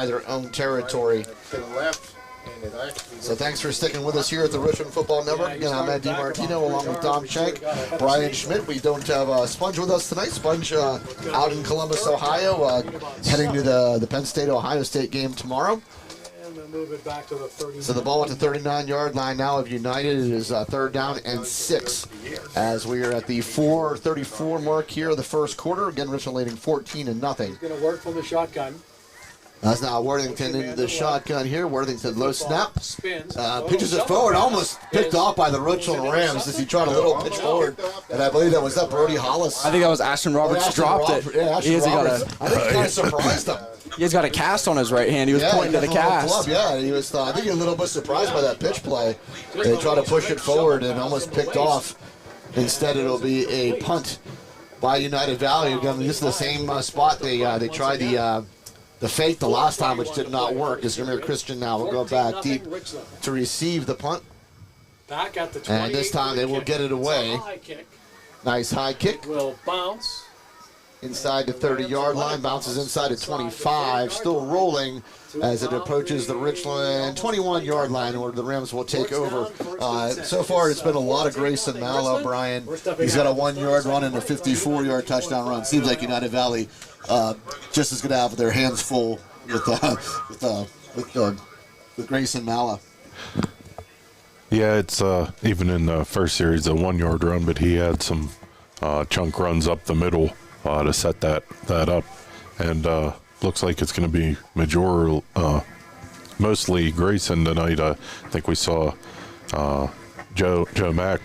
inside their own territory. To the left, and it actually So thanks for sticking with us here at the Richland Football Network. Again, I'm Ed DiMartino along with Tom Shank, Brian Schmidt. We don't have Sponge with us tonight. Sponge out in Columbus, Ohio, heading to the Penn State-Ohio State game tomorrow. Move it back to the 39. So the ball at the 39-yard line now of United. It is 3rd down and 6 as we are at the 4:34 mark here of the first quarter. Again, Richland leading 14-0. He's going to work from the shotgun. That's now Worthington into the shotgun here. Worthington low snap. Spins. Pitches it forward. Almost picked off by the Richland Rams as he tried a little pitch forward. And I believe that was Brody Hollis. I think that was Ashton Roberts dropped it. Yeah, Ashton Roberts. I think he kind of surprised him. He's got a cast on his right hand. He was pointing to the cast. Yeah, he was. I think he was a little bit surprised by that pitch play. They tried to push it forward and almost picked off. Instead, it'll be a punt by United Valley. Again, this is the same spot they tried the fake the last time, which did not work. As Jameer Christian now will go back deep to receive the punt. Back at the 28. And this time they will get it away. Nice high kick. Will bounce. Inside the 30-yard line, bounces inside the 25, still rolling as it approaches the Richland 21-yard line where the Rams will take over. So far, it's been a lot of Grayson Mallow, Brian. He's got a 1-yard run and a 54-yard touchdown run. Seems like United Valley just is going to have their hands full with Grayson Mallow. Yeah, it's even in the first series a 1-yard run, but he had some chunk runs up the middle to set that up, and looks like it's going to be mostly Grayson tonight. I think we saw Joe Mack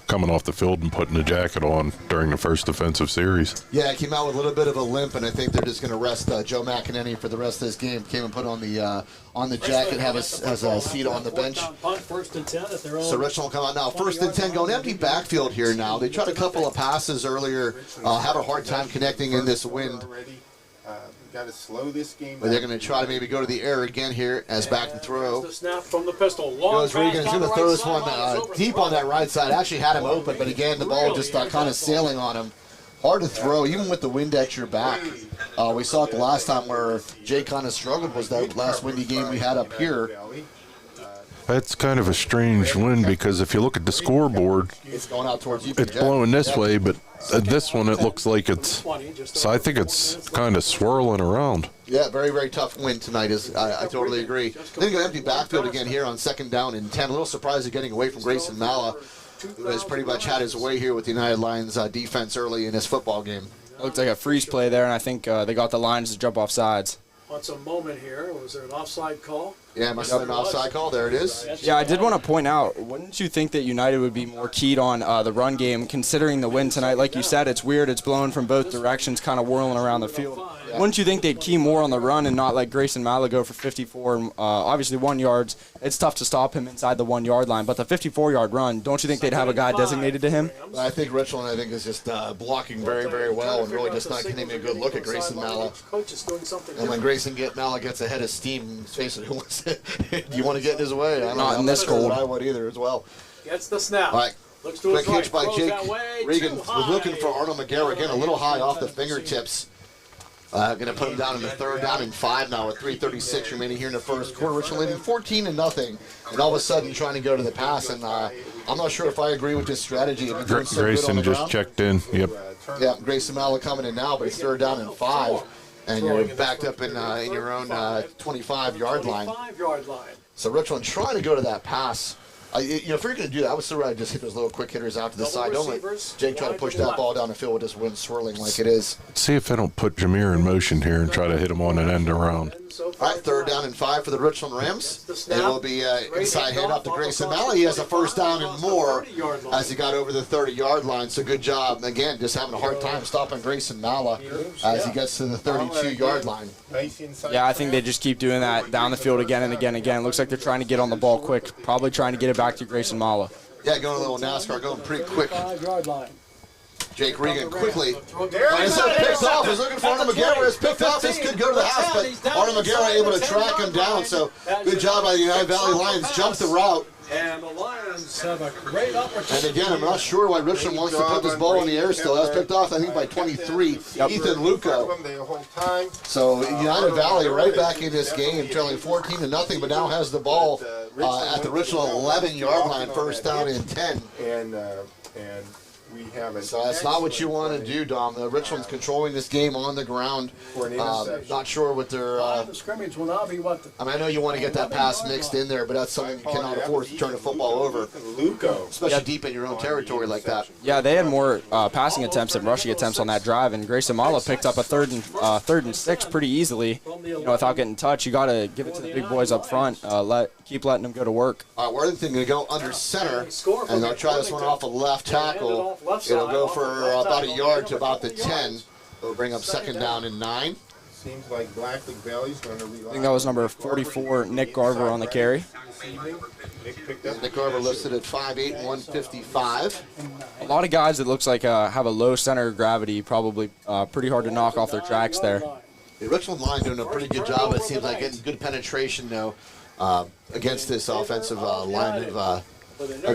coming off the field and putting the jacket on during the first defensive series. Yeah, he came out with a little bit of a limp, and I think they're just going to rest Joe McEnany for the rest of this game. Came and put on the jacket, has a seat on the bench. So Richland will come out now. 1st and 10, going empty backfield here now. They tried a couple of passes earlier, had a hard time connecting in this wind. Got to slow this game. But they're going to try to maybe go to the air again here as back and throw. The snap from the pistol. Goes Regan. He's going to throw this one deep on that right side. Actually had him open, but again, the ball just kind of sailing on him. Hard to throw, even with the wind at your back. We saw it the last time where Jay kind of struggled, was that last windy game we had up here. That's kind of a strange wind because if you look at the scoreboard, it's going out towards you. It's blowing this way, but this one it looks like it's. So I think it's kind of swirling around. Yeah, very, very tough win tonight. I totally agree. Then you got empty backfield again here on 2nd down and 10. A little surprised at getting away from Grayson Mallow, who has pretty much had his way here with the United Lions defense early in this football game. Looked like a freeze play there, and I think they got the Lions to jump off sides. What's a moment here? Was there an offside call? Yeah, must have been an offside call. There it is. Yeah, I did want to point out, wouldn't you think that United would be more keyed on the run game, considering the wind tonight? Like you said, it's weird. It's blowing from both directions, kind of whirling around the field. Yeah. Wouldn't you think they'd key more on the run and not let Grayson Mallow go for 54? Obviously, 1 yards. It's tough to stop him inside the 1-yard line. But the 54-yard run, don't you think they'd have a guy designated to him? I think Richland, is just blocking very, very well and really just not getting a good look at Grayson Mallow. And when Mallow gets ahead of steam, face it, who wants it? Do you want to get in his way? I don't know. Not in this cold. I would either as well. Gets the snap. All right. Looks to quick hitch by Jake Regan. Was looking for Arnold McGarrett again, a little high off the fingertips. Going to put him down in the 3rd down and 5 now with 3:36 remaining here in the first quarter. Richland leading 14-0, and all of a sudden trying to go to the pass. And I'm not sure if I agree with this strategy. Grayson just checked in. Yep. Yeah, Grayson Mallow coming in now, but it's 3rd down and 5. And you're backed up in your own 25-yard line. So Richland trying to go to that pass. If you're going to do that, I would still rather just hit those little quick hitters out to the side. Don't let Jake try to push that ball down the field with this wind swirling like it is. See if they don't put Jameer in motion here and try to hit him on an end around. All right, 3rd down and 5 for the Richland Rams. It will be inside handoff to Grayson Mallow. He has a 1st down and more as he got over the 30-yard line. So good job. Again, just having a hard time stopping Grayson Mallow as he gets to the 32-yard line. Yeah, I think they just keep doing that down the field again and again and again. Looks like they're trying to get on the ball quick, probably trying to get it back to Grayson Mallow. Yeah, going a little NASCAR, going pretty quick. Jake Regan quickly. Picked off. He's looking for Arnold McGarrett. It's picked off. This could go to the house, but Arnold McGarrett able to track him down. So good job by the United Valley Lions. Jumped the route And the Lions have a great opportunity. And again, I'm not sure why Richland wants to put this ball in the air still. That's picked off, I think, by 23, Ethan Luco. The whole time. So United Valley right back in this game, trailing 14-0, but now has the ball at the Richland 11-yard line, first down and 10. And we have So that's not what you want to do, Dom. The Richland's controlling this game on the ground. For an interception. Not sure what their. The scrimmage will now be what? I mean, I know you want to get that pass mixed in there, but that's something you cannot afford to turn the football over, Luco. especially deep in your own territory like that. Yeah, they had more passing attempts than rushing attempts on that drive, and Grayson Mala picked up a third and 6 pretty easily. Without getting touched, you got to give it to the big boys up front. Keep letting them go to work. All right, Worthington going to go under center, and they'll try this one off a left tackle. It'll go for about a yard to about the 10. It'll bring up second down and 9. Seems like Blacklick Valley's going to rely. I think that was number 44, Nick Garver on the carry. Nick Garver listed at 5'8", 155. A lot of guys that looks like have a low center of gravity, probably pretty hard to knock off their tracks there. The Richland line doing a pretty good job. It seems like getting good penetration though against this offensive line of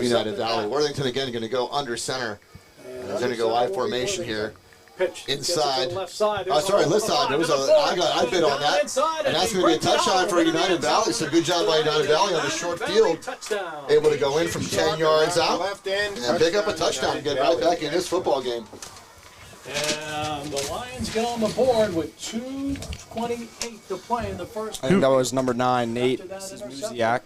United Valley. Worthington again going to go under center. They're going to go I formation here. Pitch. Inside. Left side. Oh, sorry, left side. There was I bid on that, and that's going to be a touchdown for United Valley. So good job by United Valley on the short field, able to go in from 10 yards out and pick up a touchdown and get right back in this football game. And the Lions get on the board with 2:28 to play in the first. I think that was number 9, Nate Muziak,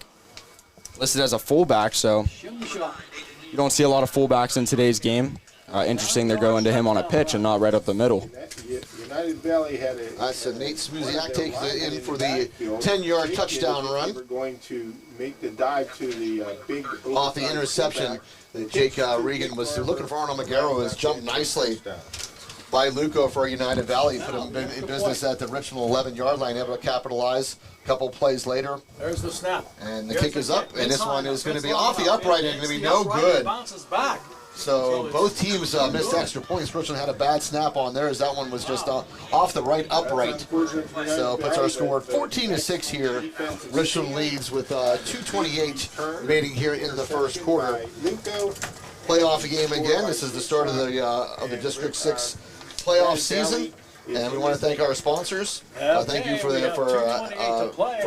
listed as a fullback, so you don't see a lot of fullbacks in today's game. Interesting, they're going to him on a pitch and not right up the middle. United Valley had a. So Nate Smuziak takes it in for the 10-yard touchdown run. We're going to make the dive to the big Off the interception that Jake Regan was looking for. Arnold Magaro has jumped nicely by Luco for United Valley. Put him in business at the Richland 11-yard line, able to capitalize. A couple plays later. There's the snap. And the kick is up, and this one is going to be off the upright and going to be no good. Bounces back. So both teams missed extra points. Richland had a bad snap on theirs. That one was just off the right upright. So puts our score at 14-6 here. Richland leads with 2:28 remaining here in the first quarter. Playoff game again. This is the start of the District 6 playoff season. And we want to thank our sponsors. Thank you for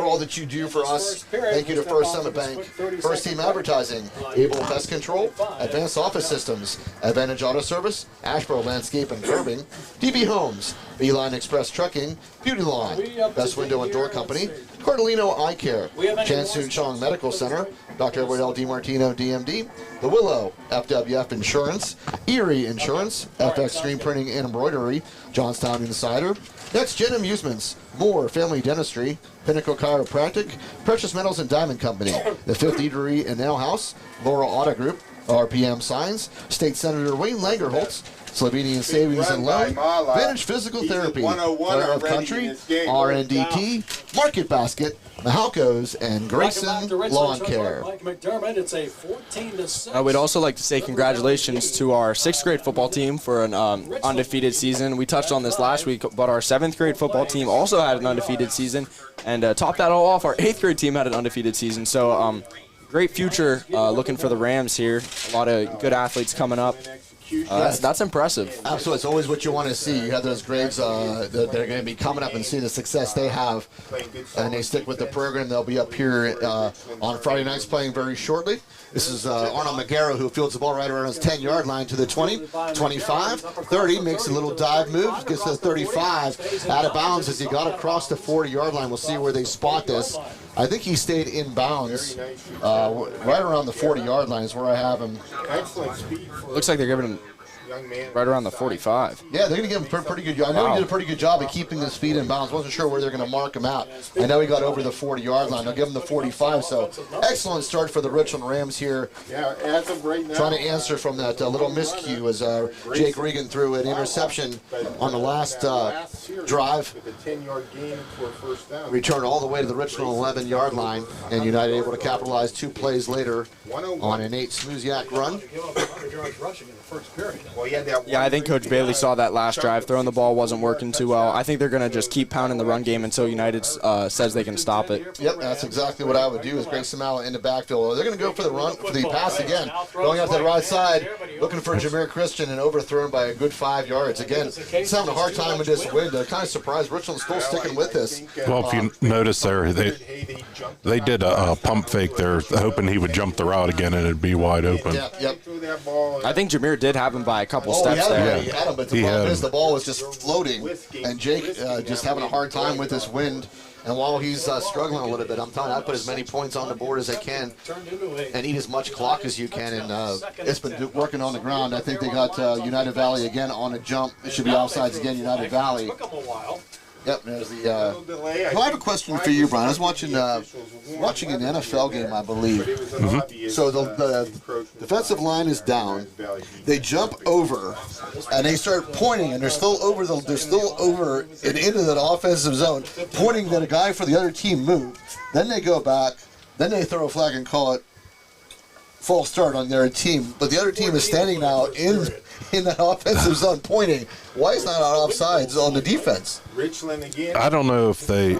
all that you do for us. Thank you to First Summit Bank, First Team Advertising, Able Pest Control, Advanced Office Systems, Advantage Auto Service, Ashboro Landscape and Curbing, DB Homes, Beeline Express Trucking, Beauty Lawn, Best Window and Door Company, Cardellino Eye Care, Chansun Chong Medical Center, Dr. Edward L. DiMartino, DMD, The Willow, FWF Insurance, Erie Insurance, FX Screen Printing and Embroidery, Johnstown Insider, Next Gen Amusements, Moore Family Dentistry, Pinnacle Chiropractic, Precious Metals and Diamond Company, The Fifth Eatery and Nail House, Laurel Auto Group, RPM Signs, State Senator Wayne Langerholtz, Slovenian Savings and Loan, Vantage Physical Therapy, Fire of Country, RNDT, Market Basket, Mahalco's, and Grayson Lawn Care. Mike McDermott, it's a 14-6. We'd also like to say congratulations to our 6th grade football team for an undefeated season. We touched on this last week, but our 7th grade football team also had an undefeated season. And topped that all off, our 8th grade team had an undefeated season. So great future looking for the Rams here. A lot of good athletes coming up. That's impressive. Absolutely. It's always what you want to see. You have those grades that are going to be coming up and see the success they have. And they stick with the program. They'll be up here on Friday nights playing very shortly. This is Arnold Magaro who fields the ball right around his 10-yard line to the 20, 25, 30, makes a little dive move, gets to the 35, out of bounds as he got across the 40-yard line. We'll see where they spot this. I think he stayed in bounds right around the 40-yard line is where I have him. Excellent speed. Looks like they're giving him right around the 45. Yeah, they're going to give him a pretty good job. I know he did a pretty good job of keeping his feet in bounds. Wasn't sure where they're going to mark him out. I know he got over the 40-yard line. They'll give him the 45. So excellent start for the Richland Rams here. Yeah, as of right now, Trying to answer from that little miscue as Jake Regan threw an interception on the last drive. with a 10-yard gain for a first down. Return all the way to the Richland 11-yard line, and United able to capitalize 2 plays later on an 8 Smuziak run. Give up 100 yards rushing in the first period. Well, he had that Yeah, I think Coach Bailey saw that last drive. Throwing the ball wasn't working too well. I think they're going to just keep pounding the run game until United says they can stop it. Yep, that's exactly what I would do. Is Grayson Mallett in the backfield. They're going to go for the pass again, going out to the right side, looking for Jameer Christian and overthrown by a good 5 yards. Again, he's having a hard time with this wind. Kind of surprised Richland's still sticking with this. Well, if you notice there, they did a pump fake there, hoping he would jump the route again and it'd be wide open. Yep. I think Jameer did have him by a couple He steps there. he had him, but the He problem had is him. the ball was just floating, and Jake just having a hard time with this wind. And while he's struggling a little bit, I'm telling you, I put as many points on the board as I can and eat as much clock as you can. And it's been working on the ground. I think they got United Valley again on a jump. It should be offsides again, United Valley. Took him a while. Yep, there's the. Well, I have a question for you, Brian. I was watching an NFL game, I believe. So the defensive line is down. They jump over, and they start pointing, and they're still over and into the offensive zone, pointing that a guy for the other team moved. Then they go back. Then they throw a flag and call it false start on their team. But the other team is standing now in that offensive zone pointing. Why is not offsides on the defense? Richland again. I don't know if they,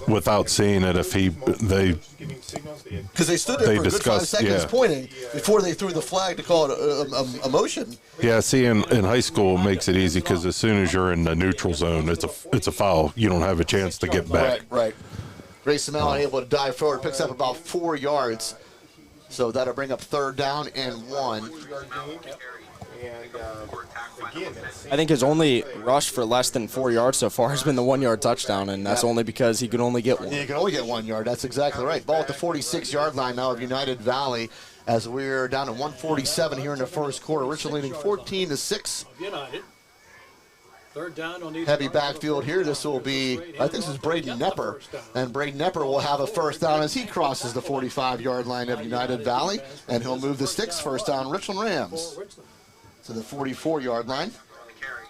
without seeing it, if they Because they stood there They for a good 5 discussed, seconds yeah. pointing before they threw the flag to call it a motion. Yeah, see, in high school it makes it easy because as soon as you're in the neutral zone, it's a foul. You don't have a chance to get back. Right. Grayson Mallett able to dive forward, picks up about 4 yards. So that'll bring up 3rd down and 1. I think his only rush for less than 4 yards so far has been the 1 yard touchdown, and that's only because he could only get one. Yeah, you can only get 1 yard. That's exactly right. Ball at the 46-yard line now of United Valley as we're down to 147 here in the first quarter. Richland leading 14-6. United. 3rd down on these. Heavy backfield here. This will be, I think this is Braden Nepper. And Braden Nepper will have a 1st down as he crosses the 45-yard line of United Valley. And he'll move the sticks 1st down Richland Rams to the 44-yard line.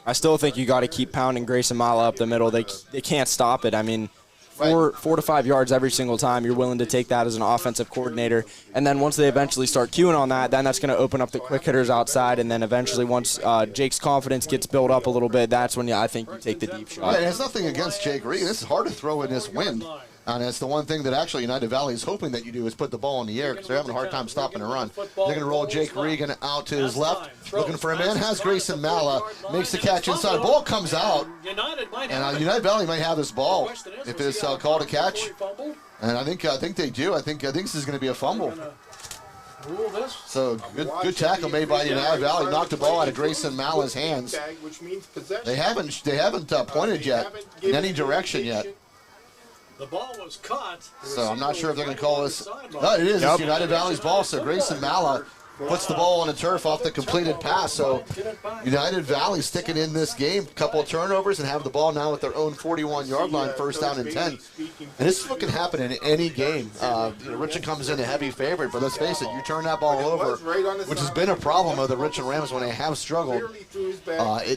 I still think you got to keep pounding Grayson Mallett up the middle. They can't stop it. I mean, 4 to 5 yards every single time. You're willing to take that as an offensive coordinator. And then once they eventually start queuing on that, then that's going to open up the quick hitters outside. And then eventually once Jake's confidence gets built up a little bit, that's when I think you take the deep shot. Right, and it's nothing against Jake Regan. This is hard to throw in this wind. And it's the one thing that actually United Valley is hoping that you do is put the ball in the air because they're having a hard time stopping a run. They're going to roll Jake Regan out to his left, looking for a man. Has Grayson Mallett, makes the catch inside. Ball comes out, and United Valley might have this ball if it's called a catch. And I think they do. I think this is going to be a fumble. So good tackle made by United Valley. Knocked the ball out of Grayson Mallett's hands. They haven't pointed yet in any direction yet. The ball was caught. So I'm not sure if they're going to call this. No, it is. It's United Valley's ball. So Grayson Mallett puts the ball on the turf off the completed pass. So United Valley sticking in this game. Couple of turnovers and have the ball now at their own 41-yard line, 1st down and 10. And this is what can happen in any game. Richland comes in a heavy favorite, but let's face it, you turn that ball over, which has been a problem of the Richland Rams when they have struggled.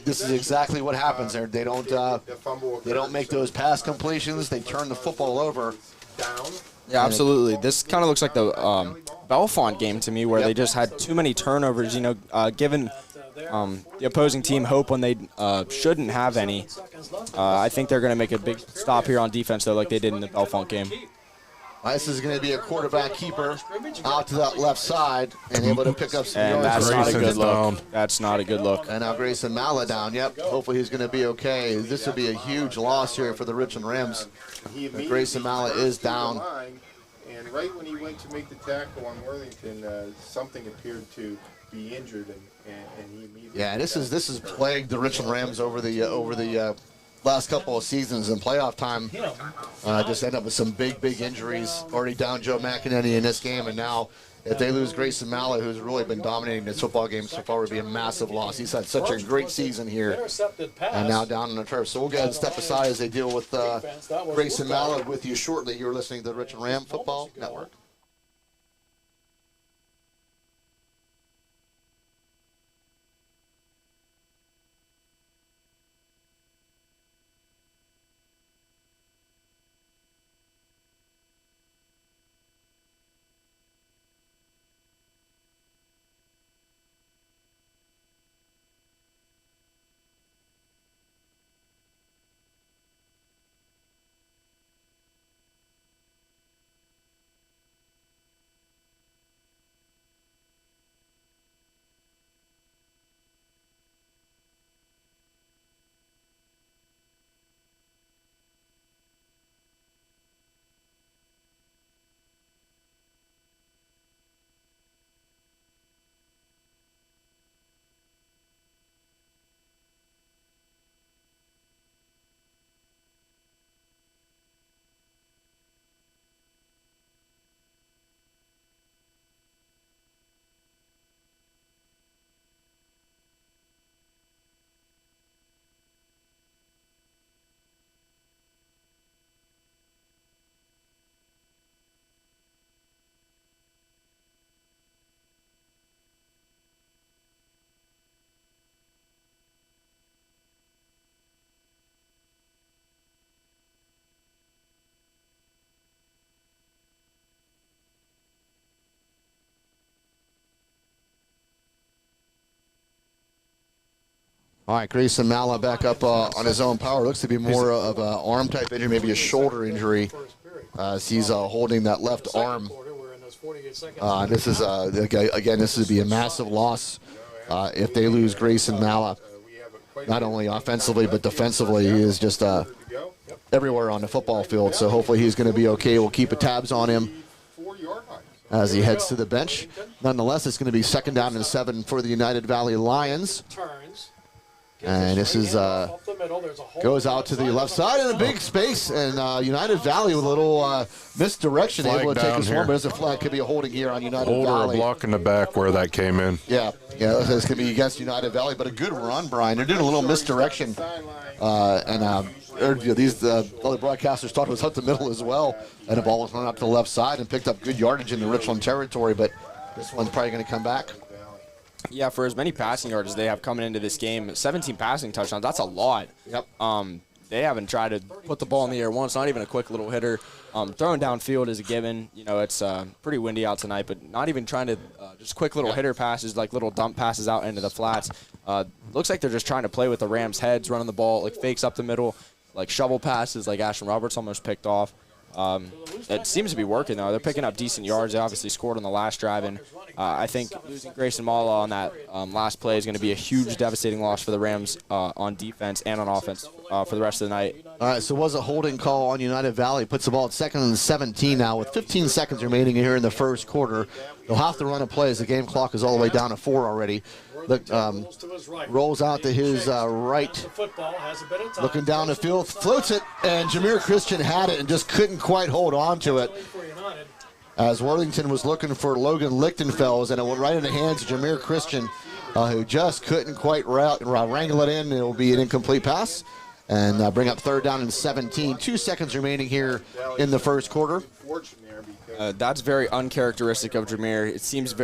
This is exactly what happens there. They don't make those pass completions. They turn the football over. Yeah, absolutely. This kind of looks like the Belfont game to me where they just had too many turnovers, giving the opposing team hope when they shouldn't have any. I think they're going to make a big stop here on defense, though, like they did in the Belfont game. This is going to be a quarterback keeper out to that left side and able to pick up some And yards. that's not a Grayson's good look. down. That's not a good look. And now Grayson Mallett down. Yep. Hopefully he's going to be okay. This would be a huge loss here for the Richland Rams. Grayson Mallett is down. And right when he went to make the tackle on Worthington, something appeared to be injured, and he immediately. Yeah, this has plagued the Richland Rams over the last couple of seasons in playoff time. Just end up with some big injuries. Already down Joe McEnany in this game, and now if they lose Grayson Mallett, who's really been dominating this football game so far, would be a massive loss. He's had such a great season here, and now down on the turf. So we'll go ahead and step aside as they deal with Grayson Mallett with you shortly. You're listening to the Richland Ram Football Network. All right, Grayson Malla back up on his own power. Looks to be more of an arm-type injury, maybe a shoulder injury, as he's holding that left arm. This is, again, this would be a massive loss if they lose Grayson Malla. Not only offensively, but defensively, he is just everywhere on the football field. So hopefully he's going to be okay. We'll keep tabs on him as he heads to the bench. Nonetheless, it's going to be 2nd down and 7 for the United Valley Lions. And this is goes out to the left side in a big space, and United Valley with a little misdirection, Flag able to take down a swarm, here. but there's a flag. Could be a holding here on United Hold or a Valley. block in the back where that came in. Yeah, this could be against United Valley, but a good run, Brian. They're doing a little misdirection, these other broadcasters thought it was up the middle as well, and the ball was run up to the left side and picked up good yardage in the Richland territory, but this one's probably going to come back. Yeah, for as many passing yards as they have coming into this game, 17 passing touchdowns, that's a lot. Yep. They haven't tried to put the ball in the air once, not even a quick little hitter. Throwing downfield is a given. You know, it's pretty windy out tonight, but not even trying to just quick little hitter passes, like little dump passes out into the flats. Looks like they're just trying to play with the Rams' heads, running the ball, like fakes up the middle, like shovel passes, like Ashton Roberts almost picked off. It seems to be working, though. They're picking up decent yards. They obviously scored on the last drive, and I think losing Grayson Malla on that last play is going to be a huge, devastating loss for the Rams on defense and on offense for the rest of the night. All right, so it was a holding call on United Valley. Puts the ball at 2nd and 17 now with 15 seconds remaining here in the first quarter. They'll have to run a play as the game clock is all the way down to 4 already. Look, rolls out to his right, looking down the field, floats it, and Jameer Christian had it and just couldn't quite hold on to it. As Worthington was looking for Logan Lichtenfels, and it went right in the hands of Jameer Christian, who just couldn't quite wrangle it in. It will be an incomplete pass, and bring up 3rd down and 17. 2 seconds remaining here in the first quarter. That's very uncharacteristic of Jameer. It seems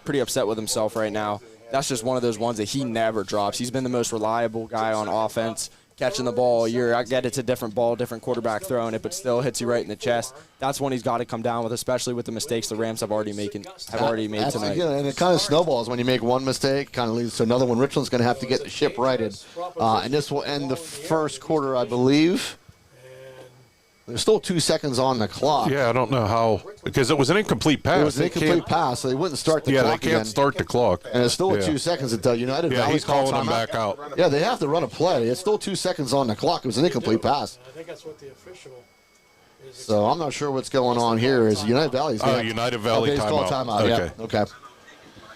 pretty upset with himself right now. That's just one of those ones that he never drops. He's been the most reliable guy on offense, catching the ball all year. I get it's a different ball, different quarterback throwing it, but still hits you right in the chest. That's one he's got to come down with, especially with the mistakes the Rams have already made tonight. Yeah, and it kind of snowballs when you make one mistake, kind of leads to another one. Richland's going to have to get the ship righted, and this will end the first quarter, I believe. There's still 2 seconds on the clock. Yeah, I don't know how, because it was an incomplete pass. It was an incomplete pass, so they wouldn't start the clock again. Yeah, they can't start the clock. And it's still 2 seconds until United Valley he's calling them back out. Yeah, they have to run a play. It's still 2 seconds on the clock. It was an incomplete pass. I think that's what the official is. So I'm not sure what's going on here. Is United Valley's United Valley timeout. Okay. Yeah. Okay.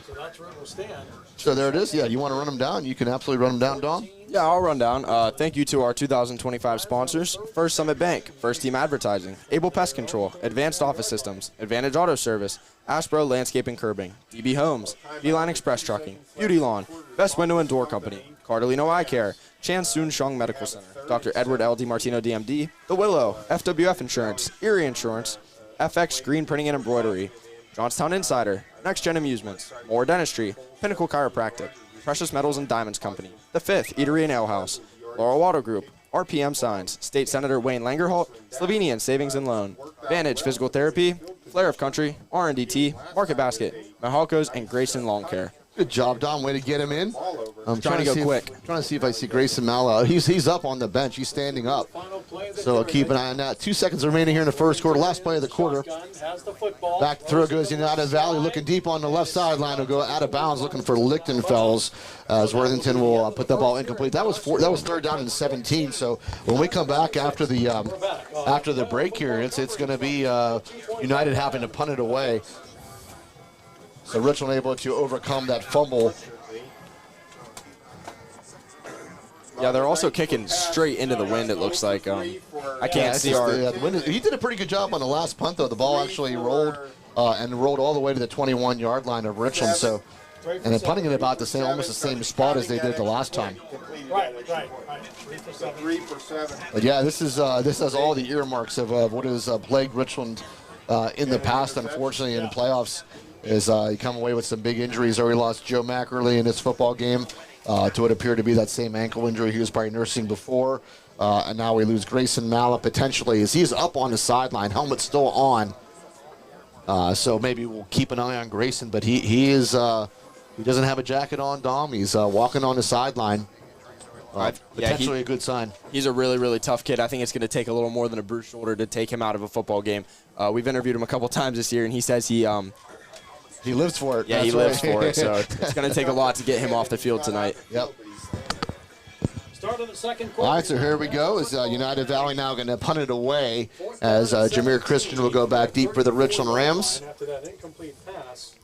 So that's where it will stand. So there it is. Yeah, you want to run them down? You can absolutely run them down, Dom. Yeah, I'll run down. Thank you to our 2025 sponsors: First Summit Bank, First Team Advertising, Able Pest Control, Advanced Office Systems, Advantage Auto Service, Ashbro Landscape and Curbing, DB Homes, Beeline Express Trucking, Beauty Lawn, Best Window and Door Company, Cardolino Eye Care, Chan Soon Shung Medical Center, Dr. Edward L. DiMartino DMD, The Willow, FWF Insurance, Erie Insurance, FX Screen Printing and Embroidery, Johnstown Insider, Next Gen Amusements, Moore Dentistry, Pinnacle Chiropractic, Precious Metals and Diamonds Company, The Fifth Eatery and Ale House, Laurel Water Group, RPM Signs, State Senator Wayne Langerholt, Slovenian Savings and Loan, Vantage Physical Therapy, Flair of Country, R&DT, Market Basket, Mahalco's, and Grayson Lawn Care. Good job, Dom. Way to get him in. I'm trying to go quick. Trying to see if I see Grayson Malla. He's up on the bench. He's standing up. So keep an eye on that. 2 seconds remaining here in the first quarter. Last play of the quarter. Back through goes United Valley. Looking deep on the left sideline. Will go out of bounds. Looking for Lichtenfels as Worthington will put the ball incomplete. That was 3rd down and 17. So when we come back after the break here, it's going to be United having to punt it away. So Richland able to overcome that fumble. Yeah, they're also kicking straight into the wind, it looks like. I can't see the wind. He did a pretty good job on the last punt, though. The ball actually rolled all the way to the 21-yard line of Richland. So, and they're punting it about almost the same spot as they did the last time. Right. 3 for 7. But yeah, this has all the earmarks of what has plagued Richland in the past, unfortunately, in the playoffs. Is he come away with some big injuries. Already lost Joe Mack early in this football game to what appeared to be that same ankle injury he was probably nursing before. And now we lose Grayson Malla potentially as he's up on the sideline. Helmet's still on. So maybe we'll keep an eye on Grayson. But he doesn't have a jacket on, Dom. He's walking on the sideline. Potentially a good sign. He's a really, really tough kid. I think it's going to take a little more than a bruised shoulder to take him out of a football game. We've interviewed him a couple times this year, and he says he lives for it. Yeah, he lives for it. So it's going to take a lot to get him off the field tonight. Yep. Start of the second quarter. All right, so here we go. Is United Valley now going to punt it away as Jameer Christian will go back deep for the Richland Rams. And after that incomplete pass,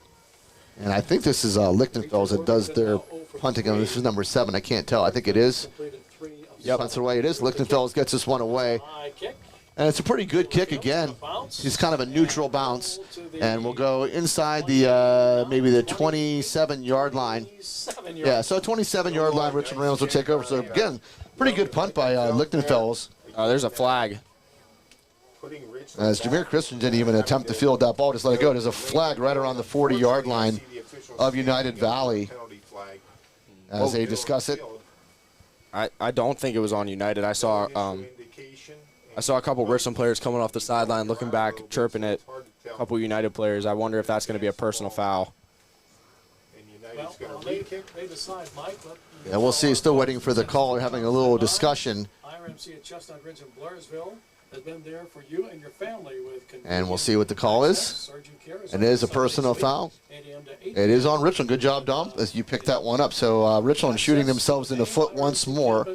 And I think this is Lichtenfels that does their punting. This is number 7. I can't tell. I think it is. completed 3 of Yep, that's the way it is. Lichtenfels gets this one away. high kick. And it's a pretty good kick again. He's kind of a neutral bounce. And we'll go inside the maybe the 27-yard line. 7 Yeah, so 27-yard line, Richland Rams will take over. So again, pretty good punt by Lichtenfels. There's a flag. As Jameer Christian didn't even attempt to field that ball, just let it go. There's a flag right around the 40-yard line of United Valley as they discuss it. I don't think it was on United. I saw a couple Richland players coming off the sideline, looking back, chirping at a couple United players. I wonder if that's going to be a personal foul. Well, they decide, Mike. And we'll see. Still waiting for the call. They're having a little discussion. IRMC at Chestnut Ridge in Blairsville has been there for you and your family with And we'll see what the call is. It is a personal foul. It is on Richland. Good job, Dom, as you picked that one up. So Richland shooting themselves in the foot once more.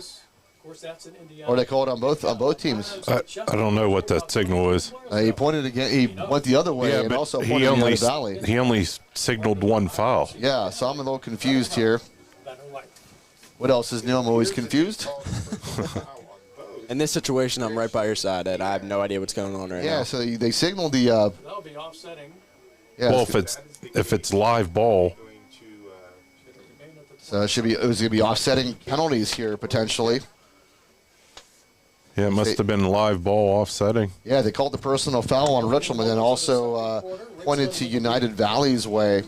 Or they call it on both teams. I don't know what that signal is. He pointed again. He went the other way and also pointed to the Valley. He only signaled one foul. Yeah, so I'm a little confused here. What else is new? I'm always confused. In this situation, I'm right by your side, Ed. I have no idea what's going on right now. Yeah, so they signaled the. That'll be offsetting. Yeah, well, if it's live ball. So it was going to be offsetting penalties here potentially. Yeah, it must have been live ball offsetting. Yeah, they called the personal foul on Richland and then also pointed to United Valley's way.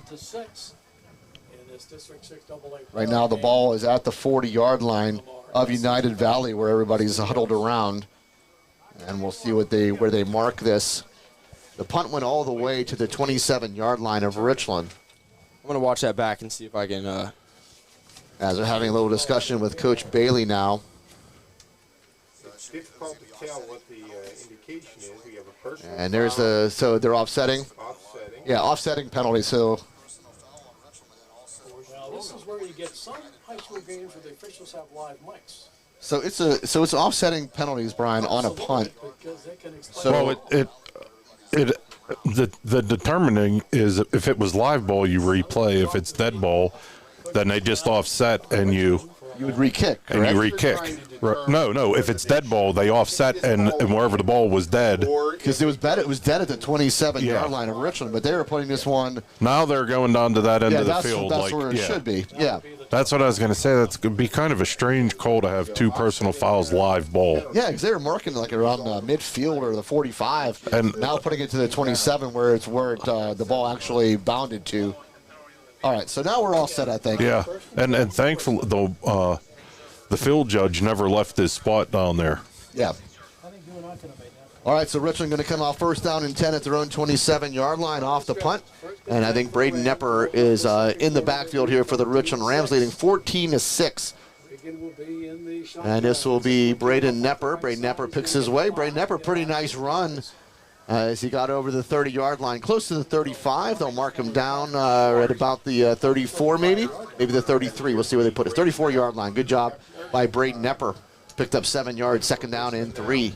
Right now the ball is at the 40-yard line of United Valley where everybody's huddled around. And we'll see where they mark this. The punt went all the way to the 27-yard line of Richland. I'm going to watch that back and see if I can... As they're having a little discussion with Coach Bailey now. It's difficult to tell what the indication is. We have a personal And there's so they're offsetting. Yeah, offsetting penalty. So Now, this is where you get some high school games where the officials have live mics. So it's offsetting penalties, Brian, on a punt. So the determining is if it was live ball, you replay. If it's dead ball, then they just offset and you would re-kick, and correct? you re-kick. No. If it's dead ball, they offset and wherever the ball was dead. Because it was dead at the 27-yard line of Richland, but they were putting this one. Now they're going down to that end of the field. That's where it should be. Yeah. That's what I was going to say. That's going to be kind of a strange call to have two personal fouls live ball. Yeah, because they were marking like around midfield or the 45, and now putting it to the 27 where the ball actually bounded to. All right, so now we're all set, I think. Yeah, and thankfully the field judge never left his spot down there. Yeah. All right, so Richland going to come off first down and 10 at their own 27-yard line off the punt. And I think Braden Nepper is in the backfield here for the Richland Rams, leading 14-6. And this will be Braden Nepper. Braden Nepper picks his way. Braden Nepper, pretty nice run as he got over the 30-yard line, close to the 35. They'll mark him down at about the 34 maybe the 33. We'll see where they put it. 34-yard line. Good job by Braden Nepper. Picked up 7 yards, second down and 3.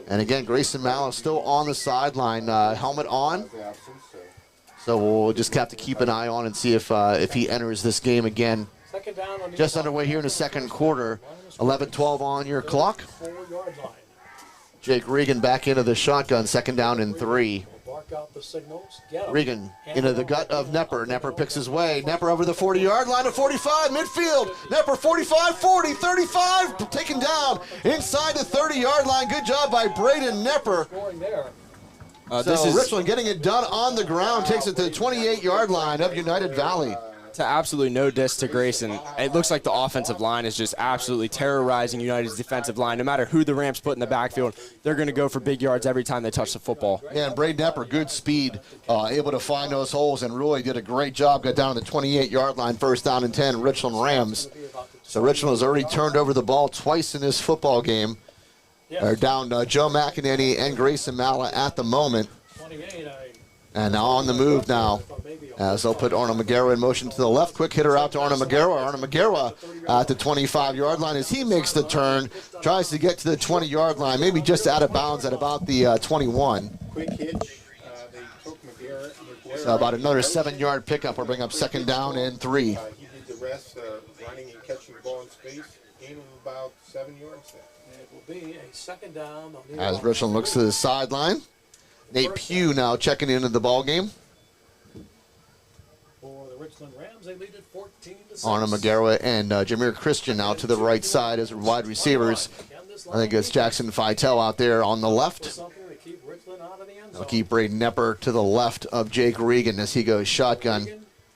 And again, Grayson Mallow still on the sideline, helmet on. So we'll just have to keep an eye on and see if he enters this game again. Just underway here in the second quarter. 11-12 on your clock. Jake Regan back into the shotgun, second down and 3. Regan into the gut of Nepper. Nepper picks his way. Nepper over the 40-yard line to 45, midfield. Nepper 45, 40, 35, taken down inside the 30-yard line. Good job by Braden Nepper. So Richland getting it done on the ground, takes it to the 28-yard line of United Valley. to absolutely no disc to Grayson. It looks like the offensive line is just absolutely terrorizing United's defensive line. No matter who the Rams put in the backfield, they're going to go for big yards every time they touch the football. Yeah, and Braden Epper, good speed, able to find those holes, and really did a great job. Got down to the 28-yard line, 1st down and 10, Richland Rams. So Richland has already turned over the ball twice in this football game. They're down Joe McEnany and Grayson Malla at the moment. And now on the move now, as they'll put Arnold Magera in motion to the left. Quick hitter out to Arnold Magera. Arnold Magera at the 25-yard line as he makes the turn, tries to get to the 20-yard line, maybe just out of bounds at about the 21. Quick hitch. They took Magera. So about another 7-yard pickup will bring up 2nd down and 3. He did the rest, running and catching the ball in space. Gain of about 7 yards there. It will be a 2nd down. As Richland looks to the sideline. Nate Pugh now checking into the ball game. For the Richland Rams, they lead it 14-6. Arnold Magera and Jameer Christian out to the right side as wide receivers. I think it's Jackson Fitel out there on the left. They'll keep Braden Nepper to the left of Jake Regan as he goes shotgun.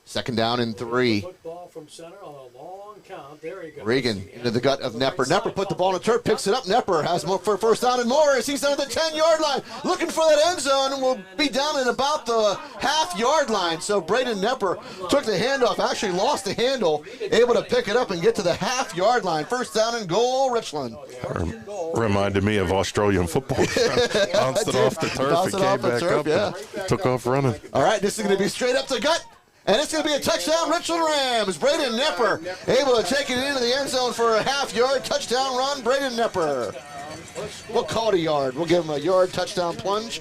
2nd down and 3. Football from center on a long count. There he goes. Regan into the gut of Nepper. Nepper put the ball in the turf, picks it up. Nepper has more for 1st down and more as he's down at the 10-yard line. Looking for that end zone and will be down at about the half-yard line. So Braden Nepper took the handoff, actually lost the handle, able to pick it up and get to the half-yard line. 1st down and goal, Richland. Reminded me of Australian football. Bounced it off the turf and came back up and took off running. All right, this is going to be straight up the gut. And it's going to be a touchdown, Richland Rams. Braden Nepper able to take it into the end zone for a half-yard touchdown run. Braden Nepper. We'll call it a yard. We'll give him a yard touchdown plunge.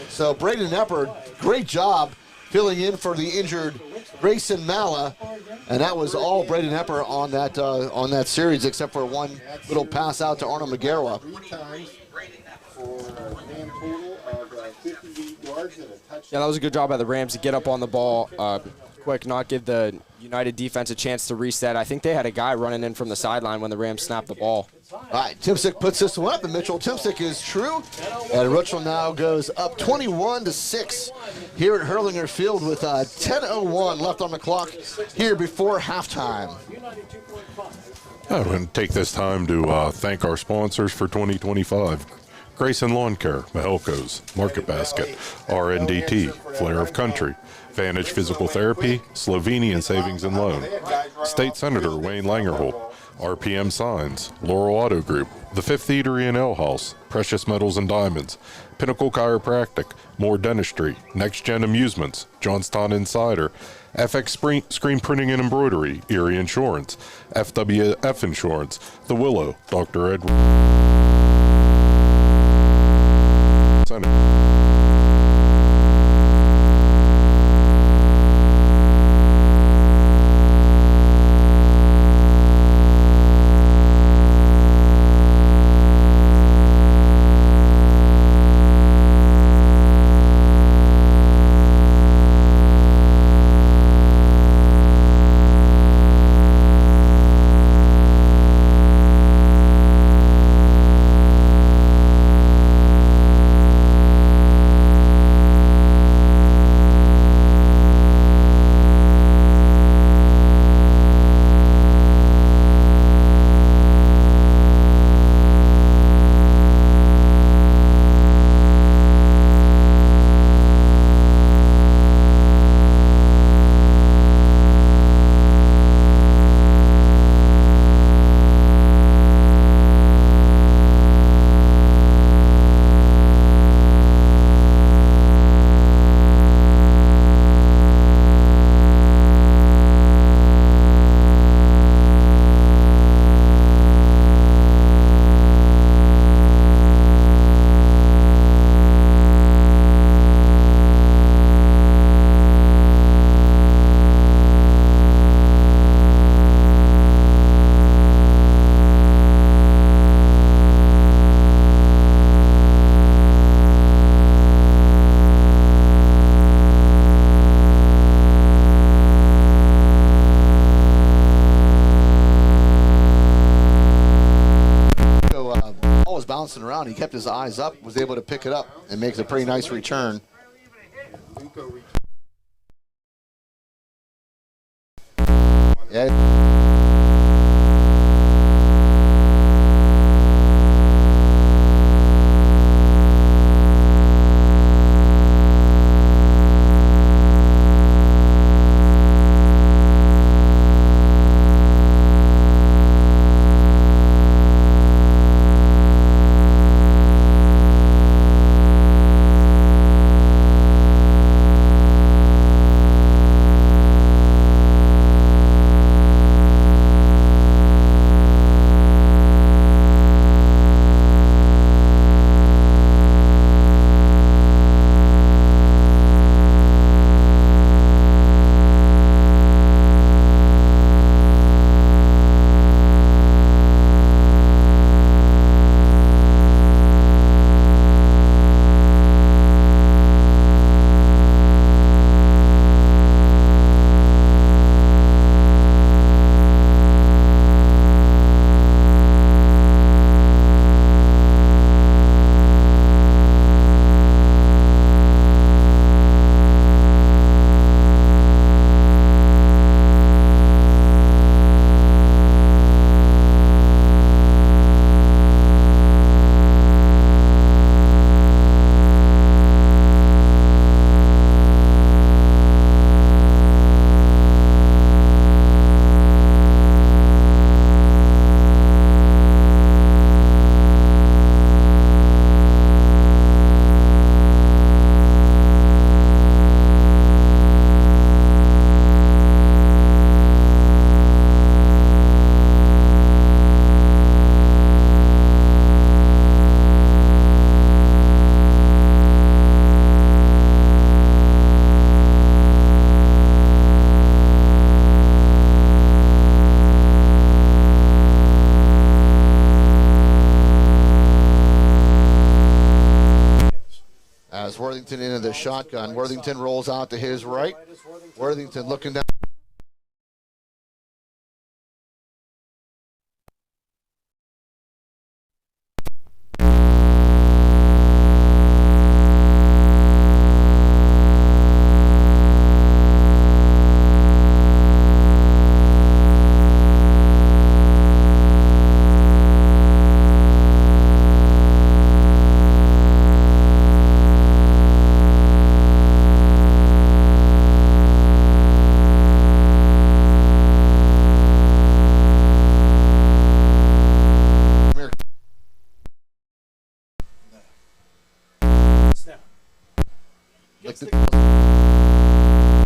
So Braden Nepper, great job filling in for the injured Grayson Malla. And that was all Braden Nepper on that series, except for one little pass out to Arnold Magera. 3 times for a grand total of 58 yards and a touchdown. Yeah, that was a good job by the Rams to get up on the ball quick, not give the United defense a chance to reset. I think they had a guy running in from the sideline when the Rams snapped the ball. All right, Timsick puts this one up, and Mitchell Timsick is true. And Richland now goes up 21-6 here at Hurlinger Field with 10:01 left on the clock here before halftime. I want to take this time to thank our sponsors for 2025. Grayson Lawn Care, Mahelco's, Market Basket, RNDT, Flair of Country, Vantage Physical Therapy, Slovenian Savings and Loan, State Senator Wayne Langerholt, RPM Signs, Laurel Auto Group, The Fifth Eatery and Ale House, Precious Metals and Diamonds, Pinnacle Chiropractic, Moore Dentistry, Next Gen Amusements, Johnstown Insider, FX Screen Printing and Embroidery, Erie Insurance, FWF Insurance, The Willow, Dr. Edward. Bouncing around, he kept his eyes up, was able to pick it up and makes a pretty nice return. Yeah. As Worthington into the shotgun, Worthington rolls out to his right. Worthington looking down.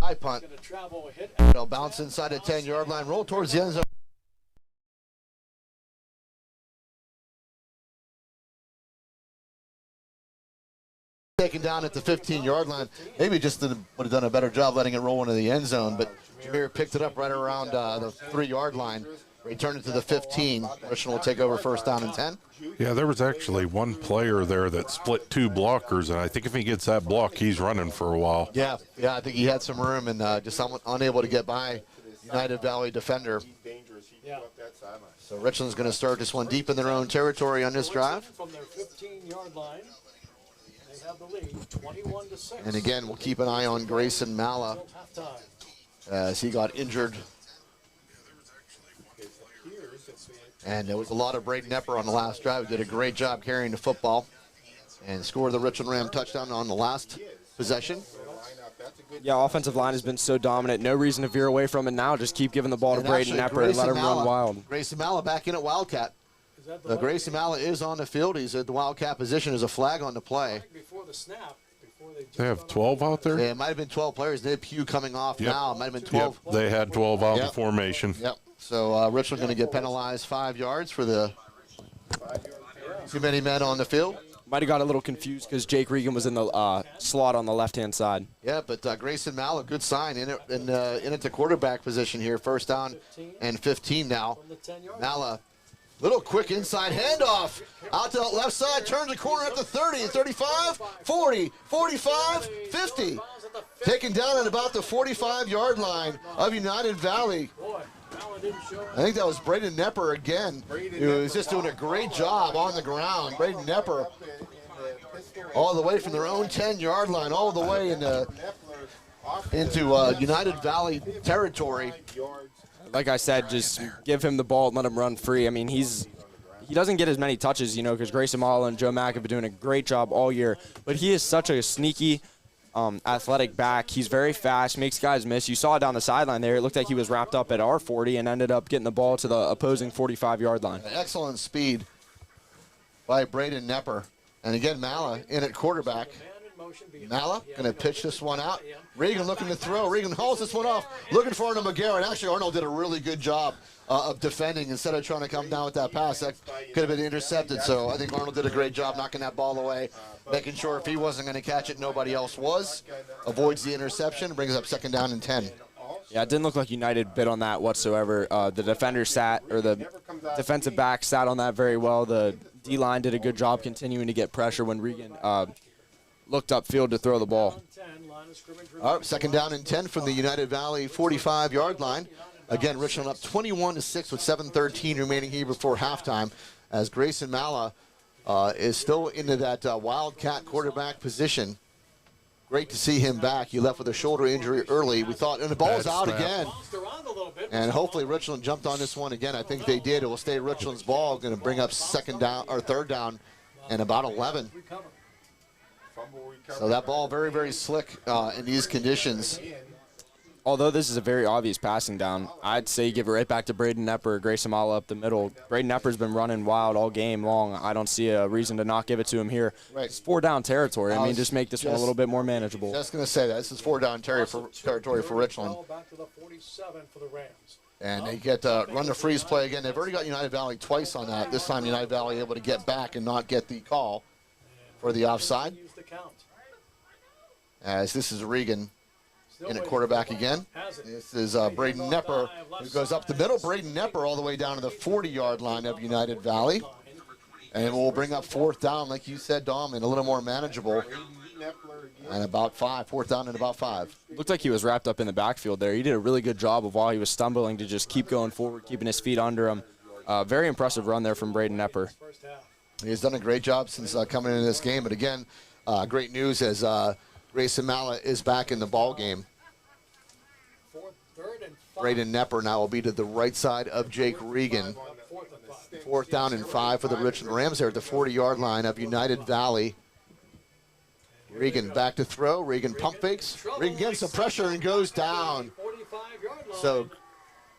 High punt. It'll bounce inside the 10-yard line, roll towards the end zone. Taken down at the 15-yard line. Maybe just would have done a better job letting it roll into the end zone, but Jameer picked it up right around the 3-yard line. Returned it to the 15. Richland will take over first down and 10. Yeah, there was actually one player there that split two blockers, and I think if he gets that block, he's running for a while. Yeah, I think he had some room and just unable to get by United Valley defender. So Richland's going to start this one deep in their own territory on this drive. From their 15-yard line, they have the lead, 21-6. And again, we'll keep an eye on Grayson Malla as he got injured. And there was a lot of Braden Epper on the last drive. He did a great job carrying the football and scored the Richland Ram touchdown on the last possession. Yeah, offensive line has been so dominant. No reason to veer away from it now. Just keep giving the ball to Braden Epper and let him run wild. Grayson Malla back in at Wildcat. Grayson Malla is on the field. He's at the Wildcat position. There's a flag on the play. They have 12 out there? Yeah, it might have been 12 players. They have Pew coming off now. It might have been 12. Yep, they had 12 out in formation. Yep. So Richland going to get penalized 5 yards for the too many men on the field. Might have got a little confused because Jake Regan was in the slot on the left-hand side. Yeah, but Grayson Malla, good sign in at the quarterback position here. First down and 15 now. Malla, little quick inside handoff out to the left side, turns the corner at the 30, 35, 40, 45, 50. Taken down at about the 45-yard line of United Valley. I think that was Braden Epper again. He was just doing a great job on the ground. Braden Epper all the way from their own 10-yard line, all the way into United Valley territory. Like I said, just give him the ball and let him run free. I mean, he doesn't get as many touches, because Grayson Malla and Joe Mack have been doing a great job all year. But he is such a sneaky, athletic back. He's very fast, makes guys miss. You saw it down the sideline there. It looked like he was wrapped up at our 40 and ended up getting the ball to the opposing 45-yard line. Excellent speed by Braden Nepper. And again, Malla in at quarterback. Malla going to pitch this one out. Regan looking to throw. Regan hauls this one off, looking for Arnold McGarrett. And actually, Arnold did a really good job of defending instead of trying to come down with that pass. That could have been intercepted. So I think Arnold did a great job knocking that ball away, making sure if he wasn't going to catch it, nobody else was. Avoids the interception, brings up 2nd down and 10. Yeah, it didn't look like United bit on that whatsoever. The defender the defensive back sat on that very well. The D-line did a good job continuing to get pressure when Regan looked upfield to throw the ball. All right, 2nd down and 10 from the United Valley 45-yard line. Again, Richland up 21-6 with 7:13 remaining here before halftime, as Grayson Malla is still into that Wildcat quarterback position. Great to see him back. He left with a shoulder injury early. We thought, and the ball's out again. And hopefully Richland jumped on this one again. I think they did. It will stay Richland's ball. Going to bring up 3rd down and about 11. So that ball very, very slick in these conditions. Although this is a very obvious passing down, I'd say give it right back to Braden Nepper, Grayson Malla up the middle. Braden Nepper's been running wild all game long. I don't see a reason to not give it to him here. Right. It's 4-down territory. I mean, just make this one a little bit more manageable. Just going to say that. This is 4-down territory for Richland. Back to the 47 for the Rams. And they get run the freeze play again. They've already got United Valley twice on that. This time United Valley able to get back and not get the call for the offside. As this is Regan in at quarterback again. This is Braden Nepper, who goes up the middle. Braden Nepper all the way down to the 40-yard line of United Valley. And we'll bring up 4th down, like you said, Dom, and a little more manageable. And about 5, 4th down and about 5. Looked like he was wrapped up in the backfield there. He did a really good job of, while he was stumbling, to just keep going forward, keeping his feet under him. Very impressive run there from Braden Nepper. He's done a great job since coming into this game. But again, great news as Grayson Malla is back in the ball game. Braden Nepper now will be to the right side of Jake Regan. 4th down and 5 for the Richland Rams there at the 40-yard line of United Valley. Regan back to throw. Regan pump fakes. Regan gets some pressure and goes down. So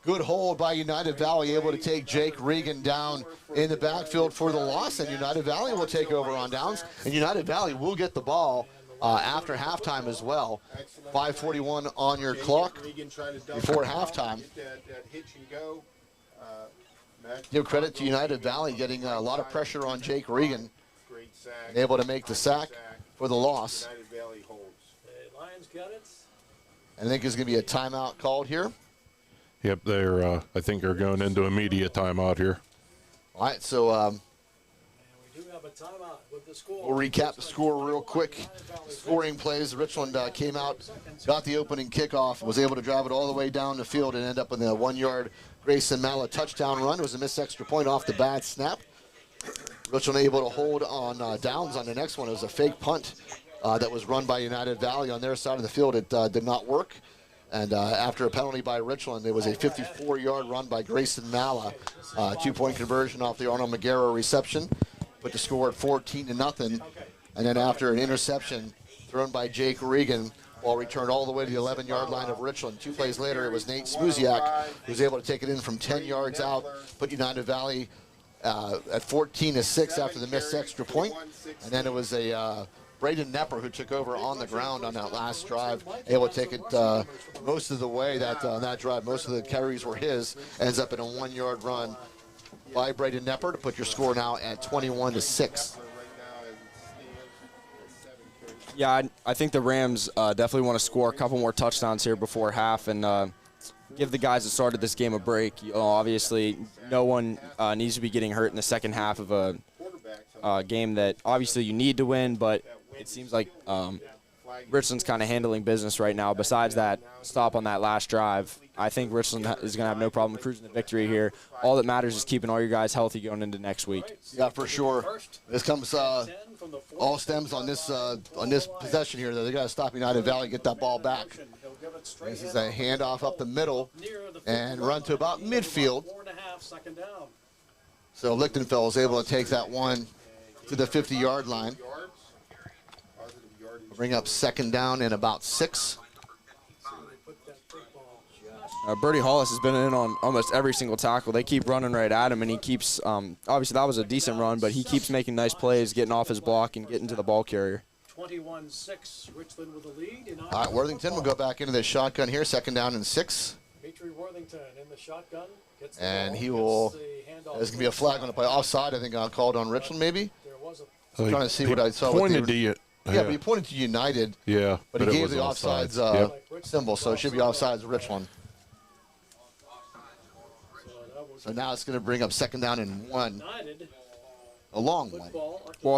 good hold by United Valley, able to take Jake Regan down in the backfield for the loss. And United Valley will take over on downs. And United Valley will get the ball after halftime as well. 5:41 on your clock before halftime. Give credit to United Valley getting a lot of pressure on Jake Regan. Able to make the sack for the loss. I think there's going to be a timeout called here. Yep, I think they're going into immediate timeout here. All right, so We do have a timeout with the score. we'll recap the score real quick. Scoring plays, Richland came out, got the opening kickoff, was able to drive it all the way down the field and end up in the 1-yard Grayson Malla touchdown run. It was a missed extra point off the bad snap. Richland able to hold on downs on the next one. It was a fake punt that was run by United Valley on their side of the field. It did not work. And after a penalty by Richland, it was a 54-yard run by Grayson Malla. 2-point conversion off the Arnold McGarrett reception. Put the score at 14-0. And then after an interception thrown by Jake Regan, ball returned all the way to the 11-yard line of Richland. 2 plays later, it was Nate Smuziak who was able to take it in from 10 yards out, put United Valley at 14-6 after the missed extra point. And then it was a Braden Nepper who took over on the ground on that last drive, able to take it most of the way that drive. Most of the carries were his. Ends up in a 1-yard run by Braden Nepper to put your score now at 21-6. Yeah, I think the Rams definitely want to score a couple more touchdowns here before half and give the guys that started this game a break. You know, obviously, no one needs to be getting hurt in the second half of a game that obviously you need to win, but it seems like Richland's kind of handling business right now. Besides that stop on that last drive, I think Richland is going to have no problem cruising to victory here. All that matters is keeping all your guys healthy going into next week. Yeah, for sure. This comes all stems on this possession here. They got to stop United Valley, get that ball back. This is a handoff up the middle and run to about midfield. 4.5, second down. So Lichtenfeld is able to take that one to the 50-yard line. Bring up second down and about 6. Birdie Hollis has been in on almost every single tackle. They keep running right at him, and he keeps, obviously that was a decent run, but he keeps making nice plays, getting off his block and getting to the ball carrier. 21-6, Richland with the lead. All right, Worthington will go back into the shotgun here, second down and 6. Dimitri Worthington in the shotgun. Gets the And ball, he will, gets the handoff. there's going to be a flag on the play. Offside, I think, called on Richland maybe. There was a I'm trying to see what I saw. Pointed to you. Yeah, but he pointed to United. Yeah, But he it gave was the offsides Yep. symbol, so it should be offsides Richland. so that was So now it's going to bring up second down and 1. United A long one. football. Well,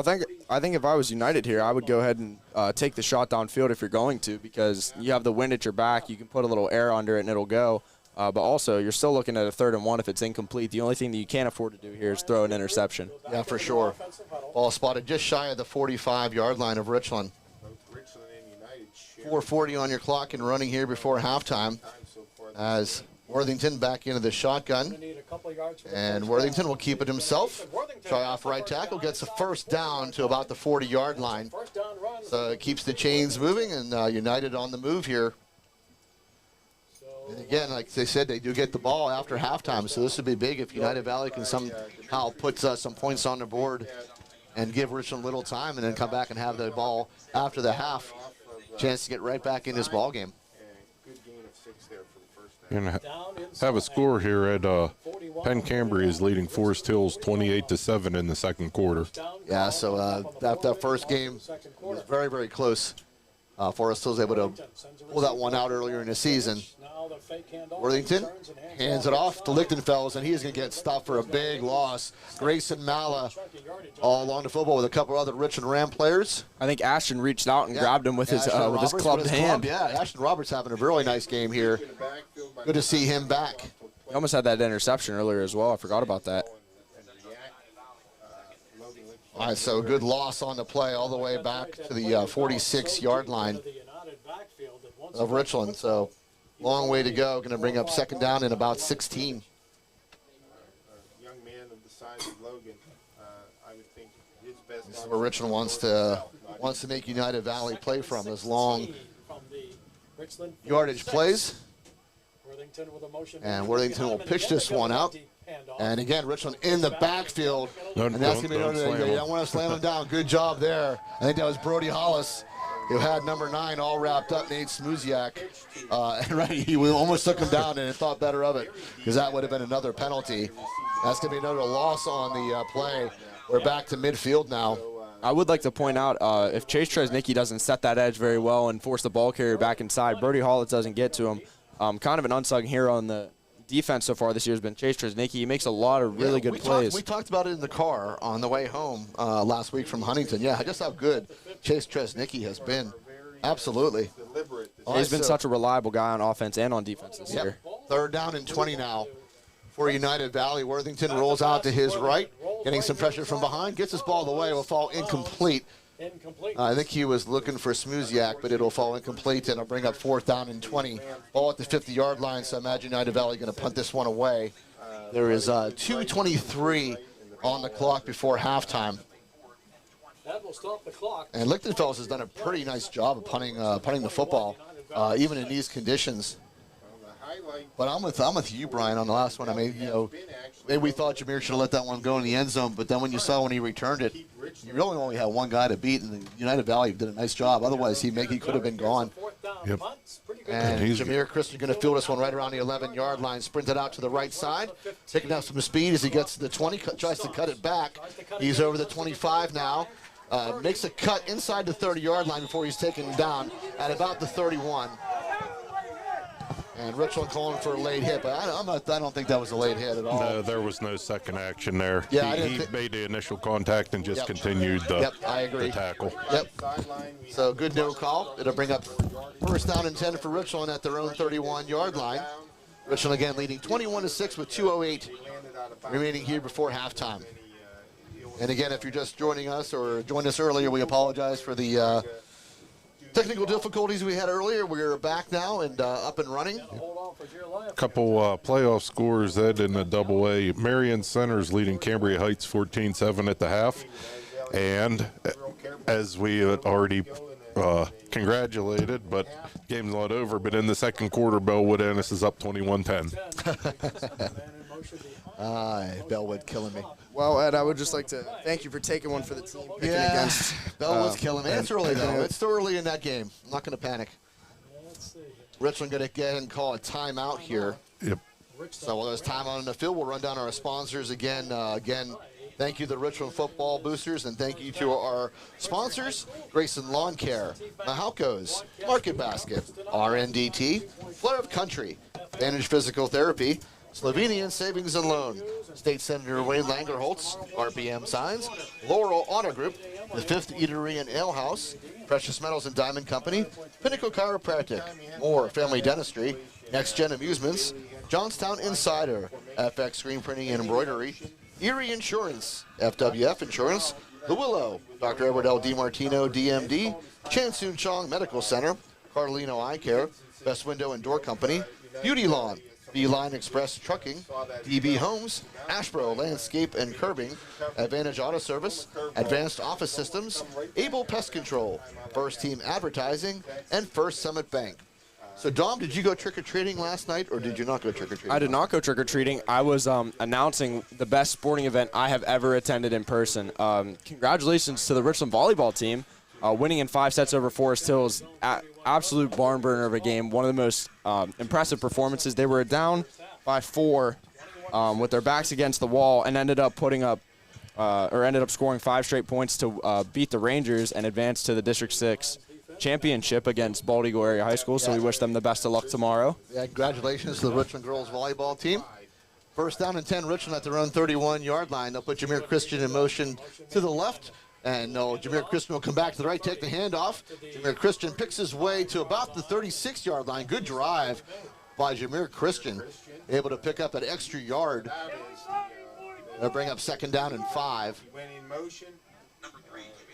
I think if I was United here, I would go ahead and take the shot downfield if you're going to, because you have the wind at your back. You can put a little air under it and it'll go. But also, you're still looking at a 3rd and 1 if it's incomplete. The only thing that you can't afford to do here is throw an interception. Yeah, for sure. Ball spotted just shy of the 45-yard line of Richland. Both Richland and United share 4:40 on your clock and running here before halftime time so far. as Worthington back into the shotgun. Gonna need a couple of yards for the And first Worthington down. will keep it himself. Try off right tackle, gets a first down to about the 40-yard line. First down run. So it keeps the chains moving, and United on the move here. And again, like they said, they do get the ball after halftime, so this would be big if United Valley can somehow put some points on the board and give Richland a little time and then come back and have the ball after the half. Chance to get right back in this ball game. And good gain of 6 there for the first down. And Down inside. have a score here at Penn Cambria is leading Forest Hills 28-7 in the second quarter. Down Yeah, call so up on the that board. first game Second was quarter. very, very close. Forrest was able to pull that one out earlier in the season. Now the fake handoff. Worthington Turns and hands it off to Lichtenfels, and he's going to get stopped for a big loss. Grayson Mala Chunky yardage. all along the football with a couple other Richland Ram players. I think Ashton reached out and Yeah. grabbed him with his Ashton Roberts clubbed with his hand. club. Yeah, Ashton Roberts having a really nice game here. In the backfield by Good to see him back. He almost had that interception earlier as well. I forgot about that. and react. Logan Lichtenfeld. All right, so good loss on the play all the way back to the 46-yard line of Richland. So long way to go. Going to bring up second down in about 16. A young man of the size of Logan, I would think his best. This is where Richland wants to make United Valley play from. As long yardage plays. And Worthington will pitch this one out. And again, Richland in the backfield. And that's going to be another. You don't want to slam him down. Good job there. I think that was Brody Hollis, who had number 9 all wrapped up, Nate Smuziak. Right, he almost took him down and thought better of it, because that would have been another penalty. That's going to be another loss on the play. We're back to midfield now. I would like to point out, if Chase Tresnicki doesn't set that edge very well and force the ball carrier back inside, Birdie Hollis doesn't get to him. Kind of an unsung hero on the defense so far this year has been Chase Tresnicki. He makes a lot of really good plays. We talked about it in the car on the way home last week from Huntington. Yeah, just how good Chase Tresnicki has been. Absolutely. He's been such a reliable guy on offense and on defense this year. Third down and 20 now for United Valley. Worthington rolls out to his right, getting some pressure from behind, gets his ball away, will fall incomplete. I think he was looking for Smuziak, but it'll fall incomplete, and it'll bring up fourth down and 20. Ball at the 50-yard line, so I imagine United Valley going to punt this one away. There is 2:23 on the clock before halftime. That will stop the clock. And Lichtenfels has done a pretty nice job of punting the football, even in these conditions. But I'm with you, Brian, on the last one. I mean, maybe we thought Jameer should have let that one go in the end zone, but then when you saw when he returned it, you really only had one guy to beat, and the United Valley did a nice job. Otherwise, he could have been gone. Yep. And Jameer Christian going to field this one right around the 11-yard line, sprinted out to the right side, picking up some speed as he gets to the 20, tries to cut it back. He's over the 25 now. Makes a cut inside the 30-yard line before he's taken down at about the 31. And Richland calling for a late hit, but I don't think that was a late hit at all. No, there was no second action there. Yeah, he made the initial contact and just continued the, I agree. the tackle. Yep. So good no call. It'll bring up first down and 10 for Richland at their own 31-yard line. Richland again leading 21-6 with 2:08 remaining here before halftime. And again, if you're just joining us or joined us earlier, we apologize for the Technical difficulties we had earlier. We're back now and up and running. Couple playoff scores, Ed, in the Double-A. Marion Center's leading Cambria Heights 14-7 at the half. And as we had already congratulated, but game's not over. But in the second quarter, Bellwood Ennis is up 21-10. Bellwood killing me. Well, Ed, I would just like to thank you for taking one for the team. Picking against Bellwood's killing me. It's early, though. It's still early in that game. I'm not going to panic. Richland going to get and call a timeout here. Yep. So while there's time on the field, we'll run down our sponsors again. Thank you to the Richland Football Boosters, and thank you to our sponsors, Grayson Lawn Care, Mahalco's, Market Basket, RNDT, Flare of Country, Advantage Physical Therapy, Slovenian Savings and Loan, State Senator Wayne Langerholtz, RPM Signs, Laurel Auto Group, the Fifth Eatery and Ale House, Precious Metals and Diamond Company, Pinnacle Chiropractic, Moore Family Dentistry, Next Gen Amusements, Johnstown Insider, FX Screen Printing and Embroidery, Erie Insurance, FWF Insurance, The Willow, Dr. Edward L. DiMartino, DMD, Chansoon Chong Medical Center, Carlino Eye Care, Best Window and Door Company, Beauty Lawn, Beeline Express Trucking, DB Homes, Ashboro Landscape and Curbing, Advantage Auto Service, Advanced Office Systems, Able Pest Control, First Team Advertising, and First Summit Bank. So, Dom, did you go trick-or-treating last night, or did you not go trick-or-treating? I did not go trick-or-treating. I was announcing the best sporting event I have ever attended in person. Congratulations to the Richland volleyball team. Winning in 5 sets over Forest Hills, absolute barn burner of a game. One of the most impressive performances. They were down by 4 with their backs against the wall and ended up scoring 5 straight points to beat the Rangers and advance to the District 6 championship against Bald Eagle Area High School. So we wish them the best of luck tomorrow. Yeah, congratulations to the Richland girls volleyball team. First down and 10, Richland at their own 31-yard line. They'll put Jameer Christian in motion to the left. And Jameer Christian will come back to the right, take the handoff. Jameer Christian picks his way to about the 36-yard line. Good drive by Jameer Christian, able to pick up that extra yard. They'll bring up second down and 5.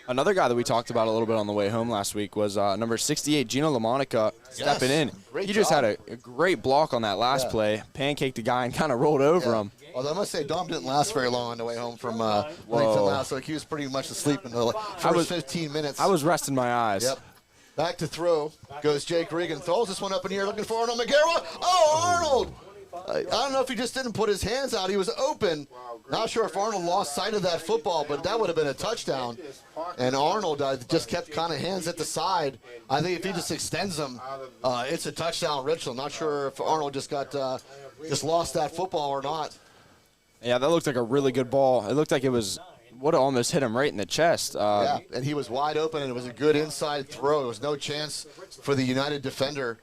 Another guy that we talked about a little bit on the way home last week was number 68, Gino LaMonica, stepping in. Great He just job. had a great block on that last play, pancaked the guy, and kind of rolled over him. Although I must say, Dom didn't last very long on the way home from Wellington last week. He was pretty much asleep in the first 15 minutes. I was resting my eyes. Yep. Back to throw goes Jake Regan. Throws this one up in the air looking for Arnold McGarrett. Oh, Arnold! I don't know if he just didn't put his hands out. He was open. Not sure if Arnold lost sight of that football, but that would have been a touchdown. And Arnold just kept kind of hands at the side. I think if he just extends them, it's a touchdown, Richland. Not sure if Arnold just lost that football or not. Yeah, that looked like a really good ball. It looked like it would have almost hit him right in the chest. Yeah, and he was wide open, and it was a good inside throw. There was no chance for the United defender.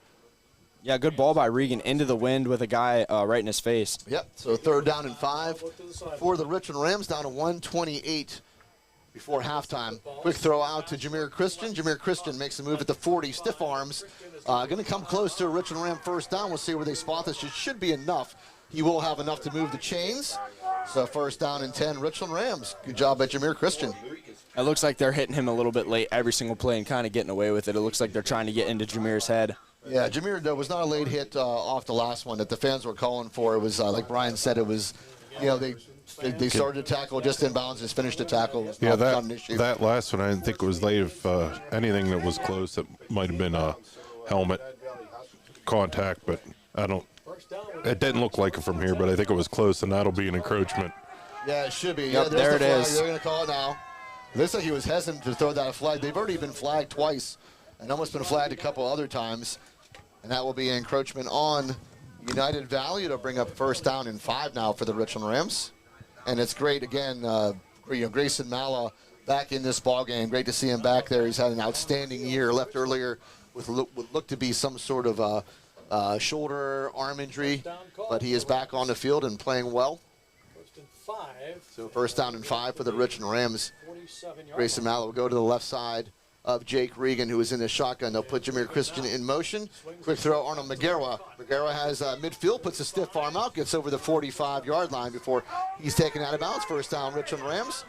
Yeah, good ball by Regan into the wind with a guy right in his face. Yep, so third down and 5 for the Richland Rams, down to 1:28 before halftime. Quick throw out to Jameer Christian. Jameer Christian makes a move at the 40, stiff arms. Going to come close to a Richland Ram first down. We'll see where they spot this. It should be enough. He will have enough to move the chains. So first down and 10, Richland Rams. Good job by Jameer Christian. It looks like they're hitting him a little bit late every single play and kind of getting away with it. It looks like they're trying to get into Jameer's head. Yeah, Jameer, there was not a late hit off the last one that the fans were calling for. It was, like Brian said, it was, they started to tackle just inbounds and finished the tackle. Yeah, not an issue. that last one, I didn't think it was late. If anything that was close, it might have been a helmet contact, but it didn't look like it from here, but I think it was close, and that'll be an encroachment. Yeah, it should be. Yep, Yeah, there it the flag. is. They're going to call it now. It looks like he was hesitant to throw that flag. They've already been flagged twice and almost been flagged a couple other times. And that will be an encroachment on United Valley. It'll bring up first down and 5 now for the Richland Rams. And it's great, again, Grayson Malla back in this ball game. Great to see him back there. He's had an outstanding year. Left earlier with what looked to be some sort of shoulder, arm injury. But he is back on the field and playing well. So first down and 5 for the Richland Rams. Grayson Malla will go to the left side of Jake Regan, who is in the shotgun. They'll put Jameer Christian in motion. Quick throw, Arnold McGarrett. McGarrett has midfield, puts a stiff arm out, gets over the 45-yard line before he's taken out of bounds. First down, Richland Rams.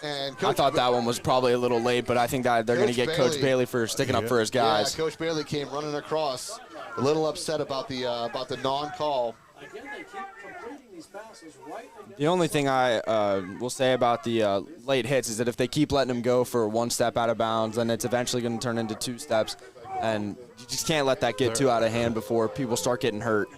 And I Coach thought that one was probably a little late, but I think that they're going to Coach get Coach Bailey. Bailey for sticking up for his Yeah, guys. Coach Bailey came running across, a little upset about the non-call. Again, they keep completing these passes right against The only thing I will say about the late hits is that if they keep letting them go for one step out of bounds, then it's eventually going to turn into 2 steps. And you just can't let that get too out of hand before people start getting hurt.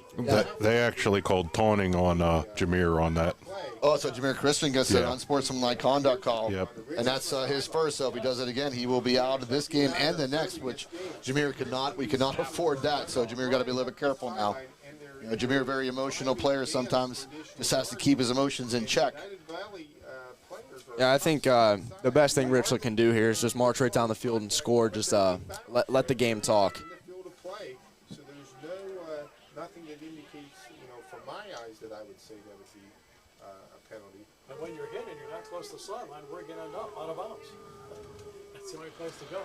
They actually called taunting on Jameer on that. Oh, so Jameer Christian gets an Yeah. unsportsmanlike conduct call. Yep. And that's his first, so if he does it again, he will be out of this game and the next, which Jameer we could not afford that, so Jameer got to be a little bit careful now. You know, Jameer, very emotional player, sometimes just has to keep his emotions in check. Yeah, I think the best thing Richland can do here is just march right down the field and score. Just let the game talk. So there's nothing that indicates, from my eyes, that I would say that would be a penalty. And when you're hitting, you're not close to the sideline, we're going to end up out of bounds. That's the only place to go.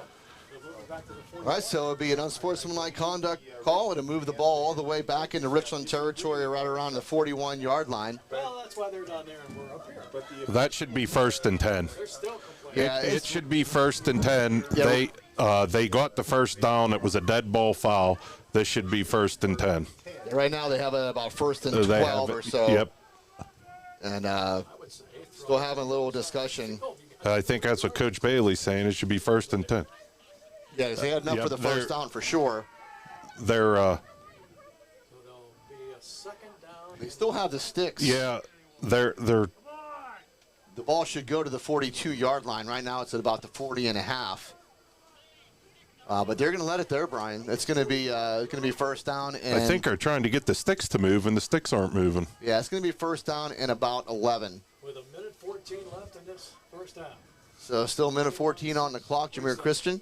We'll move back to the 40. All right, so it'll be an unsportsmanlike conduct call. It'll move the ball all the way back into Richland territory right around the 41-yard line. Well, that's why they're down there and we're up here. But That should be 1st and 10. they're still complaining. Yeah, It should be 1st and 10. Yeah, They got the first down. It was a dead ball foul. This should be 1st and 10. right now they have it about 1st and They 12 have or it. so. Yep. And I would say still having a little discussion. I think that's what Coach Bailey's saying. It should be 1st and 10. Yeah, 'cause they had enough Yep, for the first they're- down for sure. They're so there'll be a second down. They still have the sticks. they're The ball should go to the 42-yard line. Right now it's at about the 40 and a half. But they're going to let it there, Brian. It's going to be first down. And I think are trying to get the sticks to move, and the sticks aren't moving. yeah, it's going to be first down and about 11. With a minute 14 left in this first half. So still a minute 14 on the clock. Jameer Christian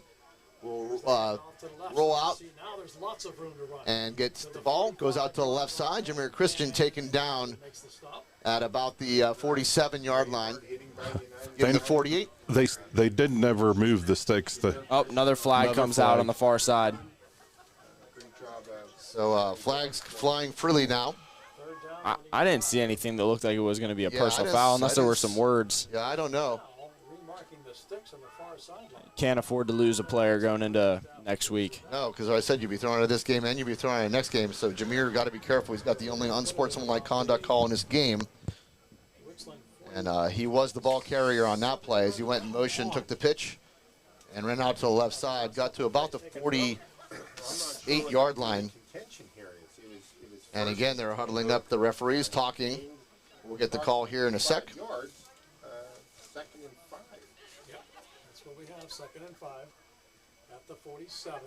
will Off to the left. roll out See, now there's lots of room to run. and gets the ball. Goes out to the left side. Jameer Christian taken down Makes the stop. at about the 47-yard line. Give him the 48. They did never move the sticks. Oh, another flag Another comes out flag. on the far side. So flags flying freely now. Third down. I didn't see anything that looked like it was going to be a Yeah, personal I foul didn't- unless I there were didn't some s- words. Yeah, I don't know. Remarking the sticks on the far sideline. Can't afford to lose a player going into next week. No, because I said you'd be throwing out of this game and you'd be throwing out of the next game. So Jameer got to be careful. He's got the only unsportsmanlike conduct call in this game. Richland And he was the ball carrier on that play as he went in motion, took the pitch, and ran out to the left side. Got to about the 48-yard line. Contention here. It was And again, they're huddling up. The referees talking. We'll get the call here in a sec. yards, 2nd and 5. Yeah, that's what we have. 2nd and 5 at the 47.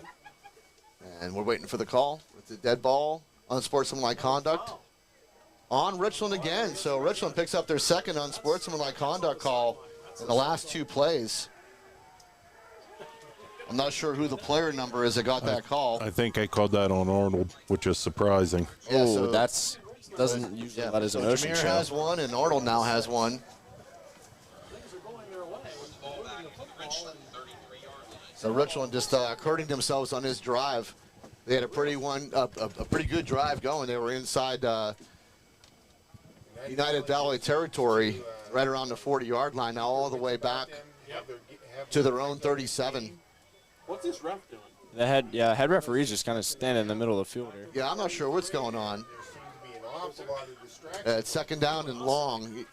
And we're waiting for the call with the dead ball, unsportsmanlike conduct on Richland again. So Richland picks up their second unsportsmanlike conduct call in the last 2 plays. I'm not sure who the player number is that got that call. I think I called that on Arnold, which is surprising. Yeah, Oh, so- that's doesn't usually Yeah, let his so emotion Jameer show. has one, and Arnold now has one. Things are going their way. Moving the football and So Richland just hurting themselves on his drive. They had a pretty good drive going. They were inside United Valley territory, right around the 40-yard line. Now all the way back to their own 37. What's this ref doing? The head referee's just kind of standing in the middle of the field here. Yeah, I'm not sure what's going on. There seemed to be an awful lot of distraction. It's second down and long.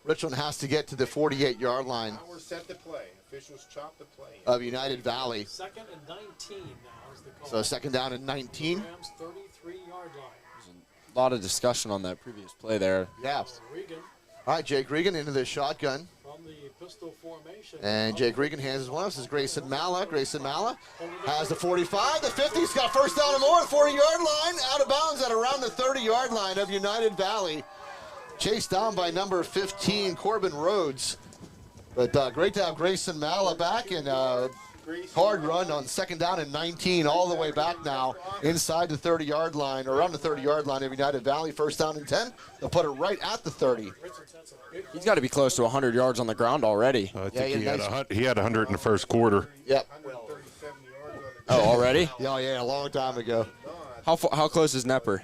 Richland has to get to the 48-yard line Now we're set to play. Officials chop the play. of United Valley. 2nd and 19 now is the call. So second down and 19. Rams 33-yard line. A lot of discussion on that previous play there. Yeah. Regan All right, Jake Regan into the shotgun. from the pistol formation. And Jake Regan hands his one. This is Grayson Mala. Grayson Mala has the 45, the 50. He's got first down and more at the 40-yard line. Out of bounds at around the 30-yard line of United Valley. Chased down by number 15, Corbin Rhodes. But great to have Grayson Mala back, and hard run on second down and 19 all the way back now inside the 30-yard line, or around the 30-yard line of United Valley. First down and 10. They'll put it right at the 30. He's got to be close to 100 yards on the ground already. I think Yeah, he had nice. he had 100 in the first quarter. Yep. 137 yards on the Oh, already? Yeah, a long time ago. How close is Nepper?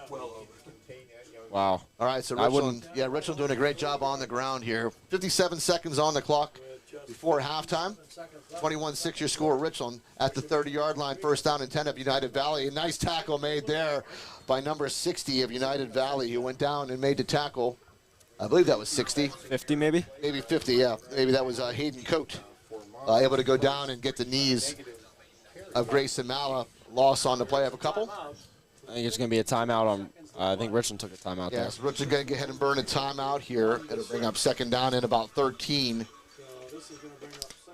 contain that. Wow. All right, so I Richland doing a great job on the ground here. 57 seconds on the clock before halftime. 21-6 your score, Richland at the 30-yard line. First down and 10 of United Valley. A nice tackle made there by number 60 of United Valley, who went down and made the tackle. I believe that was 60. 50 maybe? Maybe 50, yeah. Maybe that was Hayden Coate, able to go down and get the knees of Grayson Malla. Loss on the play. I have a couple. I think it's going to be a timeout on. I think Richland took a timeout there. Yes, Richland going to go ahead and burn a timeout here. It'll bring up second down and about 13.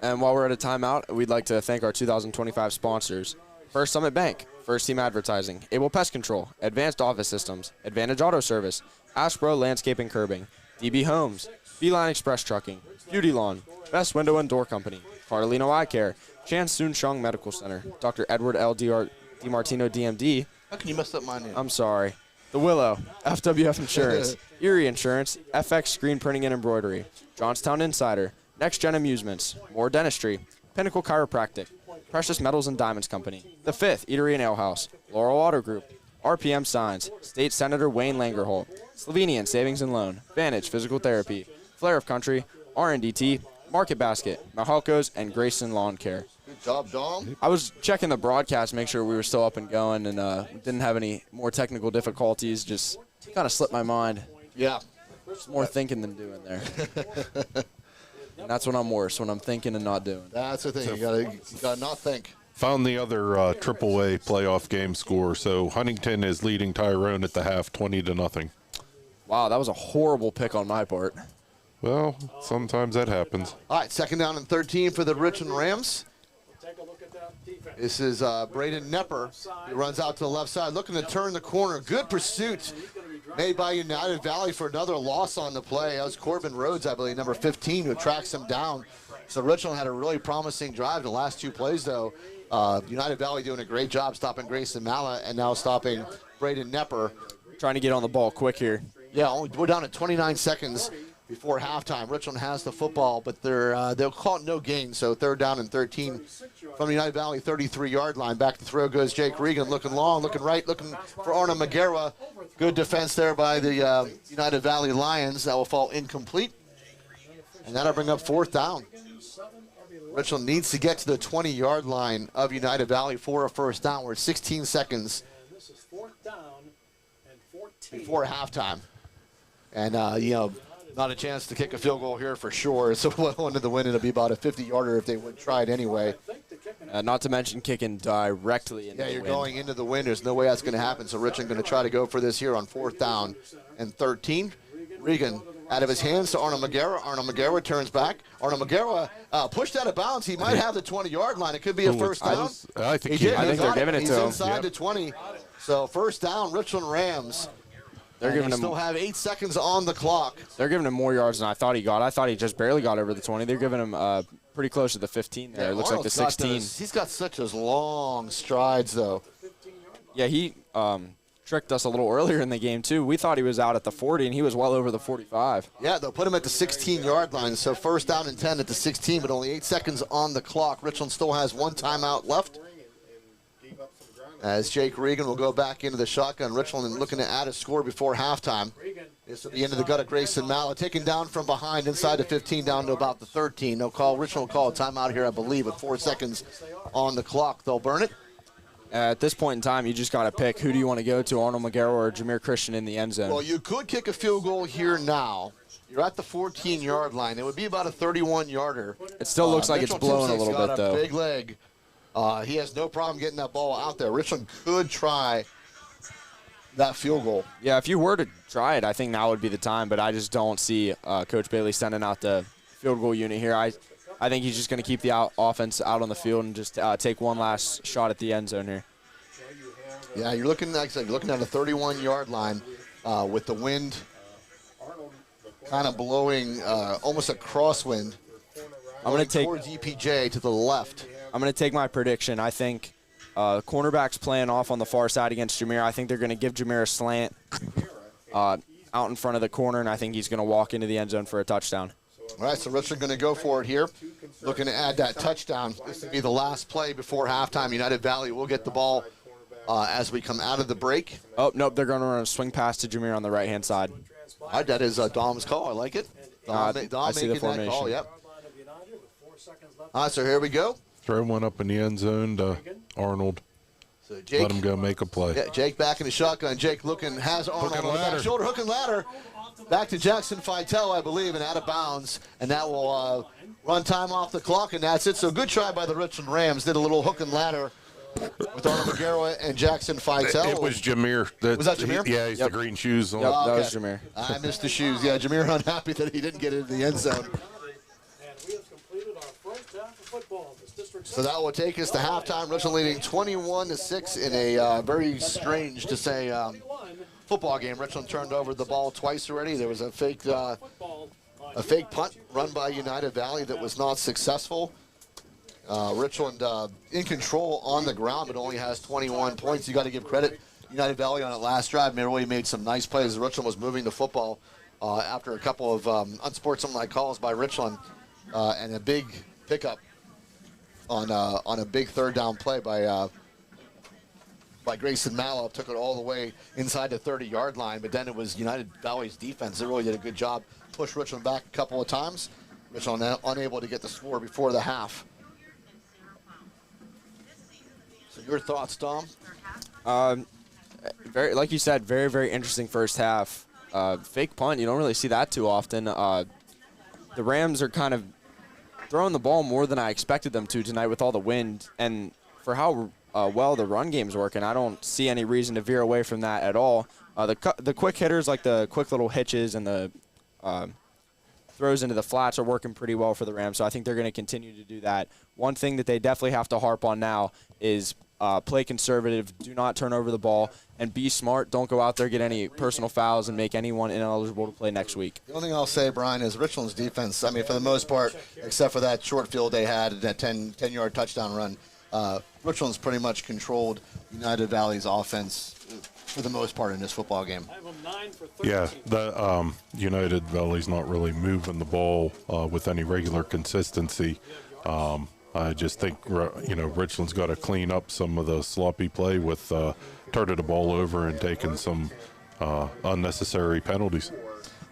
And while we're at a timeout, we'd like to thank our 2025 sponsors: First Summit Bank, First Team Advertising, Able Pest Control, Advanced Office Systems, Advantage Auto Service, Ashbro Landscaping Curbing, DB Homes, Beeline Express Trucking, Beauty Lawn, Best Window and Door Company, Carlino Eye Care, Chan Soon Shung Medical Center, Dr. Edward L. DiMartino, DMD. How can you mess up my name? I'm sorry. The Willow, FWF Insurance, Erie Insurance, FX Screen Printing and Embroidery, Johnstown Insider, Next Gen Amusements, More Dentistry, Pinnacle Chiropractic, Precious Metals and Diamonds Company, The Fifth Eatery and Ale House, Laurel Auto Group, RPM Signs, State Senator Wayne Langerholt, Slovenian Savings and Loan, Vantage Physical Therapy, Flair of Country, RNDT, Market Basket, Mahalco's, and Grayson Lawn Care. Good job, Dom. I was checking the broadcast, make sure we were still up and going, and didn't have any more technical difficulties. Just kind of slipped my mind. Yeah. Just more thinking than doing there. And that's when I'm worse, when I'm thinking and not doing. That's the thing. You gotta not think. Found the other AAA playoff game score. So Huntington is leading Tyrone at the half, 20-0. Wow, that was a horrible pick on my part. Well, sometimes that happens. All right, second down and 13 for the Richland Rams. Take a look at that defense. This is Braden Nepper. He runs out to the left side, looking to turn the corner. Good pursuit made by United Valley for another loss on the play. That was Corbin Rhodes, I believe, number 15, who tracks him down. So Richland had a really promising drive. The last two plays, though, United Valley doing a great job stopping Grayson Malla and now stopping Braden Nepper. Trying to get on the ball quick here. Yeah, we're down at 29 seconds before halftime. Richland has the football, but they'll call it no gain, so third down and 13 from the United Valley 33-yard line. Back to throw goes Jake Regan, looking long, looking right, looking for Arna Magera. Good defense there by the United Valley Lions. That will fall incomplete, and that'll bring up fourth down. Richland needs to get to the 20-yard line of United Valley for a first down. We're at 16 seconds This is fourth down and 14. before halftime. And, not a chance to kick a field goal here for sure. So well into the win, it'll be about a 50-yarder if they would try it anyway. Not to mention kicking directly into the You're wind. going into the wind. There's no way that's going to happen. So Richland going to try to go for this here on fourth down and 13. Regan out of his hands to Arnold Magera. Arnold Magera turns back. Arnold Magera pushed out of bounds. He might have the 20-yard line. It could be a first down. I think He did. I think they're giving it He's to him. inside the 20. So first down, Richland Rams. They're giving him. Still have 8 seconds on the clock. They're giving him more yards than I thought he got. I thought he just barely got over the 20. They're giving him pretty close to the 15 there. It looks like the 16. He's got such as long strides, though. Yeah, he tricked us a little earlier in the game, too. We thought he was out at the 40, and he was well over the 45. Yeah, they'll put him at the 16-yard line. So first down and 10 at the 16, but only 8 seconds on the clock. Richland still has one timeout left, as Jake Regan will go back into the shotgun. Richland looking to add a score before halftime. This will be into the gut of Grayson Malla, taken down from behind inside the 15 down to about the 13. Richland will call a timeout here, I believe, with 4 seconds on the clock. They'll burn it. At this point in time, you just got to pick who do you want to go to, Arnold Magera or Jameer Christian in the end zone. Well, you could kick a field goal here now. You're at the 14-yard line. It would be about a 31-yarder. It still looks like it's blowing a little bit, though. Big leg. He has no problem getting that ball out there. Richland could try that field goal. Yeah, if you were to try it, I think now would be the time, but I just don't see Coach Bailey sending out the field goal unit here. I think he's just going to keep the offense out on the field and just take one last shot at the end zone here. Yeah, you're looking, like I said, you're looking at a 31-yard line with the wind kind of blowing almost a crosswind. I'm going to take towards EPJ to the left. I'm going to take my prediction. I think cornerback's playing off on the far side against Jameer. I think they're going to give Jameer a slant out in front of the corner, and I think he's going to walk into the end zone for a touchdown. All right, so Richland going to go for it here, looking to add that touchdown. This will be the last play before halftime. United Valley will get the ball as we come out of the break. Oh, nope, they're going to run a swing pass to Jameer on the right-hand side. All right, that is Dom's call. I like it. Dom I see the making that formation. call, yep. All right, so here we go. Throw one up in the end zone to Arnold. So Jake, Let him go make a play. yeah, Jake back in the shotgun. Jake has Arnold Hook and on the back ladder. shoulder, hook and ladder. Back to Jackson Fitel, I believe, and out of bounds. And that will run time off the clock, and that's it. So good try by the Richland Rams. Did a little hook and ladder with Arnold McGarrett and Jackson Fitel. It was Jameer. Was that Jameer? Yeah, he's Yep. the green shoes on. Yep, Oh, that okay. was Jameer. I missed the shoes. Yeah, Jameer unhappy that he didn't get into the end zone. And we have completed our first half of football. This district So that will take us to halftime. Richland leading 21-6 in a very strange, to say, football game. Richland turned over the ball twice already. There was a fake punt run by United Valley that was not successful. Richland in control on the ground, but only has 21 points. You got to give credit United Valley on that last drive. They really made some nice plays. Richland was moving the football after a couple of unsportsmanlike calls by Richland and a big pickup on a big third down play by Grayson Mallow. Took it all the way inside the 30-yard line, but then it was United Valley's defense that really did a good job. Pushed Richland back a couple of times. Richland unable to get the score before the half. So your thoughts, Dom? Very, like you said, very, very interesting first half. Fake punt, you don't really see that too often. The Rams are kind of throwing the ball more than I expected them to tonight with all the wind. And for how well the run game's working, I don't see any reason to veer away from that at all. The quick hitters, like the quick little hitches and the throws into the flats, are working pretty well for the Rams, so I think they're going to continue to do that. One thing that they definitely have to harp on now is play conservative, do not turn over the ball, and be smart. Don't go out there, get any personal fouls, and make anyone ineligible to play next week. The only thing I'll say, Brian, is Richland's defense, I mean, for the most part, except for that short field they had, that 10-yard touchdown run, Richland's pretty much controlled United Valley's offense for the most part in this football game. I have them 9 for 13. Yeah, the United Valley's not really moving the ball with any regular consistency. I just think Richland's got to clean up some of the sloppy play with turning the ball over and taking some unnecessary penalties.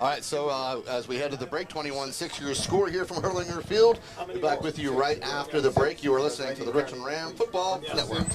All right, so as we head to the break, 21-6, your score here from Hurlinger Field. We'll be back with you right after the break. You are listening to the Richland Ram Football Network.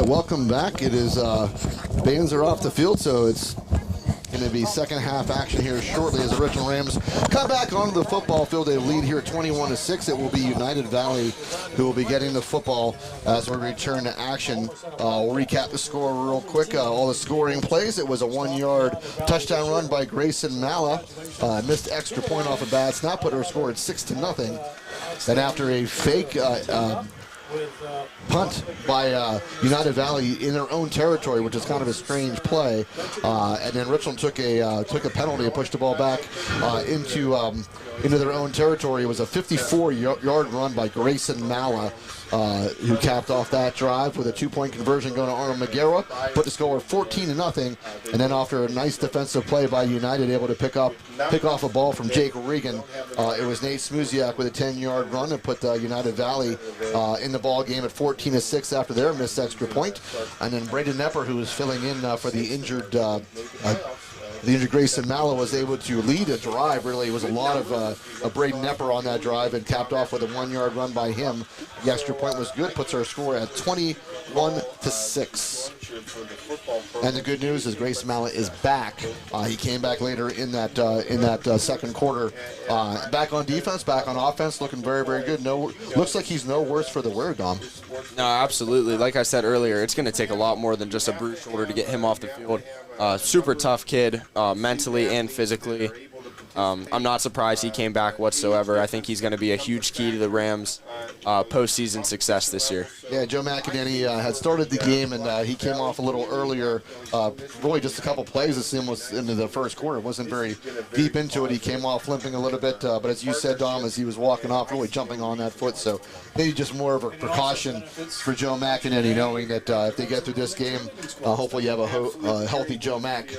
right, welcome back. It is bands are off the field, so it's going to be second half action here shortly as the Richland Rams come back onto the football field. They lead here 21-6. It will be United Valley who will be getting the football as we return to action. We'll recap the score real quick. All the scoring plays. It was a 1-yard touchdown run by Grayson Malla. Missed extra point off a bad snap, put her score at 6-0. Then after a fake punt by United Valley in their own territory, which is kind of a strange play, and then Richland took a penalty and pushed the ball back into their own territory. It was a 54-yard run by Grayson Malla, who capped off that drive with a 2-point conversion going to Arnold Magera, put the score 14-0, and then after a nice defensive play by United, able to pick off a ball from Jake Regan, it was Nate Smuziak with a 10-yard run and put United Valley in the ball game at 14-6 after their missed extra point. And then Braden Nepper, who was filling in for the injured Grayson Malla, was able to lead a drive. Really, it was a lot of Braden Nepper on that drive, and capped off with a 1-yard run by him. The extra point was good, puts our score at 21-6. And the good news is Grayson Malla is back. He came back later in that second quarter. Back on defense, back on offense, looking very, very good. Looks like he's no worse for the wear, Dom. No, absolutely. Like I said earlier, it's going to take a lot more than just a bruised shoulder to get him off the field. Super tough kid, mentally and physically. I'm not surprised he came back whatsoever. I think he's going to be a huge key to the Rams' postseason success this year. Yeah, Joe McEnany had started the game, and he came off a little earlier. Really just a couple plays as soon was into the first quarter. Wasn't very deep into it. He came off limping a little bit, but as you said, Dom, as he was walking off, really jumping on that foot. So maybe just more of a precaution for Joe McEnany, knowing that if they get through this game, hopefully you have a healthy Joe Mack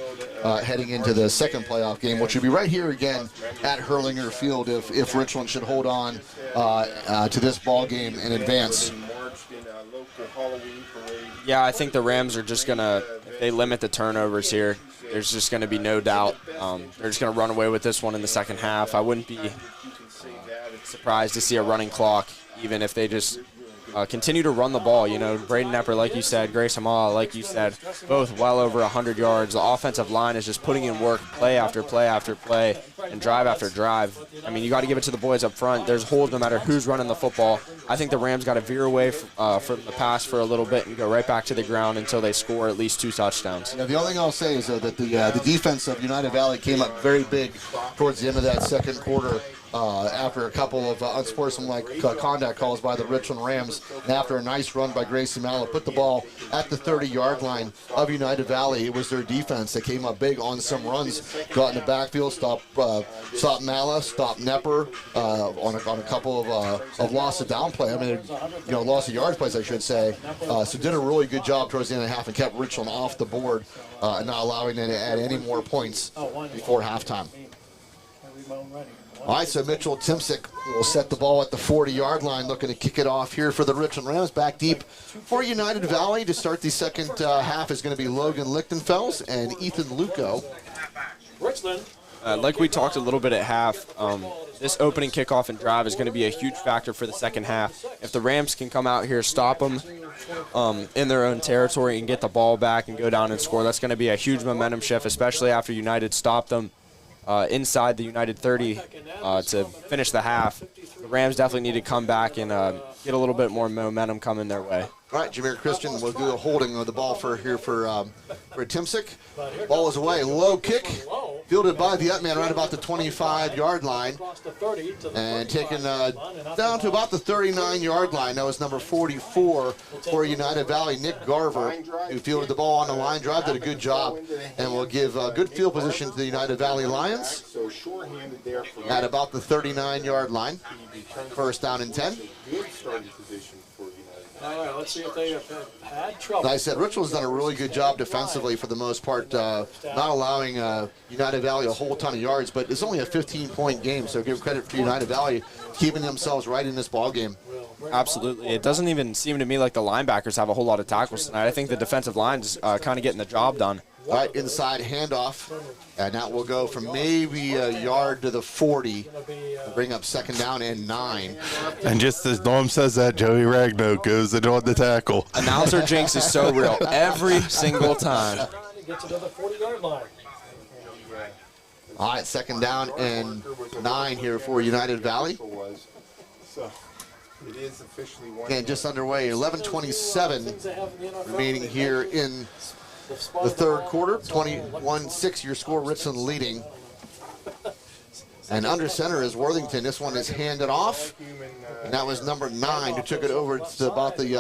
heading into the second playoff game, which will be right here again at Hurlinger Field if Richland should hold on to this ball game and advance. Yeah, I think the Rams are just going to, if they limit the turnovers here, there's just going to be no doubt. They're just going to run away with this one in the second half. I wouldn't be surprised to see a running clock, even if they just continue to run the ball. You know, Braden Nepper, like you said, Grayson Malla, like you said, both well over 100 yards. The offensive line is just putting in work play after play after play and drive after drive. I mean, you got to give it to the boys up front. There's holes no matter who's running the football. I think the Rams got to veer away from the pass for a little bit and go right back to the ground until they score at least 2 touchdowns. Yeah, the only thing I'll say is that the defense of United Valley came up very big towards the end of that second quarter. After a couple of unsportsmanlike conduct calls by the Richland Rams, and after a nice run by Grayson Malla, put the ball at the 30-yard line of United Valley. It was their defense that came up big on some runs, got in the backfield, stopped Malla, stopped Nepper on a couple of loss of down play. I mean, loss of yards plays, I should say. So did a really good job towards the end of the half and kept Richland off the board, and not allowing them to add any more points before halftime. All right, so Mitchell Timsick will set the ball at the 40-yard line, looking to kick it off here for the Richland Rams. Back deep for United Valley to start the second half is going to be Logan Lichtenfels and Ethan Luco. Richland. Like we talked a little bit at half, this opening kickoff and drive is going to be a huge factor for the second half. If the Rams can come out here, stop them in their own territory and get the ball back and go down and score, that's going to be a huge momentum shift, especially after United stopped them inside the United 30 to finish the half. The Rams definitely need to come back and get a little bit more momentum coming their way. All right, Jameer Christian will do the holding of the ball for Timsick. Ball is away, low kick, fielded by the up man right about the 25-yard line, and taken down to about the 39-yard line. That was number 44 for United Valley, Nick Garver, who fielded the ball on the line drive, did a good job, and will give good field position to the United Valley Lions at about the 39-yard line. First down and 10. All right, let's see if they have had trouble. Like I said, Richland's done a really good job defensively for the most part, not allowing United Valley a whole ton of yards, but it's only a 15-point game, so give credit to United Valley keeping themselves right in this ball game. Absolutely. It doesn't even seem to me like the linebackers have a whole lot of tackles tonight. I think the defensive line's kind of getting the job done. All right, inside handoff. And that will go from maybe a yard to the 40. We'll bring up second down and 9. And just as Norm says that, Joey Ragnow goes in on the tackle. Announcer jinx is so real every single time. Gets another 40-yard line. All right, second down and 9 here for United Valley. So it is officially one. Again, just underway, 11:27 remaining here in the third quarter. 21-6 your score, Richland leading. And under center is Worthington. This one is handed off. And that was number 9 who took it over to about the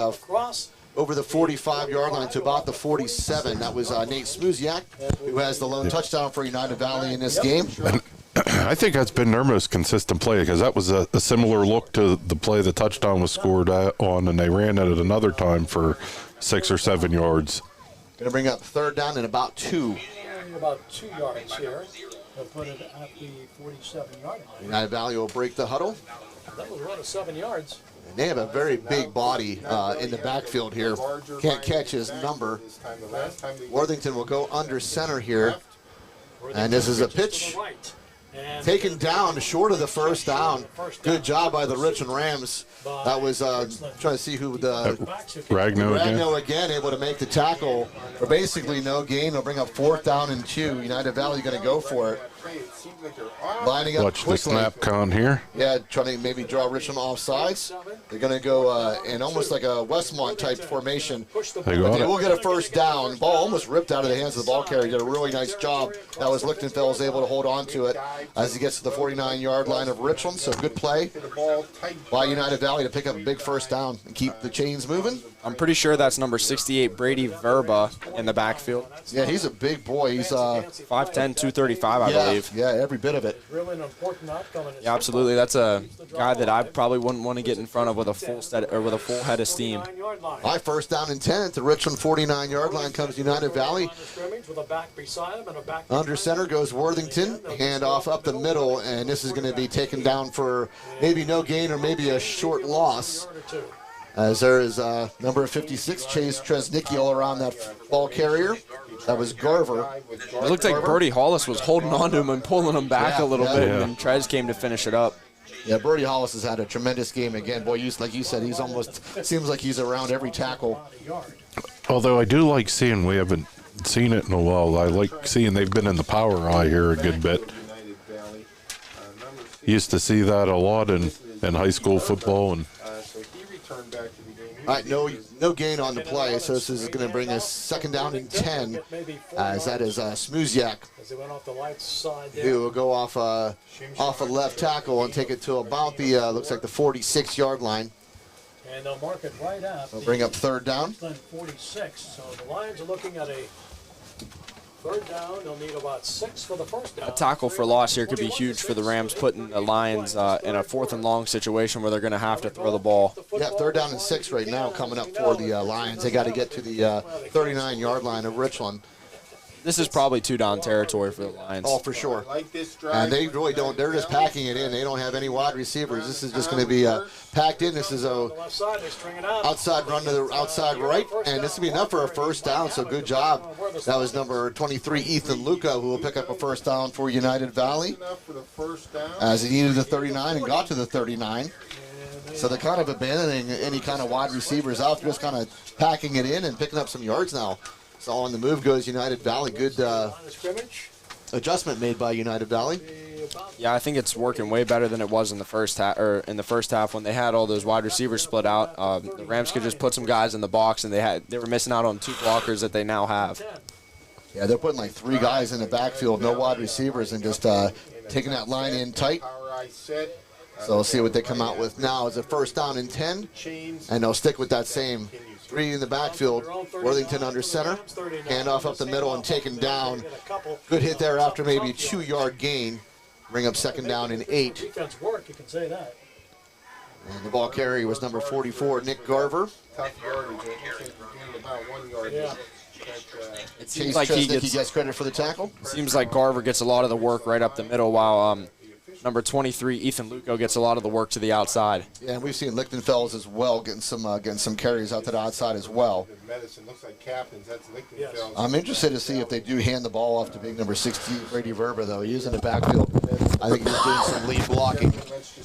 over the 45-yard line to about the 47. That was Nate Smuziak, who has the lone touchdown for United Valley in this game. I think that's been their most consistent play because that was a similar look to the play the touchdown was scored on, and they ran it at another time for 6 or 7 yards. Going to bring up third down and about 2. About 2 yards here. They'll put it at the 47-yard line. United Valley will break the huddle. That was around 7 yards. And they have a very big body in the backfield here. Can't catch his number. Worthington will go under center here. And this is a pitch taken down short of the first down. Good job by the Richland Rams. That was trying to see who the Ragnow again able to make the tackle for basically no gain. They'll bring up fourth down and 2. United Valley going to go for it. Lining up Watch quickly. the snap count here. Yeah, trying to maybe draw Richland off sides. They're going to go in almost like a Westmont type formation. They got They will it. get a first down. Ball almost ripped out of the hands of the ball carrier. Did a really nice job. That was Lichtenfeld able to hold on to it as he gets to the 49-yard line of Richland. So good play by United Valley to pick up a big first down and keep the chains moving. I'm pretty sure that's number 68, Brady Verba, in the backfield. Yeah, he's a big boy. He's 5'10", 235, I believe. Yeah, every bit of it. Really an important outcome. Yeah, absolutely. That's a guy that I probably wouldn't want to get in front of with a full head of steam. High first down and 10 at the Richland 49-yard line comes United Valley. Under center goes Worthington. Hand off up the middle, and this is going to be taken down for maybe no gain or maybe a short loss. As there is number 56, Chase Tresnicki, all around that ball carrier. That was Garver. It looked like Birdie Hollis was holding on to him and pulling him back a little bit, and then Trez came to finish it up. Yeah, Birdie Hollis has had a tremendous game again. Boy, like you said, he's almost seems like he's around every tackle. Although I do like seeing, we haven't seen it in a while, I like seeing they've been in the power eye here a good bit. Used to see that a lot in high school football. And all right, no gain on the play, so this is going to bring us second down and 10, as that is Smuziak, who will go off a left tackle and take it to about the, looks like the 46-yard line. And they'll mark it right at. They'll bring up third down. 46. So the Lions are looking at a third down. They'll need about 6 for the first down. A tackle for loss here could be huge for the Rams, putting the Lions in a 4th and long situation where they're going to have to throw the ball. Yeah, third down and 6 right now coming up for the Lions. They got to get to the 39-yard line of Richland. This is probably 2-down territory for the Lions. Oh, for sure. And they really don't. They're just packing it in. They don't have any wide receivers. This is just going to be packed in. This is a outside run to the outside right, and this will be enough for a first down. So good job. That was number 23, Ethan Luca, who will pick up a first down for United Valley, as he needed the 39 and got to the 39. So they're kind of abandoning any kind of wide receivers out. They're just kind of packing it in and picking up some yards now. So on the move goes United Valley. Good adjustment made by United Valley. Yeah, I think it's working way better than it was in the first half. Or in the first half when they had all those wide receivers split out. The Rams could just put some guys in the box, and they were missing out on 2 blockers that they now have. Yeah, they're putting like 3 guys in the backfield, no wide receivers, and just taking that line in tight. So we'll see what they come out with now. It's a first down and 10, and they'll stick with that same 3 in the backfield. Worthington under center. Handoff up the middle and taken down. Good hit there after maybe a 2-yard gain. Bring up second down and 8. Defense work, you can say that. And the ball carrier was number 44, Nick Garver. Yeah. It seems like he gets credit for the tackle. Seems like Garver gets a lot of the work right up the middle, while number 23, Ethan Luco, gets a lot of the work to the outside. Yeah, and we've seen Lichtenfels as well getting some carries out to the outside as well. Medicine looks like captains. That's Lichtenfeld. I'm interested to see if they do hand the ball off to big number 16, Brady Verba, though. He's in the backfield. I think he's doing some lead blocking.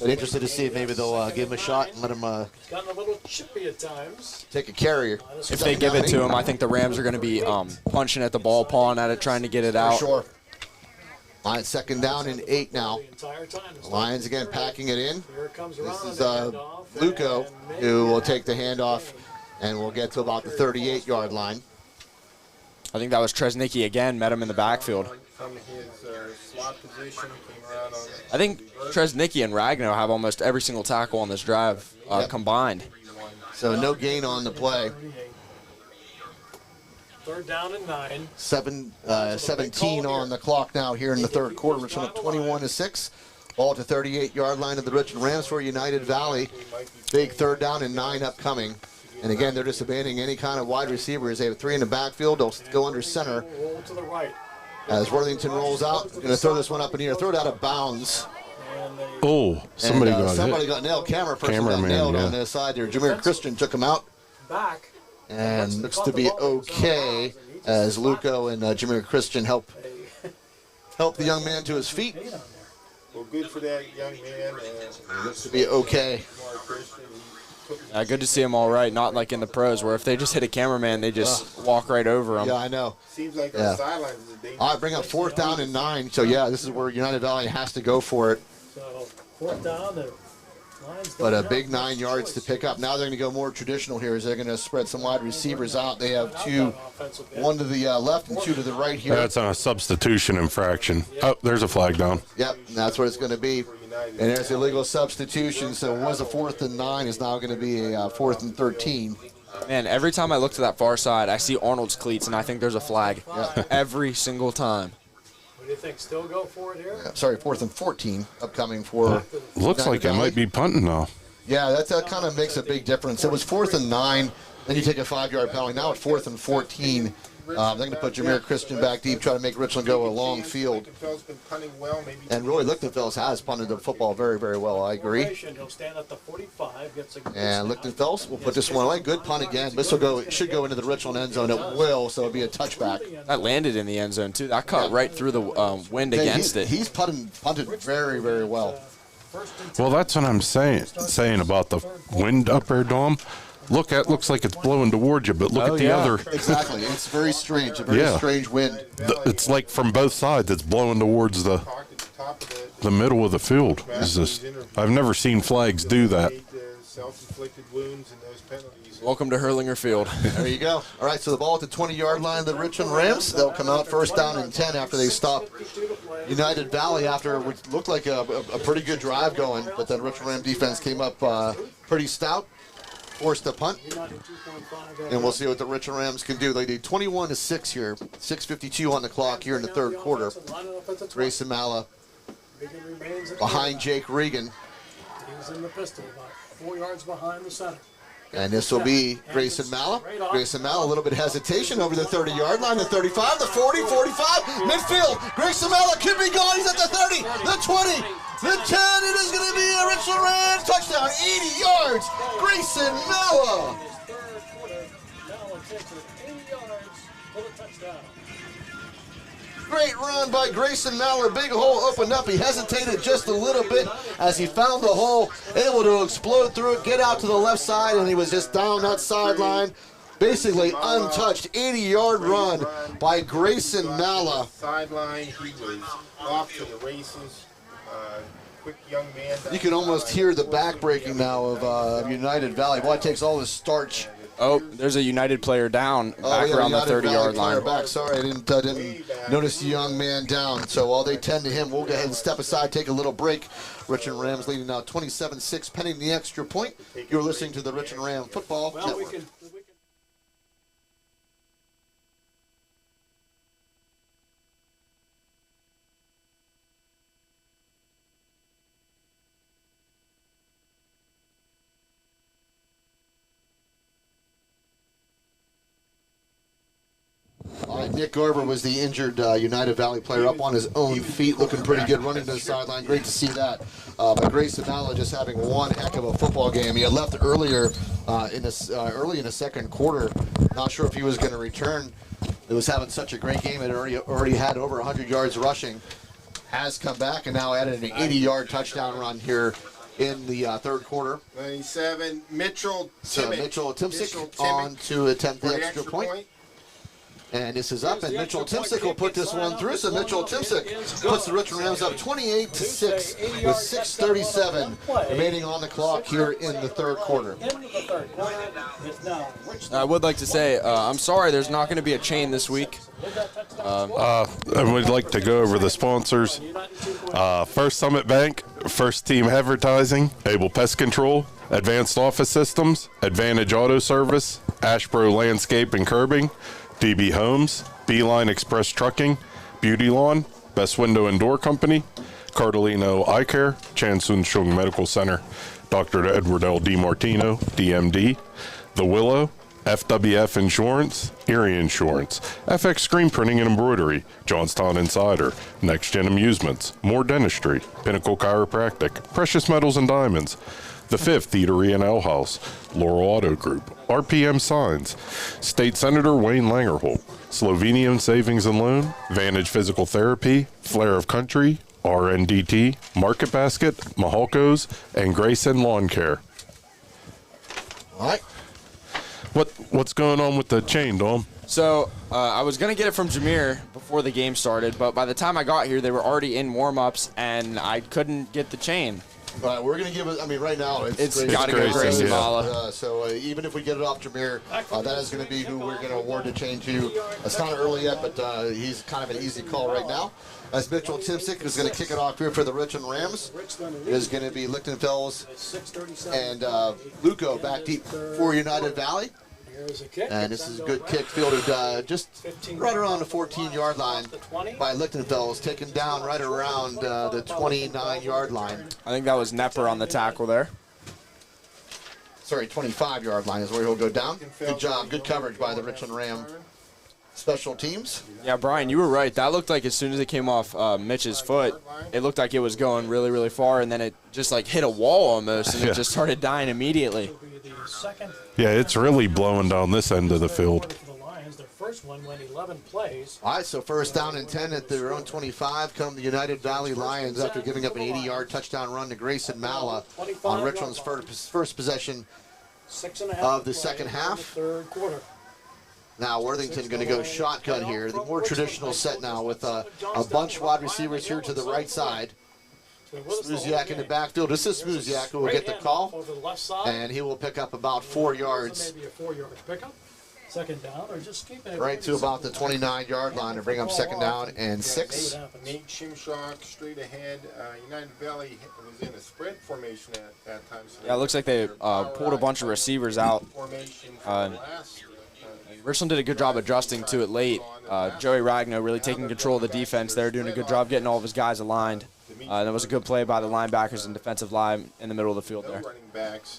But interested to see if maybe they'll give him a shot and let him Gotten a little chippy at times. take a carrier. If they give it to him, I think the Rams are going to be punching at the ball, pawing at it, trying to get it out. For sure. Lions second down and 8 now. The entire time. Lions again packing it in. Here it comes This around. is the handoff, Luco, and who will take the handoff, and we'll get to about the 38-yard line. I think that was Tresnicki again, met him in the backfield. From his slot position, came around on I think Tresnicki and Ragnow have almost every single tackle on this drive combined. So no gain on the play. 3rd down and 9. 17 on the clock now here in the third quarter. Richland up 21-6. Ball to 38-yard line of the Richland Rams for United Valley. Big 3rd down and 9 upcoming. And again, they're just abandoning any kind of wide receivers. They have 3 in the backfield. They'll go under center. Roll to the right. As Worthington rolls out, going to throw this one up in the air, throw it out of bounds. And they Oh, somebody And, got somebody hit. got nailed. Camera person got Cameraman, nailed yeah. on the side there. Jameer Christian took him out. back. And looks to be okay as Luco and Jameer Christian help the young man to his feet. well, good for that young man. Looks to be okay. Good to see him all right, not like in the pros where if they just hit a cameraman, they just walk right over him. Yeah, I know. Seems like Yeah. the sidelines is a dangerous. All right, bring up 4th down and 9. So, yeah, this is where United Valley has to go for it. So 4th down. The Lions But a don't big have 9 yards to pick up. Now they're going to go more traditional here as they're going to spread some wide receivers out. They have 2, offensive end. 1 to the left and 2 to the right here. That's on a substitution infraction. Oh, there's a flag down. Yep, and that's what it's going to be. And there's the illegal substitution. So it was a 4th and 9. Is now going to be a 4th and 13. Man, every time I look to that far side, I see Arnold's cleats, and I think there's a flag. Yeah. Every single time. What do you think? Still go for it here? Sorry, 4th and 14 upcoming for. Looks like it might be punting now. Yeah, that kind of makes a big difference. It was 4th and 9, then you take a 5-yard penalty. Now it's 4th and 14. They're going to put Jameer Christian back deep, try to make Richland go a long field. Lichtenfeld's been punting well, maybe. And Roy Lichtenfels has punted the football very, very well. I agree. He'll stand at the 45. Gets a And Lichtenfels will put this one away. Good punt again. This will go. It should go into the Richland end zone. It will, so it'll be a touchback. That landed in the end zone, too. That cut right through the wind against it. He's punted very, very well. Well, that's what I'm saying about the wind up there, Dom. Looks like it's blowing towards you, but look Oh, at the yeah. other. Exactly. It's very strange. A very Yeah. strange wind. It's like from both sides. It's blowing towards the Talked at the top of the middle of the field. It's just, I've never seen flags do that. self-inflicted wounds and those penalties. Welcome to Hurlinger Field. There you go. All right, so the ball at the 20-yard line of the Richland Rams. They'll come out 1st down and 10 after they stop United Valley after what looked like a pretty good drive going, but then Richland Ram defense came up pretty stout, forced a punt, and we'll see what the Richland Rams can do. They need 21-6 here, 6:52 on the clock here in the third quarter. Grayson Malla behind Jake Regan, He's in the pistol, about 4 yards behind the center. and this will be Grayson Malla. Grayson Malla, a little bit of hesitation over the 30-yard line, the 35, the 40, 45, midfield. Grayson Malla could be gone. He's at the 30, the 20, the 10. It is going to be a Richland Rams touchdown, 80 yards. Grayson Malla. His third quarter, now takes it 80 yards for the touchdown. Great run by Grayson Malla. Big hole opened up. He hesitated just a little bit as he found the hole, able to explode through it, get out to the left side, and he was just down that sideline. Basically untouched, 80-yard run by Grayson Malla. Sideline, he was off to the races. Quick young man. You can almost hear the back breaking now of United Valley. Boy, it takes all this starch. Oh, there's a United player down back yeah, around the United 30-yard Valley player line. Back. Sorry, I didn't notice the young man down. So while they tend to him, we'll go ahead and step aside, take a little break. Richland Rams leading now 27-6, pending the extra point. You're listening to the Richland Ram Football Well, we Network. can All right, Nick Garber was the injured United Valley player up on his own feet, looking pretty good, running to the sideline. Great to see that. But Grayson Malla just having one heck of a football game. He had left earlier early in the second quarter. Not sure if he was going to return. It was having such a great game. It already had over 100 yards rushing. Has come back and now added an 80-yard touchdown run here in the third quarter. 97, Mitchell So Mitchell Timsick on to attempt the extra point. And this is up, and Mitchell Timsick will put this one through. So Mitchell Timsick puts the Richland Rams up 28-6 with 6:37 remaining on the clock here in the third quarter. I would like to say, I'm sorry there's not going to be a chain this week. And we'd like to go over the sponsors. First Summit Bank, First Team Advertising, Able Pest Control, Advanced Office Systems, Advantage Auto Service, Ashbro Landscape and Curbing, DB Homes, Beeline Express Trucking, Beauty Lawn, Best Window and Door Company, Cardellino Eye Care, Chan Soon Shung Medical Center, Dr. Edward L. DiMartino, DMD, The Willow, FWF Insurance, Erie Insurance, FX Screen Printing and Embroidery, Johnstown Insider, Next Gen Amusements, More Dentistry, Pinnacle Chiropractic, Precious Metals and Diamonds, The Fifth Eatery and Ale House, Laurel Auto Group, RPM Signs, State Senator Wayne Langerholt, Slovenian Savings and Loan, Vantage Physical Therapy, Flair of Country, RNDT, Market Basket, Mahalco's, and Grayson Lawn Care. All right. What's going on with the chain, Dom? So I was going to get it from Jameer before the game started, but by the time I got here, they were already in warm-ups, and I couldn't get the chain. We're going to give it, I mean, right now, It's got to go Grayson Malla. So even if we get it off Jameer, that is going to be who we're going to award the chain to. It's not early yet, but he's kind of an easy call right now. As Mitchell Timsick is going to kick it off here for the Richland Rams. It is going to be Lichtenfels and Luco back deep for United Valley. And this is a good kick fielded just right around the 14-yard line by Lichtenfels, taken down right around the 29-yard line. I think that was Nepper on the tackle there. Sorry, 25-yard line is where he'll go down. Good job, good coverage by the Richland Ram special teams. Yeah, Brian, you were right. That looked like as soon as it came off Mitch's foot, it looked like it was going really, really far, and then it just like hit a wall almost, and it just started dying immediately. Yeah, it's really blowing down this end of the field. All right, so first down and 10 at their own 25 come the United Valley Lions after giving up an 80-yard touchdown run to Grayson Malla on Richland's first possession of the second half. Now Worthington going to go shotgun here. The more traditional set now with a bunch of wide receivers here to the right side. Smuziak in the backfield. This is Smuziak who will get the call, and he will pick up about 4 yards. Second down, or just keep it right to about the 29-yard line to bring up second down and 6. Nate Shimshock straight ahead. United Valley was in a spread formation at that time. So Yeah, it looks like they pulled a bunch of receivers out. Richland did a good job adjusting to it late. Joey Ragno really taking control of the defense there, doing a good job getting all of his guys aligned. That was a good play by the linebackers and defensive line in the middle of the field there.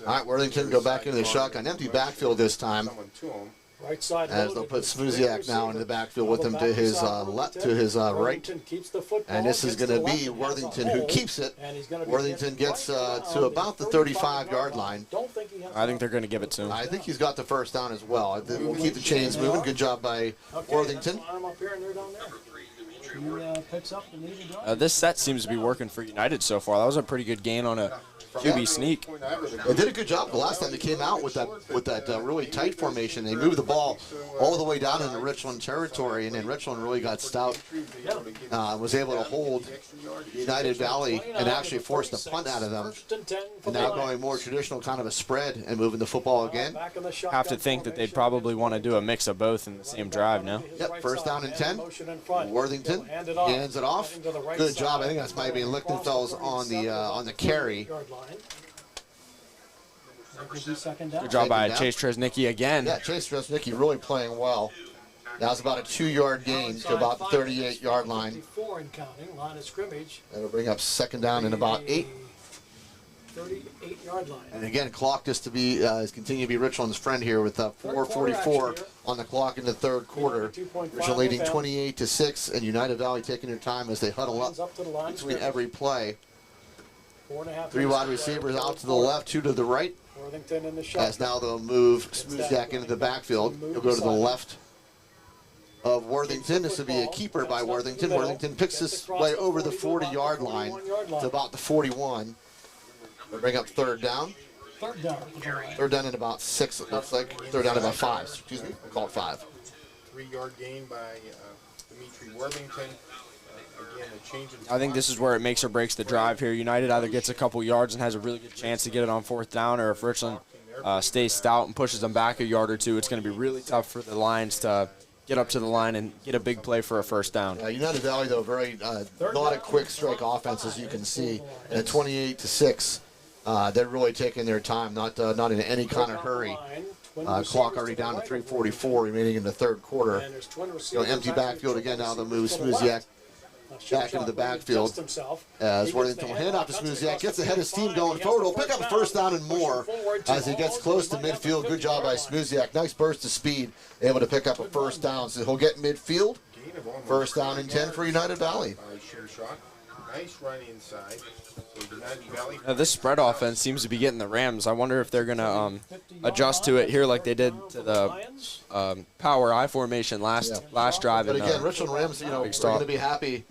All right, Worthington go back into the shotgun. Empty backfield this time. Right side As they'll put Smuziak now in the backfield with him to his left, to his right. And this is going to be Worthington who keeps it. Worthington gets to about the 35-yard line. I think they're going to give it to him. I think he's got the first down as well. We'll keep the chains moving. Good job by Worthington. This set seems to be working for United so far. That was a pretty good gain on a QB sneak. They did a good job the last time they came out with that really tight formation. They moved the ball all the way down into Richland territory, and then Richland really got stout. Was able to hold United Valley and actually forced a punt out of them. And now going more traditional kind of a spread and moving the football again. Have to think that they'd probably want to do a mix of both in the same drive now. Yep, first down and 10. Worthington hands it off. Good job. I think that's might be Lichtenfels on the carry. Good job by Chase Tresnicki again. Yeah, Chase Tresnicki really playing well. That was about a 2-yard gain to about the 38-yard line. That'll bring up second down and about 8. 38-yard line. And again, clock just to be is continue to be Richland's friend here with 4:44 on the clock in the third quarter. Richland leading 28-6, and United Valley taking their time as they huddle up between every play. 3 wide receivers out to the left, 2 to the right. Worthington in the shot. As now they'll move Smoothjack into the backfield. He'll go to the left of Worthington. This will be a keeper by Worthington. Worthington picks his way over the 40-yard line to about the 41. They'll bring up third down. Third down. Third down at about 6, it looks like. Third down at about 5. Excuse me. We'll call it 5. 3-yard gain by Dimitri Worthington. Again, a change in I think this is where it makes or breaks the drive here. United either gets a couple yards and has a really good chance to get it on fourth down, or if Richland stays stout and pushes them back a yard or two, it's going to be really tough for the Lions to get up to the line and get a big play for a first down. United Valley, though, very not a quick strike offense, as you can see. And at 28-6, they're really taking their time, not in any kind of hurry. Clock already down to 3:44 remaining in the third quarter. Empty backfield again. Now they'll move Smoothjack back into the backfield as Worthington will hand off to Smoothjack, gets ahead of steam going forward. He'll pick up a first down and more as he gets close to midfield. Good job by Smoothjack. Nice burst of speed, able to pick up a first down. So he'll get midfield. First down and 10 for United Valley. Nice run inside. So United Valley. This spread offense seems to be getting the Rams. I wonder if they're going to adjust to it here like they did to the power I formation last drive. But again, Richland Rams, are going to be happy.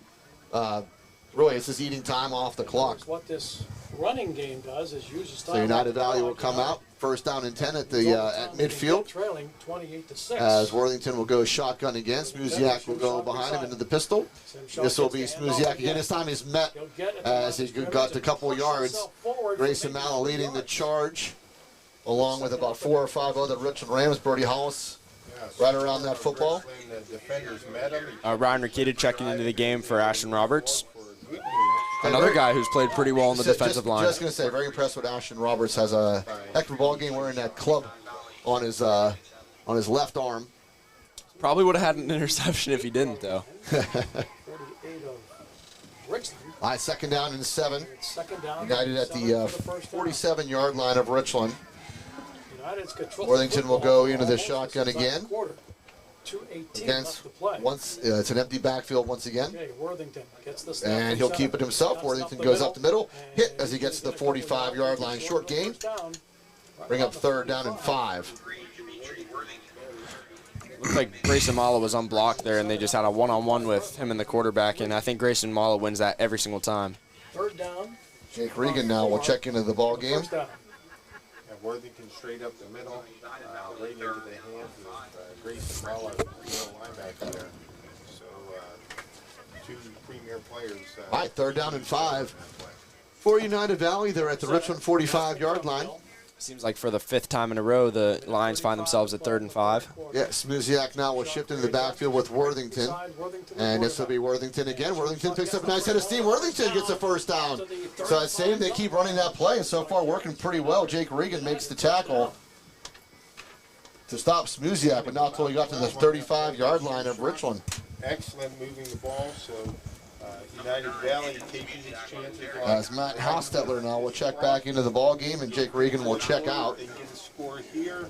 Really, it's just eating time off the clock. What this running game does is use So United Valley will come out. First down and 10 at the at midfield. Trailing 28-6. As Worthington will go shotgun again. Smoothjack will go behind him into the pistol. This will be Smoothjack again. This time he's met as he got a couple yards. Grayson Mallow leading the charge, along with about 4 or 5 other Richland Rams. Brody Hollis right around that football. Ryan Rakita checking into the game for Ashton Roberts. Another guy who's played pretty well on the defensive line. Just going to say, very impressed with Ashton Roberts. Has a heck of a ball game wearing that club on his left arm. Probably would have had an interception if he didn't, though. 48 of Richland. Second down and 7. Second down. United at the 47-yard line of Richland. United's control. Worthington will go into the shotgun again. 2:18 Against left to play. it's an empty backfield once again. Okay, Worthington gets the snap And he'll keep it himself. Worthington goes up the middle, hit as he gets to the 45-yard line. Short gain. Bring up third down and 5. Looks like Grayson Mala was unblocked there, and they just had a one-on-one with him and the quarterback, and I think Grayson Mala wins that every single time. Third down. Jake Regan now will check into the ball game. Worthington straight up the middle, right into the hands of Grayson Muller, middle linebacker there. So, 2 premier players. All right, third down and 5. For United Valley, they're at the Richland 45-yard line. Seems like for the 5th time in a row, the Lions find themselves at 3rd and 5. Yeah, Smoothjack now will shift into the backfield with Worthington. And this will be Worthington again. Worthington picks up a nice head of steam. Worthington gets a first down. So it's same, they keep running that play, and so far working pretty well. Jake Regan makes the tackle to stop Smoothjack, but not until he got to the 35-yard line of Richland. Excellent moving the ball, so United Valley taking its chances. As Matt Hostetler now will check back into the ball game, and Jake Regan will check out. They get a score here.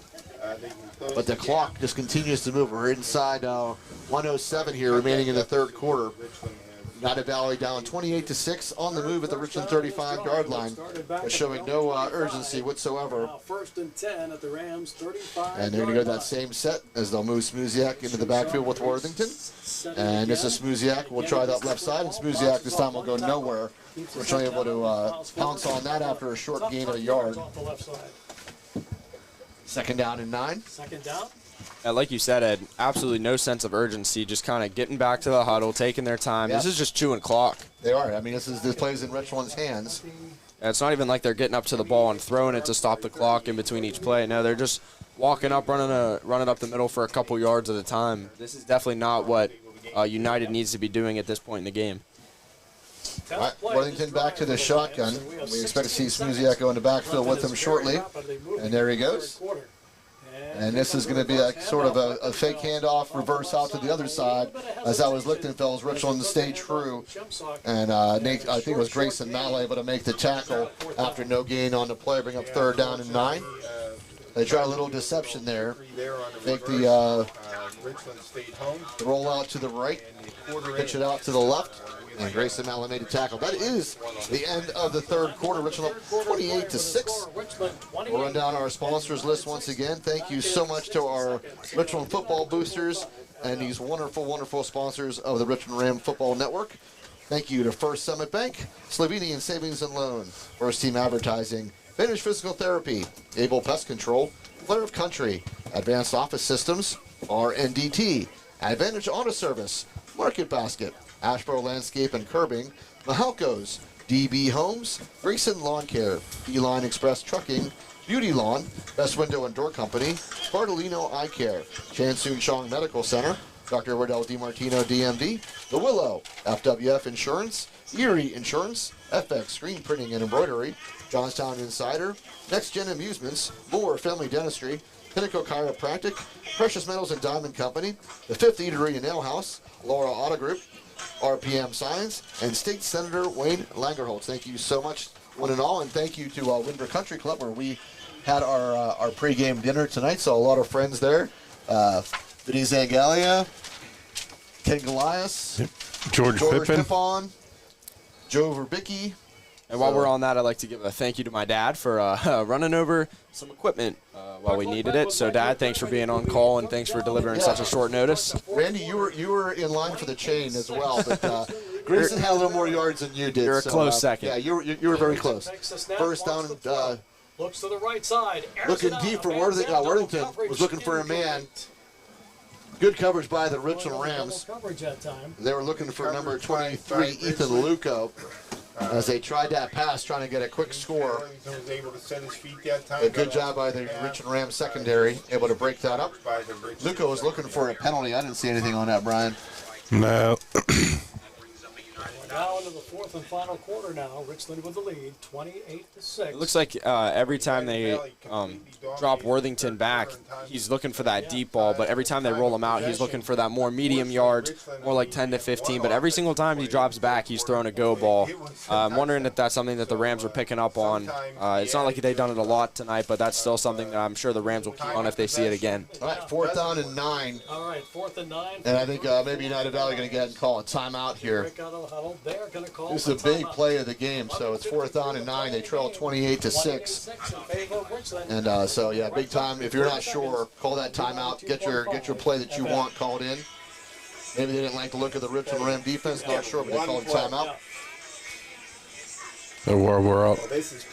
They can close But the clock just continues to move. We're inside 1:07 here, remaining in the third quarter. United Valley down 28-6 on the move at the Richland 35-yard line, but showing no urgency whatsoever. First and 10 at the Rams 35. And they're going to go that same set as they'll move Smoothjack into the backfield with Worthington. And this is Smoothjack. We'll try that left side, and Smoothjack this time will go nowhere. We're trying able to pounce on that after a short gain of a yard. Second down and 9. Second down. Like you said, Ed, absolutely no sense of urgency, just kind of getting back to the huddle, taking their time. This is just chewing clock. They are. I mean, this plays in Richland's hands. And it's not even like they're getting up to the ball and throwing it to stop the clock in between each play. No, they're just walking up, running up the middle for a couple yards at a time. This is definitely not what United needs to be doing at this point in the game. All right, Worthington back to the shotgun. We expect to see Smoothjack go in the backfield with him shortly. And there he goes. And this is going to be a sort of a fake handoff, reverse out to the other side. As that was Lichtenfeld's, Richland stayed true. And Nate, I think it was Grayson Malley able to make the tackle after no gain on the play, bring up 3rd down and 9. They try a little deception there. Make the roll out to the right, pitch it out to the left, and Grayson Malley made a tackle. That is the end of the 3rd quarter. Richland up 28-6. We'll run down our sponsors list once again. Thank you so much to our Richland football boosters and these wonderful, wonderful sponsors of the Richland Ram Football Network. Thank you to First Summit Bank, Slovenian Savings and Loan, First Team Advertising, Finish Physical Therapy, Able Pest Control, Flair of Country, Advanced Office Systems, RNDT, Advantage Auto Service, Market Basket, Ashboro Landscape and Curbing, Mahalco's, DB Homes, Grayson Lawn Care, Beeline Express Trucking, Beauty Lawn, Best Window and Door Company, Bartolino Eye Care, Chansoon Chong Medical Center, Dr. Wardell DiMartino DMD, The Willow, FWF Insurance, Erie Insurance, FX Screen Printing and Embroidery, Johnstown Insider, Next Gen Amusements, Moore Family Dentistry, Pinnacle Chiropractic, Precious Metals and Diamond Company, the 5th Eatery and Ale House, Laura Auto Group, RPM Science, and State Senator Wayne Langerholtz. Thank you so much, one and all, and thank you to Windsor Country Club, where we had our pregame dinner tonight. So a lot of friends there. Vinny Zangalia, Ken Golias, George Pippin. Pippon, Joe Verbicki. And while we're on that, I'd like to give a thank you to my dad for running over some equipment while we needed it. So, Dad, thanks for being on call, and thanks for delivering such a short notice. Randy, you were in line for the chain as well, but Grayson had a little more yards than you did. You're a close second. Yeah, you were very close. First down, and looks to the right side. looking deep for Worthington. Was looking for a man. Good coverage by the Richland Rams. They were looking for number 23, Ethan Luco, as they tried that pass, trying to get a quick score. A good job by the Richland Rams secondary, able to break that up. Luco was looking for a penalty. I didn't see anything on that, Brian. No. Now into the 4th and final quarter now. Richland with the lead, 28-6. It looks like every time they drop Worthington back, he's looking for that deep ball, but every time they roll him out, he's looking for that more medium yards, more like 10 to 15, but every single time he drops back, he's throwing a go ball. I'm wondering if that's something that the Rams are picking up on. It's not like they've done it a lot tonight, but that's still something that I'm sure the Rams will keep on if they see it again. All right, 4th down and 9. All right, 4th and 9. And I think maybe United Valley going to get and call a timeout here. They're going to call This is a big play of the game, so it's 4th down and 9. They trail 28-6, and so yeah, big time. If you're not sure, call that timeout. Get your play that you want called in. Maybe they didn't like the look of the Richland Ram defense. Not sure, but they called a timeout. So we're up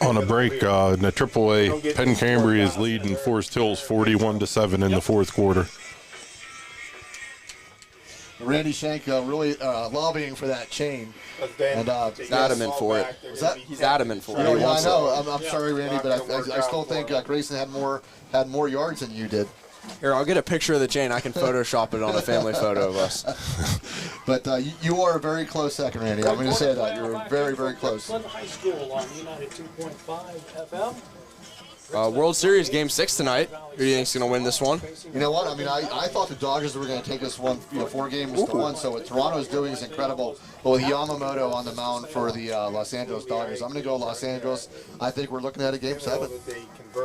on a break in the AAA. Penn Cambria is leading Forest Hills 41-7 in the 4th quarter. Randy Shank really lobbying for that chain. And He's adamant for it. He's adamant for it. He Yeah, I wants it. know. I'm sorry, Randy, but I still think Grayson had more yards than you did. Here, I'll get a picture of the chain. I can Photoshop it on a family photo of us. But you are a very close second, Randy. I'm going to say that. You're very, very close. Richland High School on United 2.5 FM. World Series Game 6 tonight. Who do you think's going to win this one? You know what? I mean, I thought the Dodgers were going to take this one, 4 games to 1. So what Toronto's doing is incredible. But with Yamamoto on the mound for the Los Angeles Dodgers, I'm going to go Los Angeles. I think we're looking at a Game 7.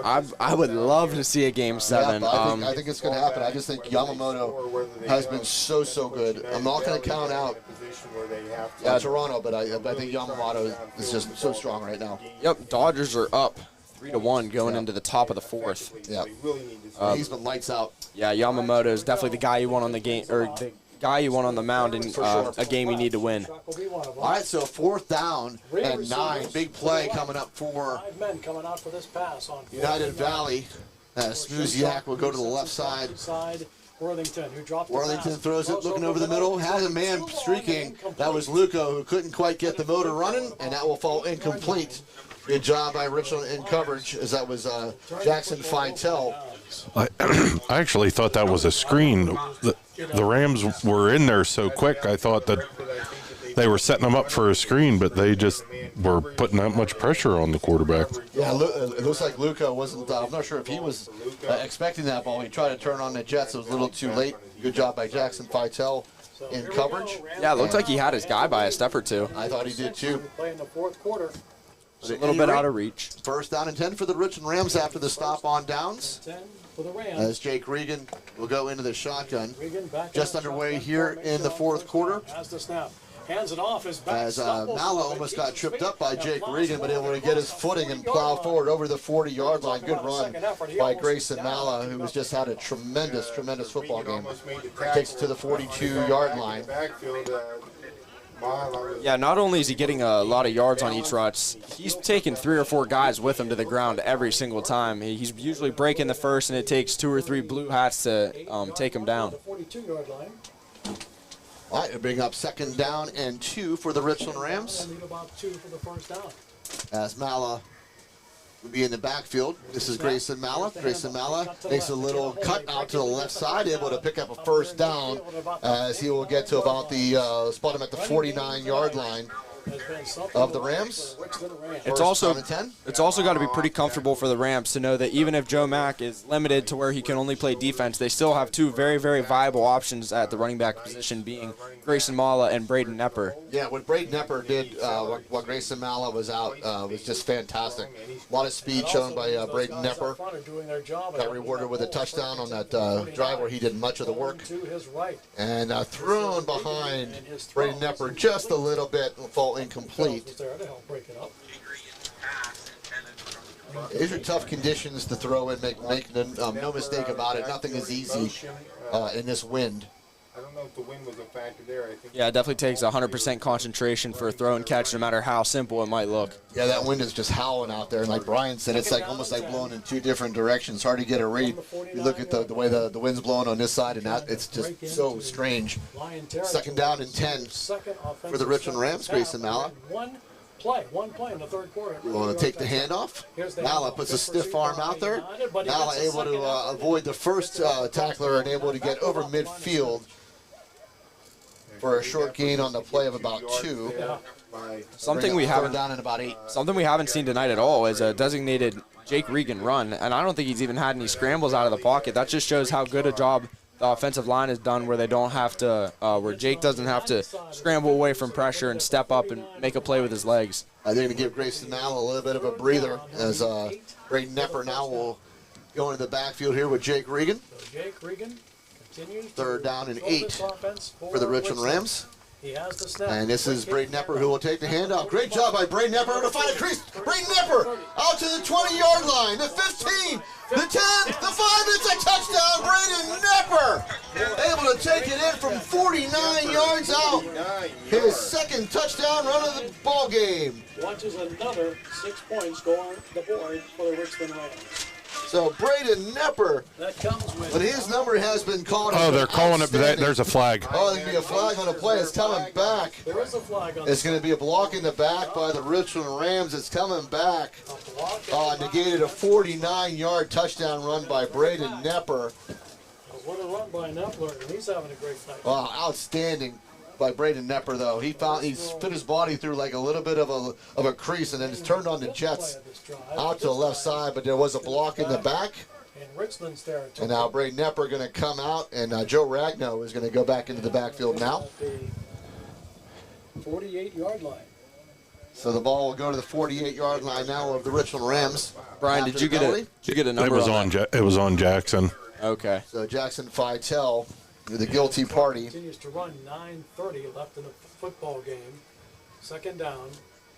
I would love to see a Game 7. Yeah, I think it's going to happen. I just think Yamamoto has been so good. I'm not going to count out Toronto, but I think Yamamoto is just so strong right now. Yep, Dodgers are up 3-1 going into the top of the 4th. Yeah, he's been lights out. Yeah, Yamamoto is definitely the guy you want on the game, or the guy you want on the mound in a game you need to win. All right, so 4th down and 9. Big play coming up for 5 men coming out for this pass on United Valley. Smuziak will go to the left side. Worthington, who dropped the Worthington pass. throws it, looking over the middle, has a man streaking. That was Luco, who couldn't quite get the motor running, and that will fall incomplete. Good job by Richland in coverage, as that was Jackson Feitel. I actually thought that was a screen. The Rams were in there so quick, I thought that they were setting them up for a screen, but they just were putting that much pressure on the quarterback. Yeah, it looks like Luka wasn't. I'm not sure if he was expecting that ball. He tried to turn on the Jets. It was a little too late. Good job by Jackson Fitel in coverage. Yeah, it looked like he had his guy by a step or two. I thought he did too. Play in the fourth quarter. A little bit out of reach. First down and 10 for the Richland Rams after the stop on downs. 10 for the Rams. As Jake Regan will go into the shotgun. Regan back Just out, underway shotgun here formation in the fourth quarter. Has the snap. Hands it off his back. As Mala almost got tripped up by Jake Regan, but able to get his footing and plow forward over the 40-yard line. Good run by Grayson Mala, who has just had a tremendous football game. Takes it to the 42-yard line. Yeah, not only is he getting a lot of yards on each rush, he's taking 3 or 4 guys with him to the ground every single time. He's usually breaking the first, and it takes 2 or 3 blue hats to take him down. 42-yard line. All right, it'll bring up second down and 2 for the Richland Rams. Need about 2 for the first down. As Mala will be in the backfield. This is Grayson Mala. Grayson Mala makes a little cut out to the left side, able to pick up a first down as he will get to about the, spot him at the 49-yard line of the Rams. It's also got to be pretty comfortable for the Rams to know that even if Joe Mack is limited to where he can only play defense, they still have 2 very, very viable options at the running back position, being Grayson Mala and Braden Nepper. Yeah, what Braden Nepper did while Grayson Mala was out was just fantastic. A lot of speed shown by Braden Nepper. Got rewarded with a touchdown on that drive where he did much of the work. And thrown behind Braden Nepper just a little bit, fall incomplete. These are tough conditions to throw in, make no mistake about it. Nothing is easy in this wind. I don't know if the wind was a factor there. I think Yeah, it definitely takes 100% concentration for a throw and catch, no matter how simple it might look. Yeah, that wind is just howling out there, and like Brian said, it's like almost like blowing in 2 different directions. Hard to get a read. You look at the way the wind's blowing on this side, and that it's just so strange. Second down and 10 for the Richland Rams. Grayson Mala. One play in the third quarter. We want to take the handoff. Mala puts a stiff arm out there. Mala able to avoid the first tackler and able to get over midfield for a short gain on the play of about 2. Something we haven't down in about 8. Something we haven't seen tonight at all is a designated Jake Regan run, and I don't think he's even had any scrambles out of the pocket. That just shows how good a job the offensive line has done, where they don't have to, where Jake doesn't have to scramble away from pressure and step up and make a play with his legs. They're going to give Grayson Mala a little bit of a breather as Braden Nepper now will go into the backfield here with Jake Regan. Jake Regan continues. Third down and 8 for the Richland Rams. He has the snap. And this is Braden Nepper who will take the handoff. Great job by Braden Nepper to find a crease. Braden Nepper out to the 20-yard line, the 15, the 10, the 5. It's a touchdown. Braden Nepper able to take it in from 49 yards out. His second touchdown run of the ball game. Watches another 6 points go on the board for the Richland Rams. So Braden Nepper, That comes with. but his number has been called. Oh, they're calling it. There's a flag. Oh, there's going to be a flag on the play. It's coming back. There is a flag on It's going to be a block in the back by the Richland Rams. It's coming back. Negated a 49-yard touchdown run by Braden Nepper. What a run by Nepler, and he's having a great night. Wow, outstanding by Braden Nepper, though. He's fit his body through like a little bit of a crease, and then it's turned on the Jets out to the left side, but there was a block in the back. In Richland's territory. And now Braden Nepper going to come out, and Joe Ragno is going to go back into the backfield now. 48-yard line. So the ball will go to the 48-yard line now of the Richland Rams. Brian, did you get a number? It was on Jackson. Okay. So Jackson Fitel, the guilty party. Continues to run 9:30 left in the football game. Second down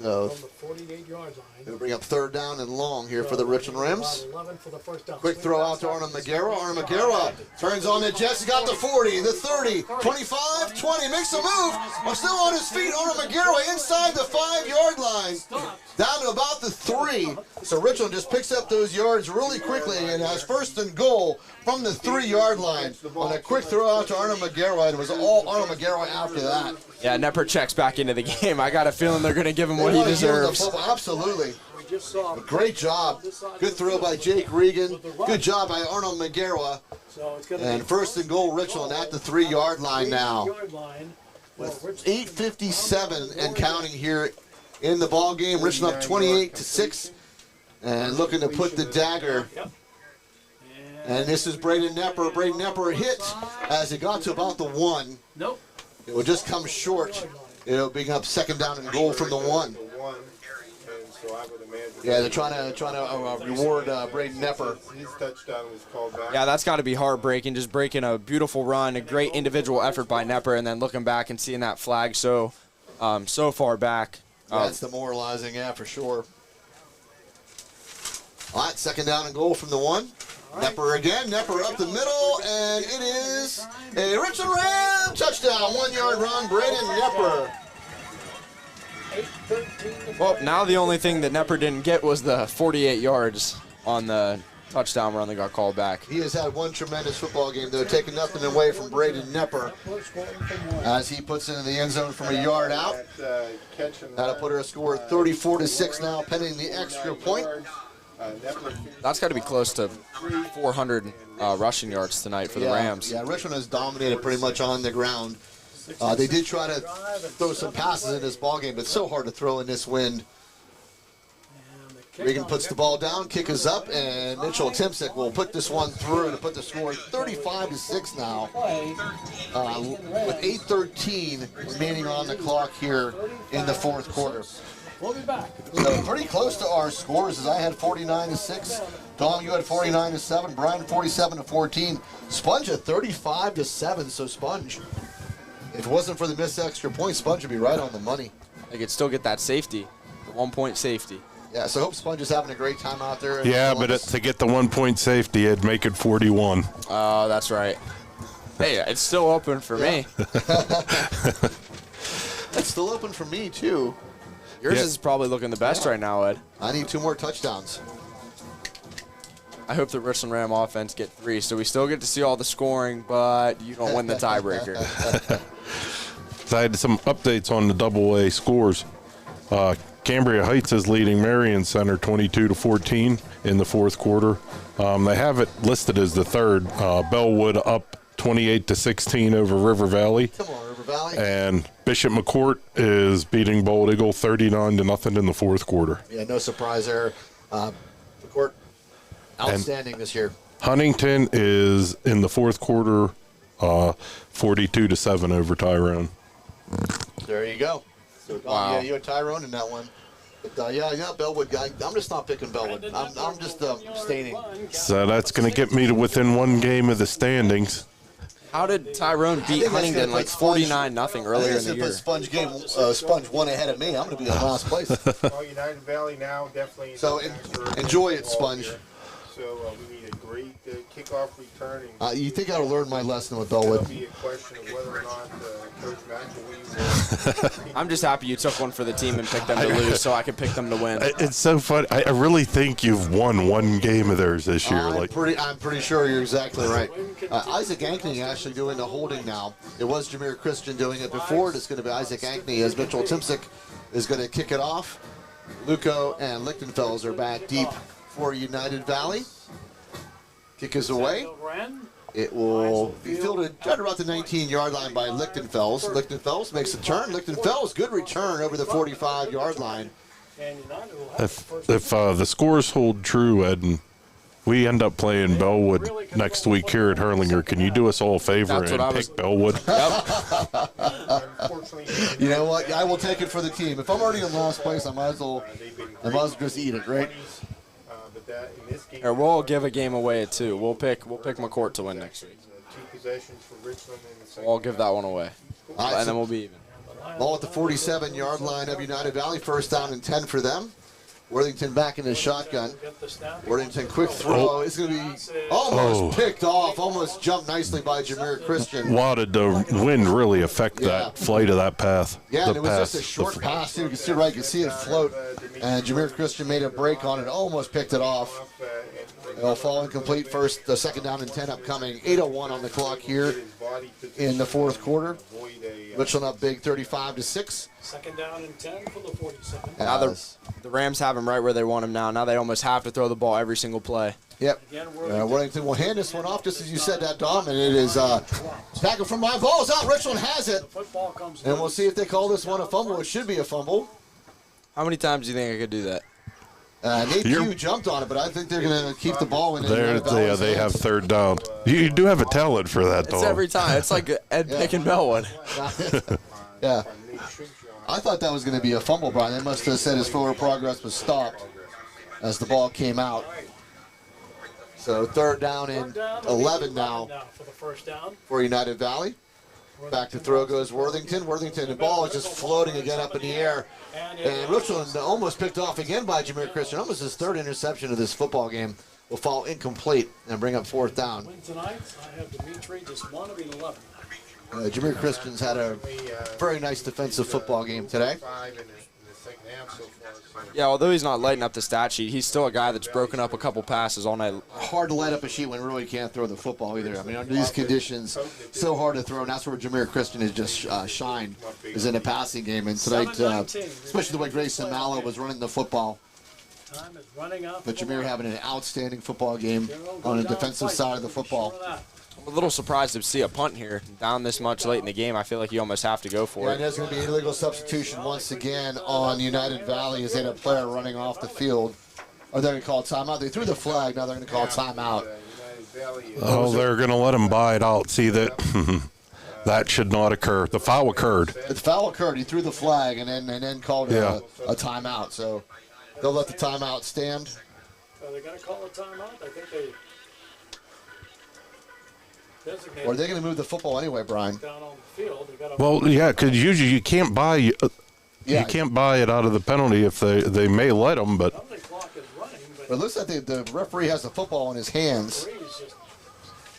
So from the 48-yard line. they'll bring up third down and long here for the Richland Rams. 11 for the first down. Quick throw out to Arnold Magera. Arnold Magera turns on the Jets. He got the 40, the 30, 25, 20. Makes a move. While still on his feet, Arnold Magera inside the 5-yard line. Down to about the 3. So Richland just picks up those yards really quickly and has first and goal from the 3-yard line on a quick throw out to Arnold Magera. And it was all Arnold Magera after that. Yeah, Nepper checks back into the game. I got a feeling they're going to give him what he deserves. Absolutely. Great job. Good throw by Jake Regan. Good job by Arnold Magera. And first and goal, Richland at the 3-yard line now. with 8:57 and counting here in the ball game. Richland up 28-6 and looking to put the dagger. And this is Braden Nepper. Braden Nepper hit as it got to about the 1. Nope. It will just come short. It'll bring up second down and goal from the 1. Yeah, they're trying to reward Braden Nepper. His touchdown was called back. Yeah, that's got to be heartbreaking, just breaking a beautiful run, a great individual effort by Nepper, and then looking back and seeing that flag so far back. That's demoralizing, yeah, for sure. All right, second down and goal from the 1. Nepper again, Nepper up the middle, and it is a Richland Ram touchdown, 1-yard run, Braden Nepper. Well, now the only thing that Nepper didn't get was the 48 yards on the touchdown run that got called back. He has had one tremendous football game, though, taking nothing away from Braden Nepper as he puts it in the end zone from a yard out. That'll put her a score of 34-6 now, pending the extra point. That's got to be close to 400 rushing yards tonight for the Rams. Yeah, Richland has dominated pretty much on the ground. They did try to throw some passes in this ball game, but it's so hard to throw in this wind. Regan puts the ball down, kick is up, and Mitchell Timsick will put this one through to put the score 35-6 now. With 8:13 remaining on the clock here in the fourth quarter. We'll be back. So pretty close to our scores, as I had 49-6. Dom, you had 49-7. Brian 47-14. Sponge at 35-7. So Sponge, if it wasn't for the missed extra point, Sponge would be right on the money. They could still get that safety, the 1-point safety. Yeah, so I hope Sponge is having a great time out there. Yeah, but to get the 1-point safety, it'd make it 41. Oh, that's right. Hey, it's still open for me. It's still open for me, too. Yours is probably looking the best right now, Ed. I need 2 more touchdowns. I hope the Richland Ram offense get 3, so we still get to see all the scoring, but you don't win the tiebreaker. So I had some updates on the double-A scores. Cambria Heights is leading Marion Center 22-14 in the fourth quarter. They have it listed as the third. Bellwood up 28-16 over River Valley. Come on, River Valley. And Bishop McCourt is beating Bold Eagle 39-0 in the fourth quarter. Yeah, no surprise there. McCourt, outstanding this year. Huntington is in the fourth quarter 42-7 over Tyrone. There you go. So, Wow. Yeah, you had Tyrone in that one. But, Bellwood guy. I'm just not picking Bellwood. I'm just abstaining. So that's going to get me to within 1 game of the standings. How did Tyrone beat Huntington like 49-0 earlier in the year? Sponge won ahead of me. I'm going to be in last place. Well, United Valley now definitely. So enjoy it, Sponge. So we need a great kickoff return. You think I would learn my lesson with It'll Bellwood? be a question of whether or not Coach McElwee will. I'm just happy you took one for the team and picked them to lose so I could pick them to win. It's so funny. I really think you've won 1 game of theirs this year. I'm pretty sure you're exactly right. Isaac Ankney actually doing the holding now. It was Jameer Christian doing it before. It's going to be Isaac Ankney as Mitchell Timsick is going to kick it off. Luco and Lichtenfels are back deep for United Valley. Kick is away. It will be fielded right about the 19-yard line by Lichtenfels. Lichtenfels makes a turn. Lichtenfels, good return over the 45-yard line. If the scores hold true, Ed, and we end up playing Bellwood next week here at Hurlinger, can you do us all a favor and pick Bellwood? You know what? I will take it for the team. If I'm already in last place, I might as well just eat it, right? Or we'll give a game away too. We'll pick McCourt to win next week. 2 possessions for Richland in the second. We'll give that one away, and then we'll be even. Ball at the 47-yard line of United Valley. First down and 10 for them. Worthington back in his shotgun. Worthington, quick throw. It's going to be almost picked off. Almost jumped nicely by Jameer Christian. Wow, did the wind really affect that flight of that path? Yeah, and it was just a short pass, too. You can see right, you can see it float. And Jameer Christian made a break on it, almost picked it off. It'll fall incomplete first, the second down and 10 upcoming. 8:01 on the clock here in the fourth quarter. Richland up big 35-6. Second down and 10 for the 47. Now the Rams have him right where they want him now. Now they almost have to throw the ball every single play. Yep. Again, Worthington will hand this one off, just as you said that, Dom, and it is tackle from my ball's out. Richland has it, The football comes and we'll see if they call this one a fumble. It should be a fumble. How many times do you think I could do that? Nate Pugh jumped on it, but I think they're going to keep the ball in. They have third down. You do have a talent for that, though. It's every time. It's like Ed Pick and Bell one. Yeah. I thought that was going to be a fumble, Brian. They must have said his forward progress was stopped as the ball came out. So third down and 11 now for the first down. for United Valley. Back to throw goes Worthington. Worthington, the ball is just floating again up in the air. And Richland almost picked off again by Jameer Christian. Almost his third interception of this football game will fall incomplete and bring up fourth down. Win tonight, I have Dimitri, just 1 of 11. Jameer Christian's had a very nice defensive football game today. 5 in the second half so far. So Yeah, although he's not lighting up the stat sheet, he's still a guy that's broken up a couple passes all night. Hard to light up a sheet when really can't throw the football either. I mean, under these conditions, so hard to throw, and that's where Jameer Christian has just shined, is in the passing game. And tonight, especially the way Grayson Mallow was running the football, Time is running out. but Jameer having an outstanding football game on the defensive side of the football. I'm a little surprised to see a punt here. Down this much late in the game, I feel like you almost have to go for Yeah, it. and there's going to be an illegal substitution once again on United Valley as they had a player running off the field. Or they're going to call a timeout. They threw the flag, now they're going to call a timeout. United Valley is Oh, they're going to let him buy it out. See that? That should not occur. The foul occurred. The foul occurred. He threw the flag and then called Yeah. a timeout. So they'll let the timeout stand. They're going to call a timeout. I think they designated Or are they going to move the football anyway, Brian? down on the field. They got to Well, yeah, because usually you can't buy Yeah. you can't buy it out of the penalty if they may let them, but penalty clock is running, but But it looks like the referee has the football in his hands. Breeze just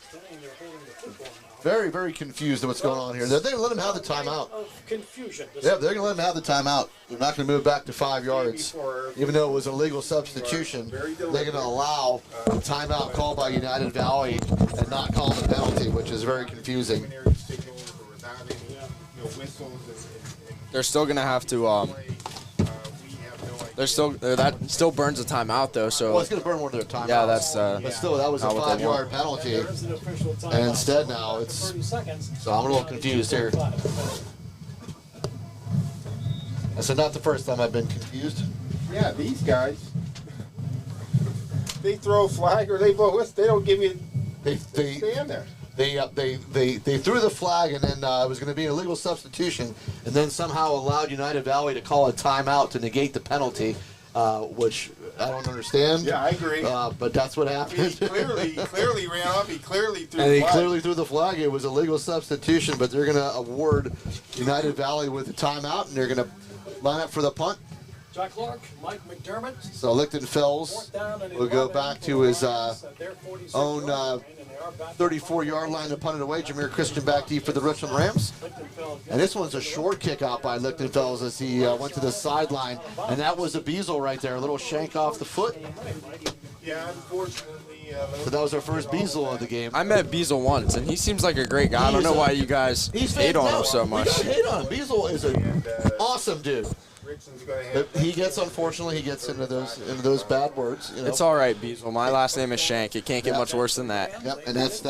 standing there holding the football now. Very, very confused at what's going on here. They're going to let him have the timeout. Of confusion. Yeah, they're going to let him have the timeout. They're not going to move back to 5 yards. Even though it was a legal substitution, they're going to allow a timeout called by United Valley and not call the penalty, which is very confusing. preliminary signals or without any whistles and They're still going to have to. we have no idea. That still burns a timeout though. Well, So it's going to burn one of their timeouts. yeah, that's. But still, that was a not what they 5-yard penalty. There is an official timeout. And instead now it's 30 seconds. So I'm a little confused here. So not the first time I've been confused. Yeah, these guys, they throw a flag or they blow a whistle. They don't give you They stand there. they threw the flag, and then it was going to be an illegal substitution, and then somehow allowed United Valley to call a timeout to negate the penalty, which I don't understand. Yeah, I agree. But that's what He happened. clearly ran off. He clearly threw And the he flag. clearly threw the flag. It was a legal substitution, but they're going to award United Valley with a timeout, and they're going to line up for the punt. Jack Clark, Mike McDermott. So Lichtenfels Fourth down and will go 11 back for to his Lions at their 46 own yard line, and they are back 34-yard line to punt it away. Jameer Christian back deep for the Richland Rams. Lichtenfeld And this one's a short kick out by Lichtenfels as he went to the sideline. And that was a Beazle right there, a little shank off the foot. Yeah, unfortunately. So that was our first Beazle of the game. I met Beazle once, and he seems like a great guy. I don't know why you guys hate on him so We much. don't hate on him. Beazle is an awesome dude. Richland's going to But have he gets, unfortunately, he gets into those bad words. You know? It's all right, Beazle. My last name is Shank. It can't get much worse than that. Yep, and that's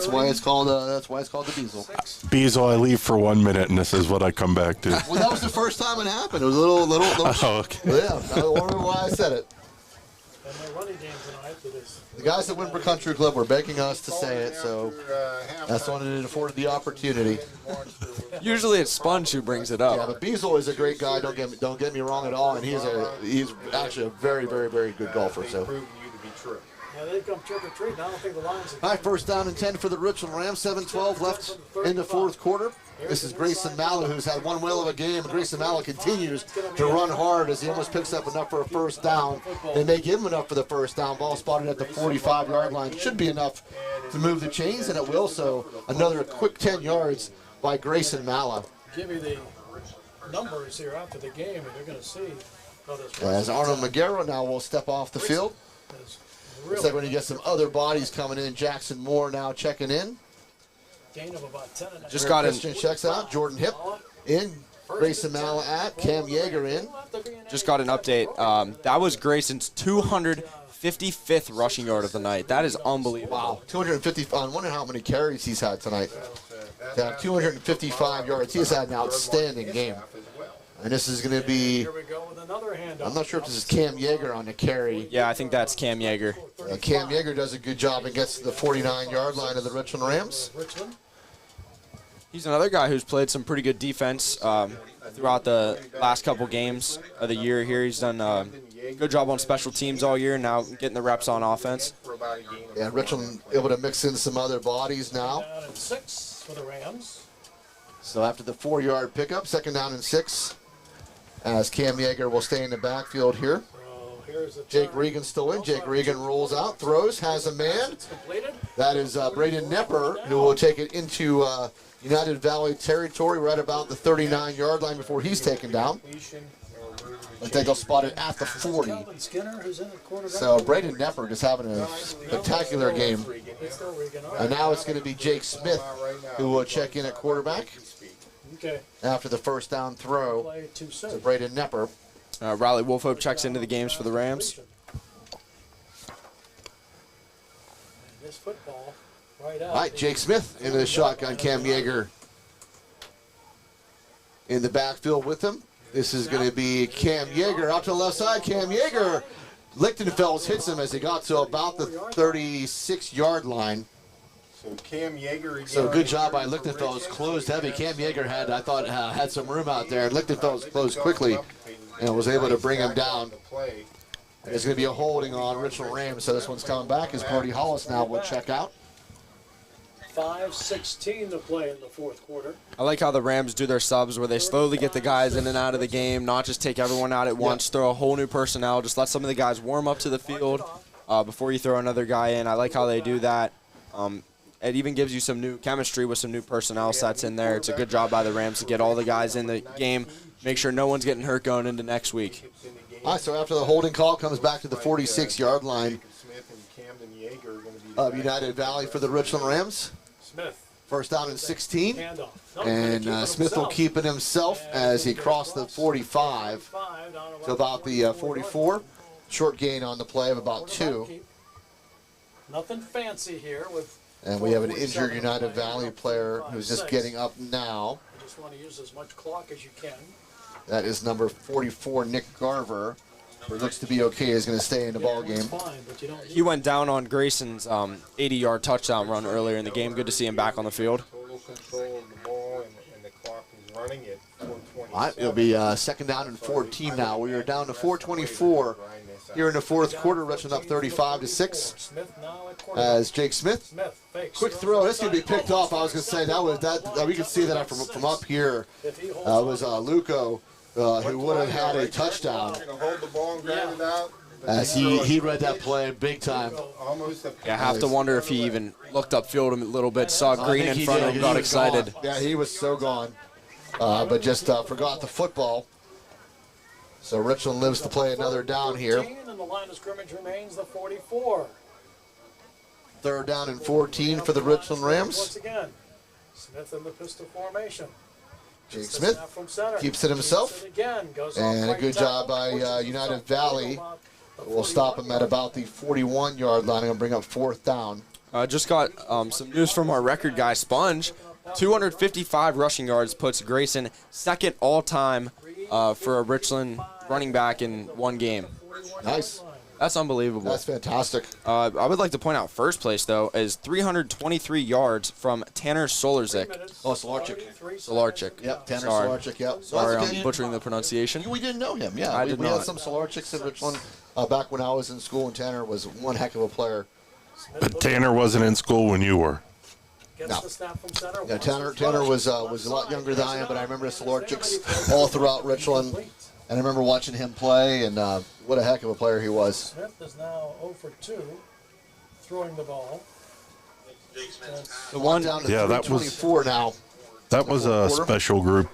why it's called the Beazle. Beazle, I leave for 1 minute, and this is what I come back to. Well, that was the first time it happened. It was a little Oh, okay. yeah. I don't remember why I said it. and their running game tonight. It is The guys at Windbrook Country Club were begging us to say it, so that's when it afforded the opportunity. Usually it's Sponge who brings it Yeah, up. but Beazle is a great guy. Don't get me wrong at all, and he's actually a very, very, very good golfer. So, proven you to be true. yeah, they come trick or treat. I don't think the Lions. all right, first down and 10 for the Richland Rams. 7:12 left in the fourth quarter. This is Grayson Mallow, who's had one whale of a game. Grayson Mallow continues to run hard as he almost picks up enough for a first down. They may give him enough for the first down. Ball spotted at the 45-yard line. Should be enough to move the chains, and it will. So another quick 10 yards by Grayson Mallow. Give you the numbers here after the game, and you're going to see how this As Arnold Magaro now will step off the field. is Looks like when you get some other bodies coming in. Jackson Moore now checking in. gain of about 10 and a half. Just got in. Christian checks out. Jordan Hip in. Grayson Mallow at. Cam Yeager in. Just got an update. That was Grayson's 55th rushing yard of the night. That is unbelievable. Wow, 250. I wonder how many carries he's had tonight. To have 255 yards, he's had an outstanding game. And this is going to be, Here we go with another handoff. I'm not sure if this is Cam Yeager on the carry. Yeah, I think that's Cam Yeager. Cam Yeager does a good job and gets to the 49-yard line of the Richland Rams. Richland. He's another guy who's played some pretty good defense throughout the last couple games of the year here. He's done a good job on special teams all year, now getting the reps on offense. Yeah, Richland able to mix in some other bodies now. Down and 6 for the Rams. So after the 4-yard pickup, 2nd down and 6, as Cam Yeager will stay in the backfield here. So here's the Jake turn. Regan still in. Jake Regan rolls out, throws, has a man. It's completed. That is Braden Nepper, who will take it into United Valley territory right about the 39-yard line before he's taken down. I think they'll spot it at the 40. Calvin Skinner, who's in at quarterback. So Braden Nepper just having a spectacular game. It's still Regan. All And right. now it's going to be Jake Smith who will check in at quarterback Okay. after the first down throw Play too to soon. Braden Nepper. Riley Wolfhope checks into the games for the Rams. And this football right out. All right, Jake Smith into the shotgun. Cam Yeager in the backfield with him. This is going to be Cam Yeager out to the left side. Cam Yeager. Lichtenfels hits him as he got to about the 36-yard line. So Cam Yeager again. So good job by Lichtenfels. Closed heavy. Cam Yeager had some room out there, and Lichtenfels closed quickly and was able to bring him down. There's going to be a holding on Richland Rams, so this one's coming back as Brody Hollis now will check out. 5:16 to play in the fourth quarter. I like how the Rams do their subs where they slowly get the guys in and out of the game, not just take everyone out at once, throw a whole new personnel, just let some of the guys warm up to the field before you throw another guy in. I like how they do that. It even gives you some new chemistry with some new personnel sets in there. It's a good job by the Rams to get all the guys in the game, make sure no one's getting hurt going into next week. All right, so after the holding call, comes back to the 46-yard line of United Valley for the Richland Rams. Smith. First down and 16. Handoff. No, And gonna keep it Smith will himself. keep it himself as he crossed the 45 to about the 44. Short gain on the play of about 2. Nothing fancy here with. And we have an injured United Valley player who's just getting up now. You just want to use as much clock as you can. That is number 44, Nick Garver, who looks to be okay, is going to stay in the ball game. It's fine, but you don't He went down on Grayson's 80-yard touchdown run earlier in the game. Good to see him back on the field. Total control of the ball, and the clock is running at 4:27. All right, it'll be 2nd down and 14 now. We are down to 4:24 here in the fourth quarter. Richland up 35-6 Smith now at quarterback. as Jake Smith. Smith fakes. Quick throw. This is going to be picked off. I was going to say that we could see that from up here. If he holds Was Luco who would have had a touchdown Gonna hold the ball and grab it out. as he read that play big time. Almost a I have to wonder if he even looked upfield a little bit, saw Green in front of him, got excited. Yeah, he was so gone, but just forgot the football. So Richland lives to play another down here. 14, and the line of scrimmage remains the 44. 3rd down and 14 for the Richland Rams. Once again, Smith in the pistol formation. Jake Gets the Smith snap from center. keeps it himself. Keeps it again. Goes off And a right good tackle, job by pushes United himself Valley. about the We'll stop him at 41 about the 41-yard line. I'm going to bring up 4th down. Just got some news from our record guy, Sponge. 255 rushing yards puts Grayson second all-time for a Richland running back in one game. Nice. That's unbelievable. That's fantastic. I would like to point out first place, though, is 323 yards from Tanner Solarczyk. Oh, Solarczyk. Solarczyk. Yep, Tanner Sorry. Solarczyk, yep. Sorry, That's okay. I'm butchering the pronunciation. We didn't know him, yeah. I we did had not. some Solarczyks in Richland back when I was in school, and Tanner was one heck of a player. But Tanner wasn't in school when you were. Gets No. the snap from center. Yeah, wants Tanner to was flush. a lot younger than I am, but I remember the Solarczyks all throughout Richland, and I remember watching him play, and what a heck of a player he was. Smith is now 0 for 2, throwing the ball. The one, Down to Yeah, that was- 324 now. That was a special group,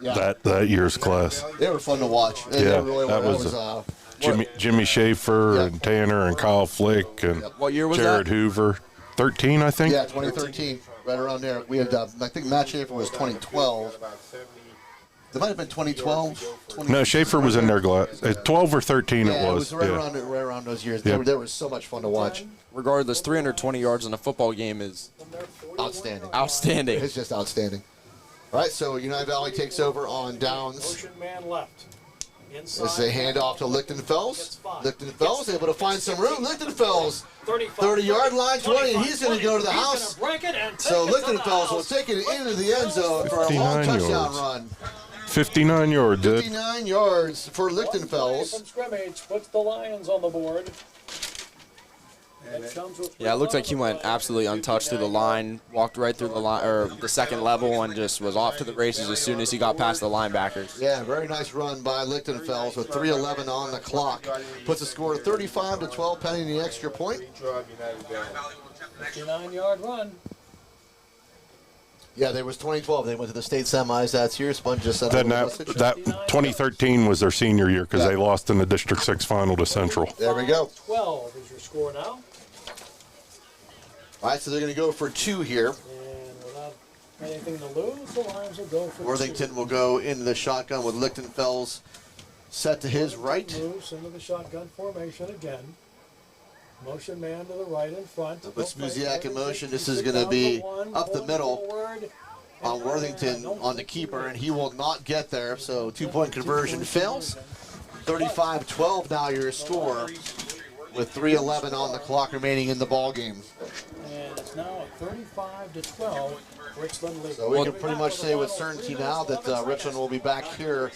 Yeah, that year's class. they were fun to watch. They Yeah, really that were. was Jimmy Schaefer and Tanner and Kyle Flick and what year was Jared that? Hoover. 13, I think. yeah, 2013, right around there. We had, I think Matt Schaefer was 2012. It might have been 2012. No, Schaefer was in there. 12 or 13 Yeah, it was. right, Yeah. right around those years. Yep. They were so much fun to watch. Regardless, 320 yards in a football game is Outstanding. outstanding. It's just outstanding. All right, so United Valley takes over on downs. Motion man left. Inside. This is a handoff to Lichtenfels. Lichtenfels able to find some room. Lichtenfels, 35, 30-yard line, 20, and he's going to go to the He's house. gonna break it and So take it to the Lichtenfels will house. take it into the end zone for a long 59 touchdown yards. run. 59 yards, dude. 59 yards for One play Lichtenfels. from scrimmage puts the Lions on the board. That comes with Yeah, it looked like he went absolutely untouched through the line, walked right through the line or the second level, and just was off to the races as soon as he got past the linebackers. Yeah, very nice run by Lichtenfels with 3:11 on the clock. Puts the score 35-12, pending the extra point. Great job, United Valley. 59-yard run. Yeah, there was 2012. They went to the state semis. That's here. Sponge just sent Then over that, the message. that 2013 was their senior year because they lost in the District 6 final to Central. There we go. 12 is your score now. All right, so they're going to go for 2 here. And without anything to lose, the Lions will go for Worthington will go into the shotgun with Lichtenfels set to his right. Moves into the shotgun formation again. Motion man to the right in front. With Smuziak in motion, this is going to be up the middle on Worthington on the keeper, and he will not get there, so 2-point conversion fails. 35-12 now your score with 3:11 on the clock remaining in the ball game. And it's now a 35-12 Richland lead. So we can pretty much say with certainty now that Richland will be back here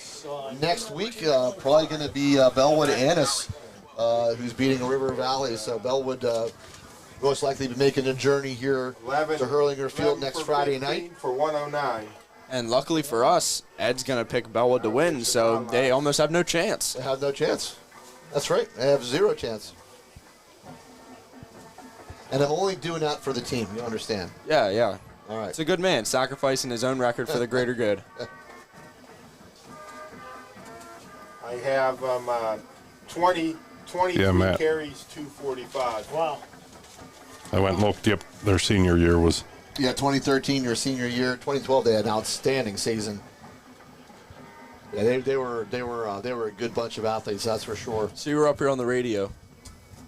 next week. Probably going to be Bellwood Annis, who's beating River Valley. So Bellwood most likely be making a journey here 11 to Hurlinger Field 11 next for Friday 15 night. for 109. And luckily for us, Ed's going to pick Bellwood to win, so they almost have no chance. They have no chance. That's right. They have 0 chance. And I'm only doing that for the team. You understand? Yeah, yeah. All right. It's a good man, sacrificing his own record for the greater good. I have 23 Yeah, Matt. carries, 245. Wow. I went and looked. Yep, their senior year was. Yeah, 2013, your senior year. 2012, they had an outstanding season. Yeah, they were a good bunch of athletes, that's for sure. So you were up here on the radio.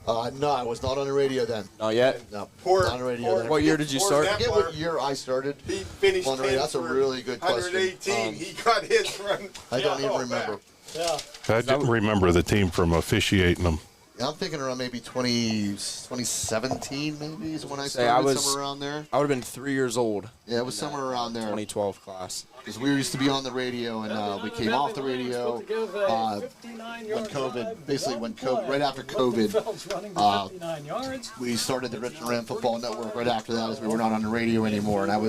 No, I was not on the radio then. Not yet? No, Poor- not on the radio poor- then. What year did you start? I forget what year I started. He finished On the radio. 10 That's a for really good question. 118. He got his run. I don't even remember. Yeah. I didn't remember the team from officiating them. Yeah, I'm thinking around maybe 2017 maybe is when I Say, started, I was- somewhere around there. I would have been 3 years old, Yeah, it was somewhere around there. 2012 class. Because we used to be on the radio, and we came off the radio when COVID, basically when COVID, right after COVID, we started the Richland Ram Football Network right after that, as we were not on the radio anymore. And I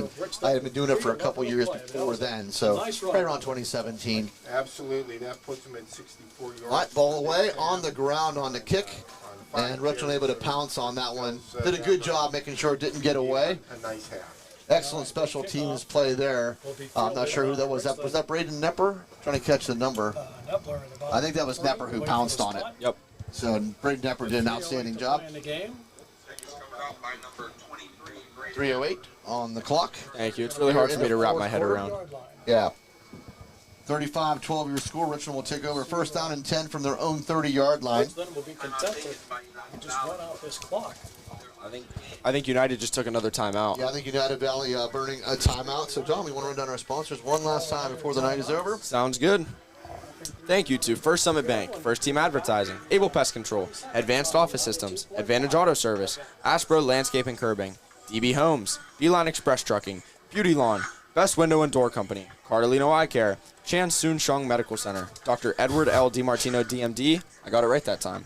had been doing it for a couple years before then, so right around 2017. Absolutely. That puts him at 64 yards. All right, ball away on the ground on the kick, and Richland able to pounce on that one. Did a good job making sure it didn't get away. A nice half. Excellent special teams play there. I'm not sure who that was. Was that Braden Nepper? Trying to catch the number. I think that was Nepper who pounced on it. Yep. So Braden Nepper did an outstanding job. 3:08 on the clock. Thank you. It's really hard for me to wrap my head around. Yeah. 35-12 your score. Richland will take over first down and 10 from their own 30-yard line. Richland will be content to just run out this clock. I think United just took another timeout. Yeah, I think United Valley burning a timeout. So, John, we want to run down our sponsors one last time before the night is over. Sounds good. Thank you to First Summit Bank, First Team Advertising, Able Pest Control, Advanced Office Systems, Advantage Auto Service, Aspro Landscape and Curbing, DB Homes, Beeline Express Trucking, Beauty Lawn, Best Window and Door Company, Cardolino Eye Care, Chan Soon Shung Medical Center, Dr. Edward L. DiMartino, DMD, I got it right that time,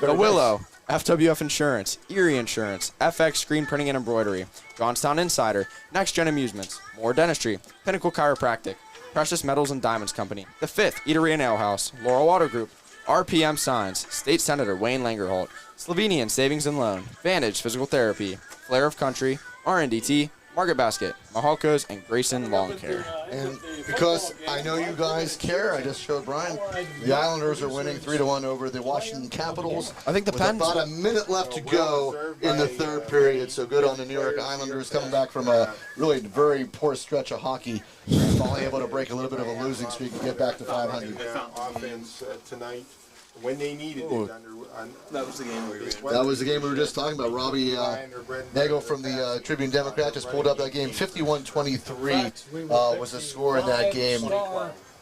The Willow, FWF Insurance, Erie Insurance, FX Screen Printing and Embroidery, Johnstown Insider, Next Gen Amusements, Moore Dentistry, Pinnacle Chiropractic, Precious Metals and Diamonds Company, The Fifth Eatery and Ale House, Laurel Water Group, RPM Signs, State Senator Wayne Langerholt, Slovenian Savings and Loan, Vantage Physical Therapy, Flair of Country, RNDT, Market Basket, Mahalkos, and Grayson Lawn Care. And because I know you guys care, I just showed Brian, the Islanders are winning 3-1 over the Washington Capitals. I think the with Pens. about a minute left to go in the third period. So good on the New York Islanders coming back from a really very poor stretch of hockey. And finally able to break a little bit of a losing streak and get back to 500. Offense tonight when they needed it. That was the game we were in. That was the game we were just talking about. Robbie Nagel from the Tribune Democrat just pulled up that game. 51-23 was the score in that game,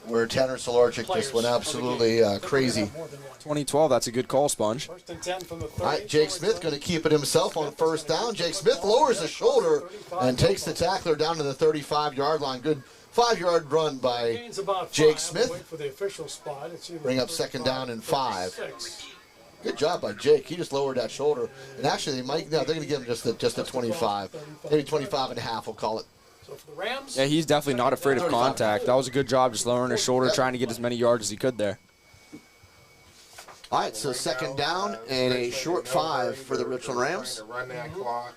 where Tanner Solarczyk just went absolutely crazy. 2012, that's a good call, Sponge. First and 10 from the 30. All right, Jake Smith going to keep it himself on first down. Jake Smith lowers the shoulder and takes the tackler down to the 35-yard line. Good 5-yard run by Gains about Jake 5. Smith. Wait for the official spot. It's either Bring up second down and 5. 36. Good job by Jake. He just lowered that shoulder. And actually, they're going to give him just a 25. Maybe 25 and a half, we'll call it. So for the Rams, Yeah, he's definitely not afraid of contact. That was a good job just lowering his shoulder, trying to get as many yards as he could there. All right, so second down and a short 5 for the Richland Rams. Trying to run that clock.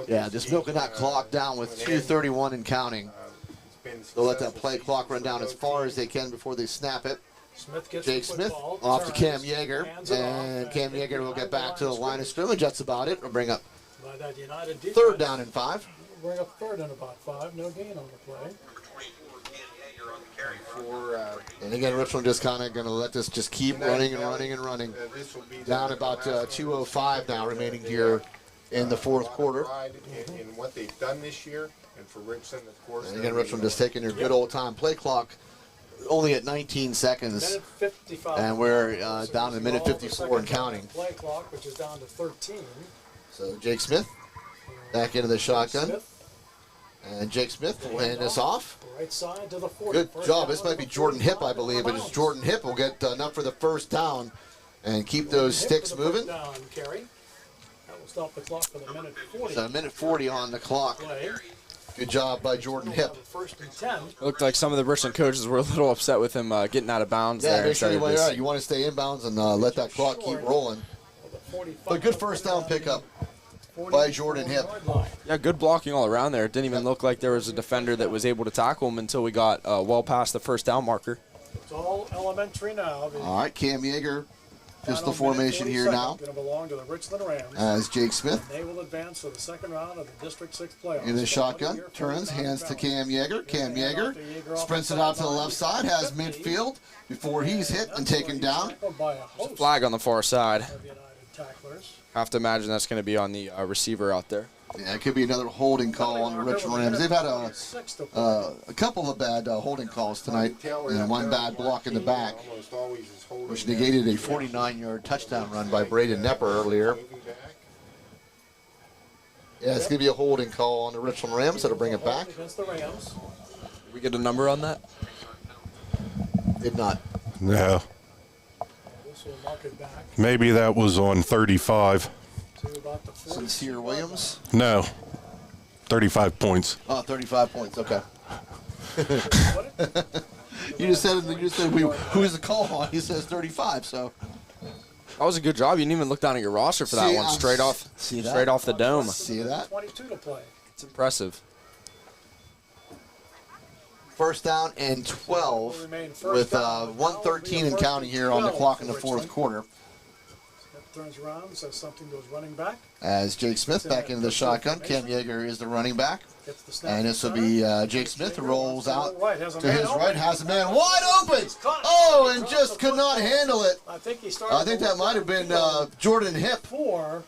Yeah, just milking that clock down with 2:31 and counting. They'll let that play clock run down as far as they can before they snap it. Smith gets Jake the Smith football, off to Cam turns, Yeager, hands it off, and Cam Yeager will get back to the line of scrimmage. That's about it. We'll bring up by that United defense. third down and 5. Bring up third and about 5. No gain on the play. And again, Richland just kind of going to let this just keep running and running and running. Down about 2:05 now remaining here in the fourth quarter. In what they've done this year, and for Richland, of course. And again, Richland just taking their good old time play clock, only at 19 seconds. Minute 55. And we're down to minute 54 and counting. Play clock, which is down to 13. So Jake Smith back into the shotgun. Smith, And Jake Smith will hand this off. right side to the 40. Good First job. down This might be to the Jordan Hip, 45 I believe. But it's bounds. Jordan Hip will get enough for the first down and keep those Hip sticks for the first moving. down carry. That will stop the clock for the minute 40 So a minute 40 on the clock. play. Good job by Jordan Hip. First and 10. It looked like some of the Richland coaches were a little upset with him getting out of bounds Yeah, there. make sure Started this- you want to stay inbounds and let that clock keep rolling. But good first down pickup by Jordan Hip. Yeah, good blocking all around there. It didn't even look like there was a defender that was able to tackle him until we got well past the first down marker. It's all elementary now. The All right, Cam Yeager, pistol final minute formation here 42 now Going to belong to the Richland Rams. as Jake Smith They will advance to the second round of the District 6 playoffs. in the shotgun, turns, hands to Cam Yeager. Cam Yeager sprints it out to the left side, has midfield before he's hit and taken down. By a host Flag on the far side. of United tacklers. Have to imagine that's going to be on the receiver out there. Yeah, it could be another holding call on the Richland Rams. They've had Six to play. a couple of bad holding calls tonight and one bad block in the back, Almost always is holding which that. negated a 49-yard touchdown run by Braden Nepper earlier. Moving back. Yeah, it's going to be a holding call on the Richland Rams. That'll bring it back. Against the Rams. We get a number on that? Did not. Yeah, This will mark it back maybe that was on 35. to about the 40. Sincere Williams. No, 35 points. Oh, 35 points. Okay. You just said who's the call on? He says 35. So That was a good job. You didn't even look down at your roster for that See, one. I'm- Straight off, see that? straight off the dome. see that? 22 to play. It's impressive. First down and 12 with 1:13 and counting here on the clock in the fourth quarter. Smith turns around, says something to his running back. As Jake Smith back into the shotgun, Cam Yeager is the running back. Gets the snap. And this will be Jake Smith who rolls out Right, has a to man his open. right, has a man wide open. Oh, and just could not handle it. I think he started. I think that might have been Jordan Hip. Four.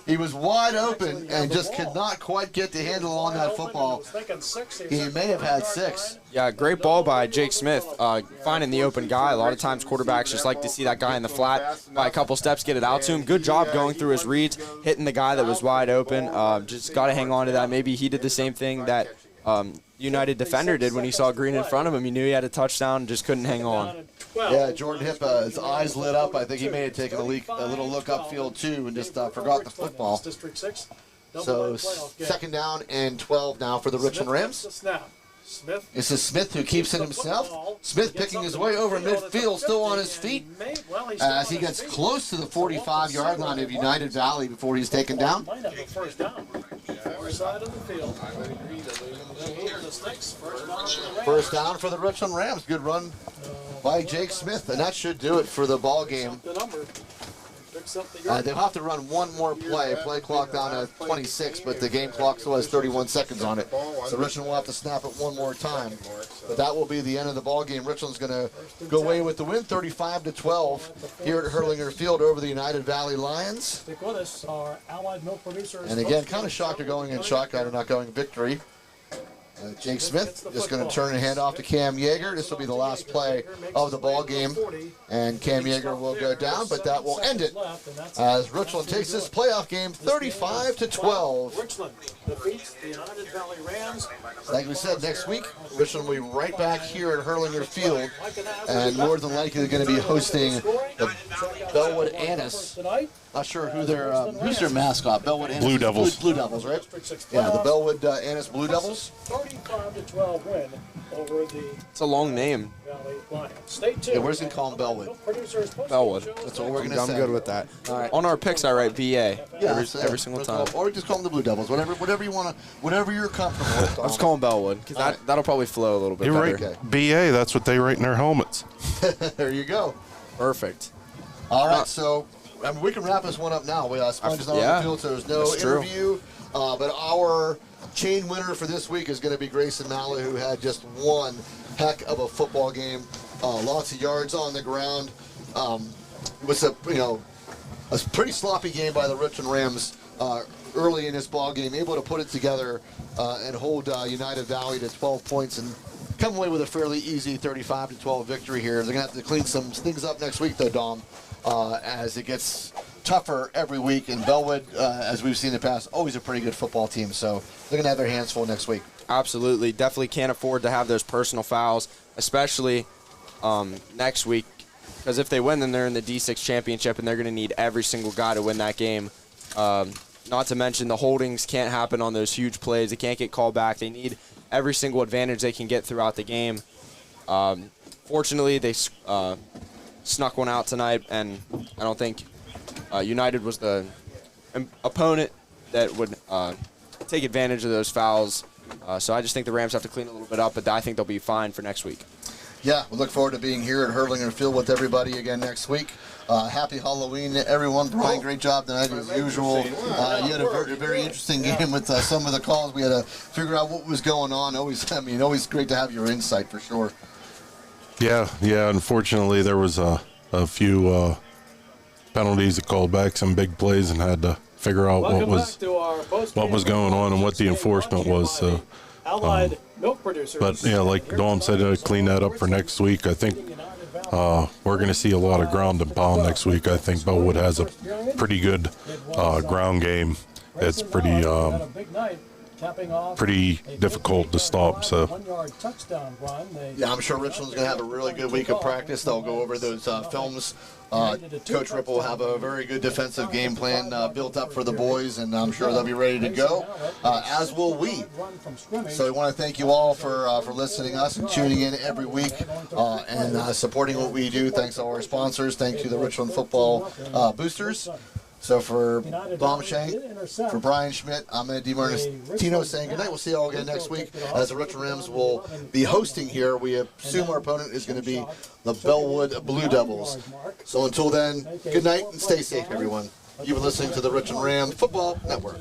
He was wide open and just could not quite get the handle on that football. He may have had 6. Yeah, great ball by Jake Smith, finding the open guy. A lot of times quarterbacks just like to see that guy in the flat, by a couple steps, get it out to him. Good job going through his reads, hitting the guy that was wide open. Just got to hang on to that. Maybe he did the same thing that United defender did when he saw Green in front of him. He knew he had a touchdown, just couldn't hang on. Yeah, Jordan Hip, his eyes lit up. I think he may have taken a little look upfield too and just forgot the football. So second down and 12 now for the Richland Rams. This is Smith who keeps it himself. Smith picking his way over midfield, still on his feet as he gets close to the 45-yard line of United Valley before he's taken down. far side of the field. Over the sticks, first down for the Rams. First down for the Richland Rams. Good run by Jake Smith, and that should do it for the ball game. The number. Picks up the yard. They'll have to run one more play. Play clock down to 26, but the game clock still has 31 seconds on it. So Richland will have to snap it one more time. But that will be the end of the ball game. Richland's going to go away with the win, 35-12, here at Hurlinger Field over the United Valley Lions. Stick with us, our Allied Milk Producers. And again, kind of shocked they're going in shotgun and not going victory. Jake Smith just going to turn and hand off to Cam Yeager. This will be the last play of the ball game, and Cam Yeager will go down, but that will end it as Richland takes this playoff game 35-12. Richland defeats the United Valley Rams. Like we said, next week Richland will be right back here at Hurlinger Field, and more than likely they're going to be hosting the Bellwood Annis. Not sure who who's their mascot. Bellwood Annis. Blue Devils. Blue Devils, right? Yeah, the Bellwood Annis Blue Devils. 35-12 win over the It's a long name. Valley Lions. Stay tuned. Yeah, we're just going to call them Bellwood. Bellwood. That's what we're going to say. I'm good with that. All right. On our picks, I write BA Yeah, every single time. Or just call them the Blue Devils. Whatever you want to, whatever you're comfortable with. I'll just call them Bellwood because that'll probably flow a little bit You're better. right. BA, that's what they write in their helmets. There you go. Perfect. All right, so I mean, we can wrap this one up now. Sponge is not on the field, so there's no That's true. interview. But our chain winner for this week is going to be Grayson Mallett, who had just one heck of a football game. Lots of yards on the ground. It was a pretty sloppy game by the Richland Rams early in this ball game, able to put it together and hold United Valley to 12 points and come away with a fairly easy 35-12 victory here. They're going to have to clean some things up next week, though, Dom, as it gets tougher every week. And Bellwood, as we've seen in the past, always a pretty good football team. So they're going to have their hands full next week. Absolutely. Definitely can't afford to have those personal fouls, especially next week. Because if they win, then they're in the D6 championship, and they're going to need every single guy to win that game. Not to mention the holdings can't happen on those huge plays. They can't get called back. They need every single advantage they can get throughout the game. Fortunately, they snuck one out tonight, and I don't think United was the opponent that would take advantage of those fouls. So I just think the Rams have to clean a little bit up, but I think they'll be fine for next week. Yeah, we look forward to being here at Hurlinger Field with everybody again next week. Happy Halloween to everyone. Brian, great job tonight as usual. You had a very interesting game with some of the calls. We had to figure out what was going on. Always great to have your insight for sure. Yeah. Unfortunately, there was a few penalties that called back some big plays and had to figure out what was going on and what the enforcement was. So, Allied Milk Producers. but yeah, like Dawn said, to clean that up for next week. I think we're going to see a lot of ground and pound next week. I think Bellwood has a pretty good ground game. It's pretty difficult to stop. So yeah, I'm sure Richland's going to have a really good week of practice. They'll go over those films. Coach Ripple will have a very good defensive game plan built up for the boys, and I'm sure they'll be ready to go, as will we. So we want to thank you all for listening to us and tuning in every week and supporting what we do. Thanks to all our sponsors. Thank you to the Richland Football Boosters. So for Dom Shank, for Brian Schmidt, I'm Ed DiMartino saying good night. We'll see you all again next week as the Richland Rams will be hosting here. We assume our opponent is going to be the Bellwood Blue Devils. So until then, good night and stay safe, everyone. You've been listening to the Richland Rams Football Network.